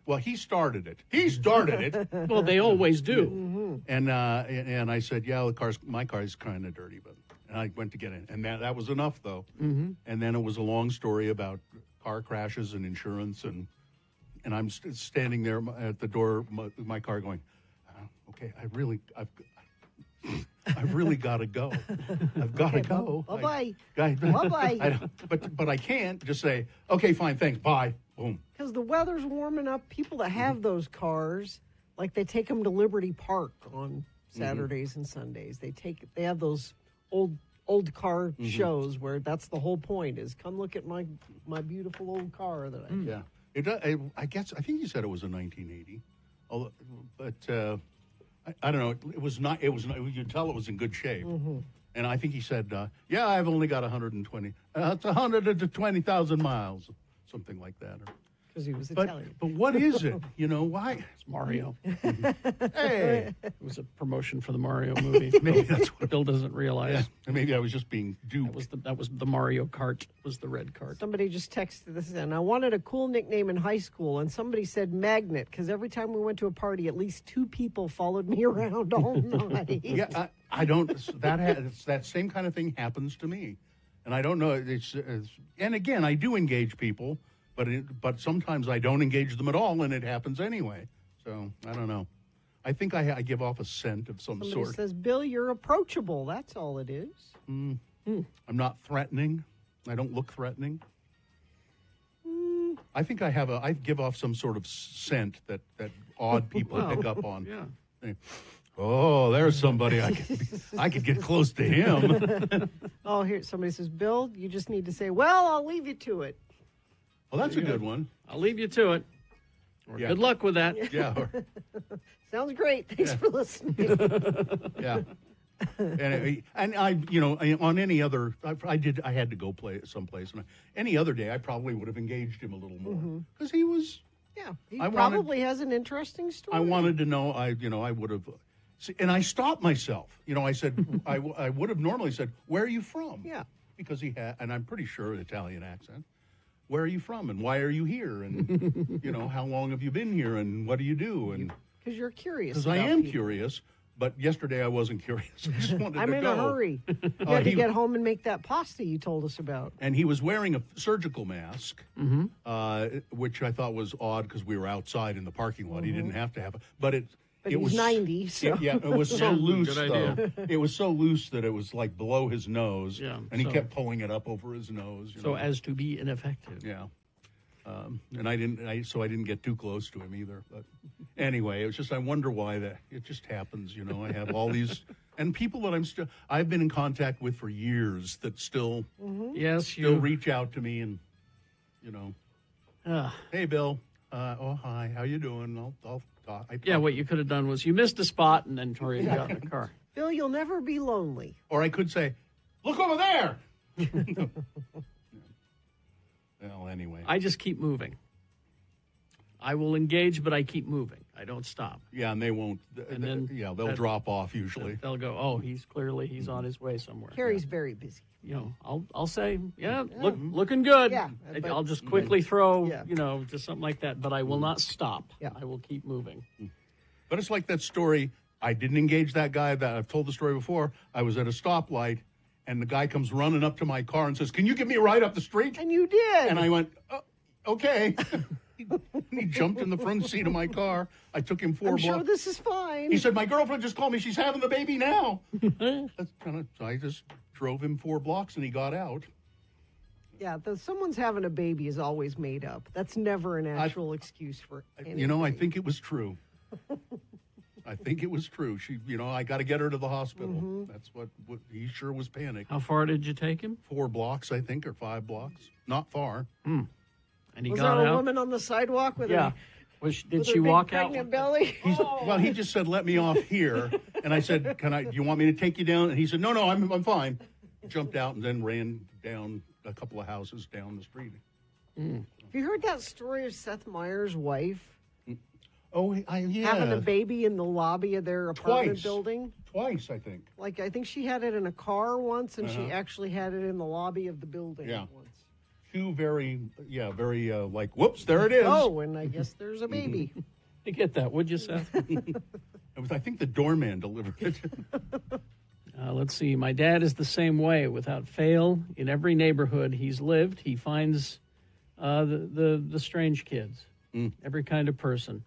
well, he started it. He started it. Well, they always do. And I said, yeah, my car is kind of dirty, but and I went to get in. And that was enough, though. And then it was a long story about car crashes and insurance, and I'm standing there at the door of my car going, okay, I've really got to go. I've got to go. Bye-bye. Bye-bye. But I can't just say, okay, fine, thanks, bye, boom. Because the weather's warming up. People that have those cars, like they take them to Liberty Park on Saturdays and Sundays. They have those old car shows where that's the whole point is come look at my beautiful old car that I I think you said it was a 1980, but I don't know. It was not. You could tell it was in good shape. And I think he said, "Yeah, I've only got 120. It's 120,000 miles, something like that." Because he was Italian. But what is it? You know why? It's Mario. Hey, it was a promotion for the Mario movie. Maybe that's what Bill doesn't realize. Yeah. Maybe I was just being duped. That was the Mario Kart. Was the red cart. Somebody just texted this in. I wanted a cool nickname in high school, and somebody said Magnet because every time we went to a party, at least 2 people followed me around all night. Yeah, I don't. That same kind of thing happens to me, and I don't know. And again, I do engage people. But sometimes I don't engage them at all, and it happens anyway. So, I don't know. I think I give off a scent of some Somebody sort. says, Bill, you're approachable. That's all it is. I'm not threatening. I don't look threatening. I think I give off some sort of scent that odd people pick up on. Yeah. Oh, there's somebody I could get close to him. Oh, here somebody says, Bill, you just need to say, well, I'll leave you to it. Well, that's a good one. I'll leave you to it. Or good luck with that. Yeah. Sounds great. Thanks for listening. Yeah. And I, on any other, I had to go play someplace. And any other day, I probably would have engaged him a little more because he was. Yeah, he probably has an interesting story. I wanted to know. I would have. And I stopped myself. I said I would have normally said, "Where are you from?" Yeah, because he had, and I'm pretty sure an Italian accent. Where are you from, and why are you here, and how long have you been here, and what do you do, and because you're curious. Because I am curious, but yesterday I wasn't curious. I just wanted I'm to in go. a hurry. You had to get home and make that pasta you told us about. And he was wearing a surgical mask, which I thought was odd because we were outside in the parking lot. He didn't have to have it, but it he's was 90. So. Yeah, it was so loose good though. idea. It was so loose that it was like below his nose, and he so- kept pulling it up over his nose. So as to be ineffective. Yeah. And I didn't get too close to him either. But anyway, it was just, I wonder why it just happens, I have all these, and people that I've been in contact with for years that still reach out to me and, hey, Bill, hi, how you doing? I'll talk. What you could have done was you missed a spot and then Tori got in the car. Bill, you'll never be lonely. Or I could say, look over there. Well, anyway. I just keep moving. I will engage, but I keep moving. I don't stop. Yeah, and they won't. And then they'll drop off usually. They'll go, oh, he's on his way somewhere. Carrie's very busy. I'll say, looking good. Yeah, I'll just quickly throw, just something like that. But I will not stop. Yeah. I will keep moving. But it's like that story. I didn't engage that guy. That I've told the story before. I was at a stoplight. And the guy comes running up to my car and says, "Can you get me a ride up the street?" And you did. And I went, oh, "Okay." He jumped in the front seat of my car. I took him 4 blocks. I'm sure this is fine. He said, "My girlfriend just called me. She's having the baby now." That's so I just drove him 4 blocks and he got out. Yeah, someone's having a baby is always made up. That's never an actual excuse for anything. I think it was true. I think it was true. She, I got to get her to the hospital. That's what he sure was panicked. How far did you take him? 4 blocks, I think, or 5 blocks. Not far. And he was got there a out? woman on the sidewalk with Did she walk out? Belly? Well, he just said, "Let me off here," and I said, "Do you want me to take you down?" And he said, "No, I'm fine." Jumped out and then ran down a couple of houses down the street. Have you heard that story of Seth Meyers' wife? Oh, yeah. Having a baby in the lobby of their apartment Twice. building. Twice, I think. Like, I think she had it in a car once, and she Uh-huh. actually had it in the lobby of the building Yeah. once. Two very, like, whoops, there it is. Oh, and I guess there's a baby. You get that, would you, Seth? I think the doorman delivered it. Let's see. My dad is the same way. Without fail, in every neighborhood he's lived, he finds the strange kids, every kind of person.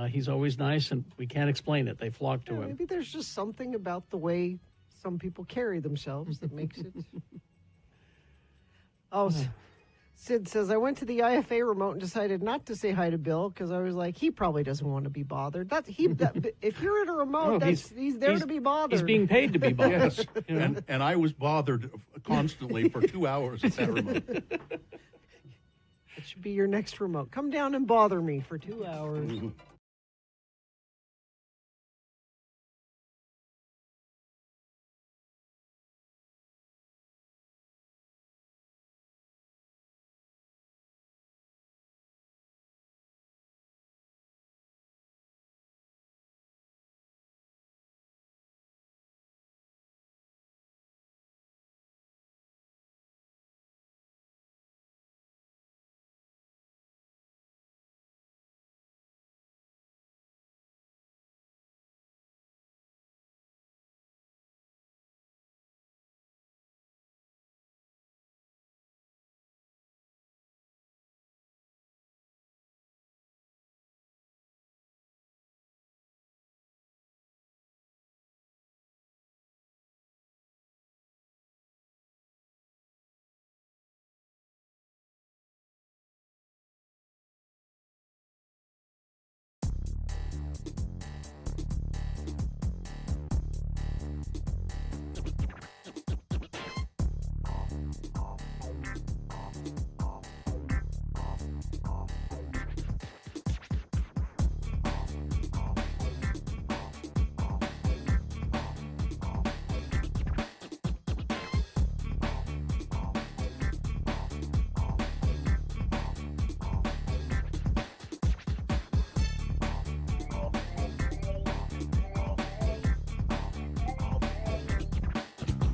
He's always nice, and we can't explain it. They flock to him. Maybe there's just something about the way some people carry themselves that makes it. Oh, Sid says, I went to the IFA remote and decided not to say hi to Bill because I was like, he probably doesn't want to be bothered. If you're at a remote, he's there to be bothered. He's being paid to be bothered. Yes, and I was bothered constantly for 2 hours at that remote. It should be your next remote. Come down and bother me for 2 hours.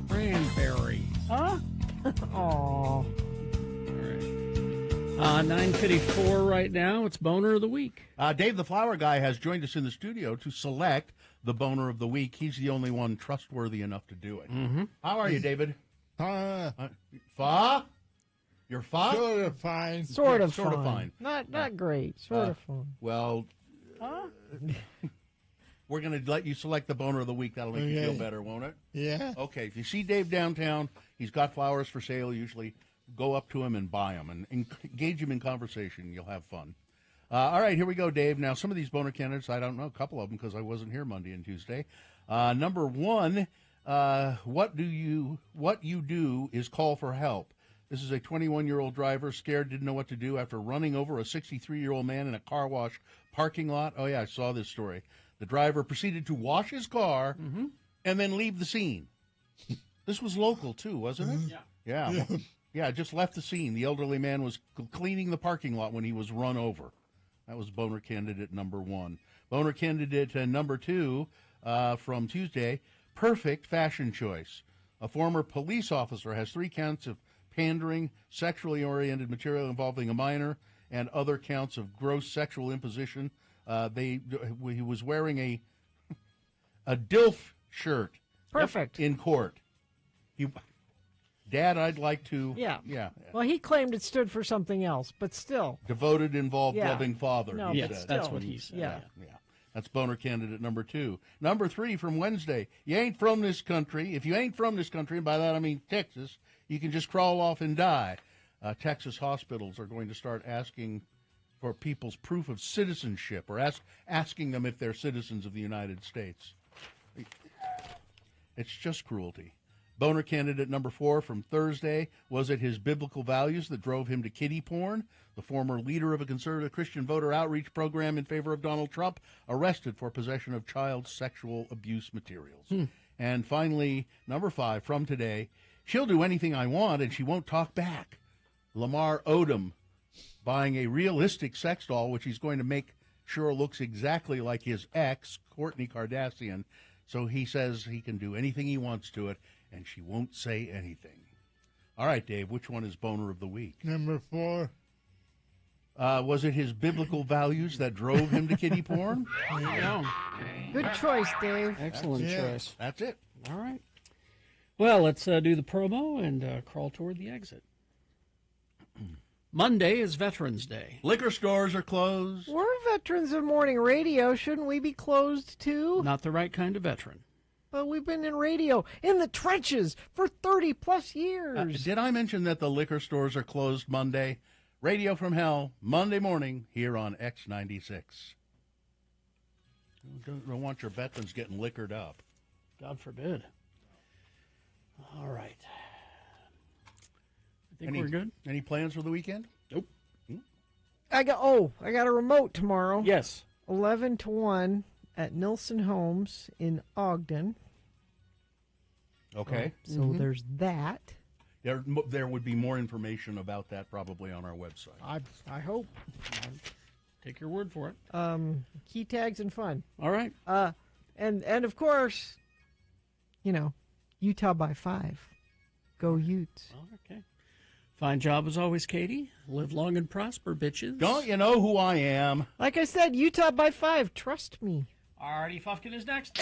Cranberries. Huh? Aw. 9:54 right now. It's Boner of the Week. Dave the Flower Guy has joined us in the studio to select the Boner of the Week. He's the only one trustworthy enough to do it. Mm-hmm. How are you, David? Fa? You're fa? Sort of fine. Sort of Sort fine. of fine. Not great. Sort of fine. Well, we're going to let you select the Boner of the Week. That'll make you feel better, won't it? Yeah. Okay. If you see Dave downtown, he's got flowers for sale usually. Go up to him and buy them and engage him in conversation. You'll have fun. All right, here we go, Dave. Now, some of these Boner candidates, I don't know, a couple of them because I wasn't here Monday and Tuesday. Number one, what you do is call for help. This is a 21-year-old driver scared, didn't know what to do after running over a 63-year-old man in a car wash parking lot. Oh, yeah, I saw this story. The driver proceeded to wash his car and then leave the scene. This was local, too, wasn't it? Yeah. Yeah, just left the scene. The elderly man was cleaning the parking lot when he was run over. That was Boner candidate number one. Boner candidate number two from Tuesday, perfect fashion choice. A former police officer has 3 counts of pandering, sexually oriented material involving a minor, and other counts of gross sexual imposition. He was wearing a DILF shirt. Perfect. In court. Dad, I'd like to... Yeah. Well, he claimed it stood for something else, but still. Devoted, involved, loving father. No, yes, that's what he said. Yeah. That's Boner candidate number two. Number three from Wednesday. You ain't from this country. If you ain't from this country, and by that I mean Texas, you can just crawl off and die. Texas hospitals are going to start asking for people's proof of citizenship or asking them if they're citizens of the United States. It's just cruelty. Boner candidate number 4 from Thursday. Was it his biblical values that drove him to kiddie porn? The former leader of a conservative Christian voter outreach program in favor of Donald Trump, arrested for possession of child sexual abuse materials. And finally, number 5 from today. She'll do anything I want and she won't talk back. Lamar Odom buying a realistic sex doll, which he's going to make sure looks exactly like his ex, Kourtney Kardashian, so he says he can do anything he wants to it, and she won't say anything. All right, Dave, which one is Boner of the Week? Number 4. Was it his biblical values that drove him to kiddie porn? There you go. Good choice, Dave. Excellent choice. That's it. All right. Well, let's do the promo and crawl toward the exit. Monday is Veterans Day. Liquor stores are closed. We're veterans of morning radio. Shouldn't we be closed too? Not the right kind of veteran. But we've been in radio, in the trenches, for 30-plus years. Did I mention that the liquor stores are closed Monday? Radio from Hell, Monday morning, here on X96. Don't want your veterans getting liquored up. God forbid. All right. I think we're good. Any plans for the weekend? Nope. I got a remote tomorrow. Yes. 11 to 1 at Nilsson Homes in Ogden. Okay. So there's that. There would be more information about that probably on our website. I hope. Take your word for it. Key tags and fun. All right. And of course, Utah by 5. Go Utes. Okay. Fine job as always, Katie. Live long and prosper, bitches. Don't you know who I am? Like I said, Utah by 5. Trust me. Artie Fufkin is next.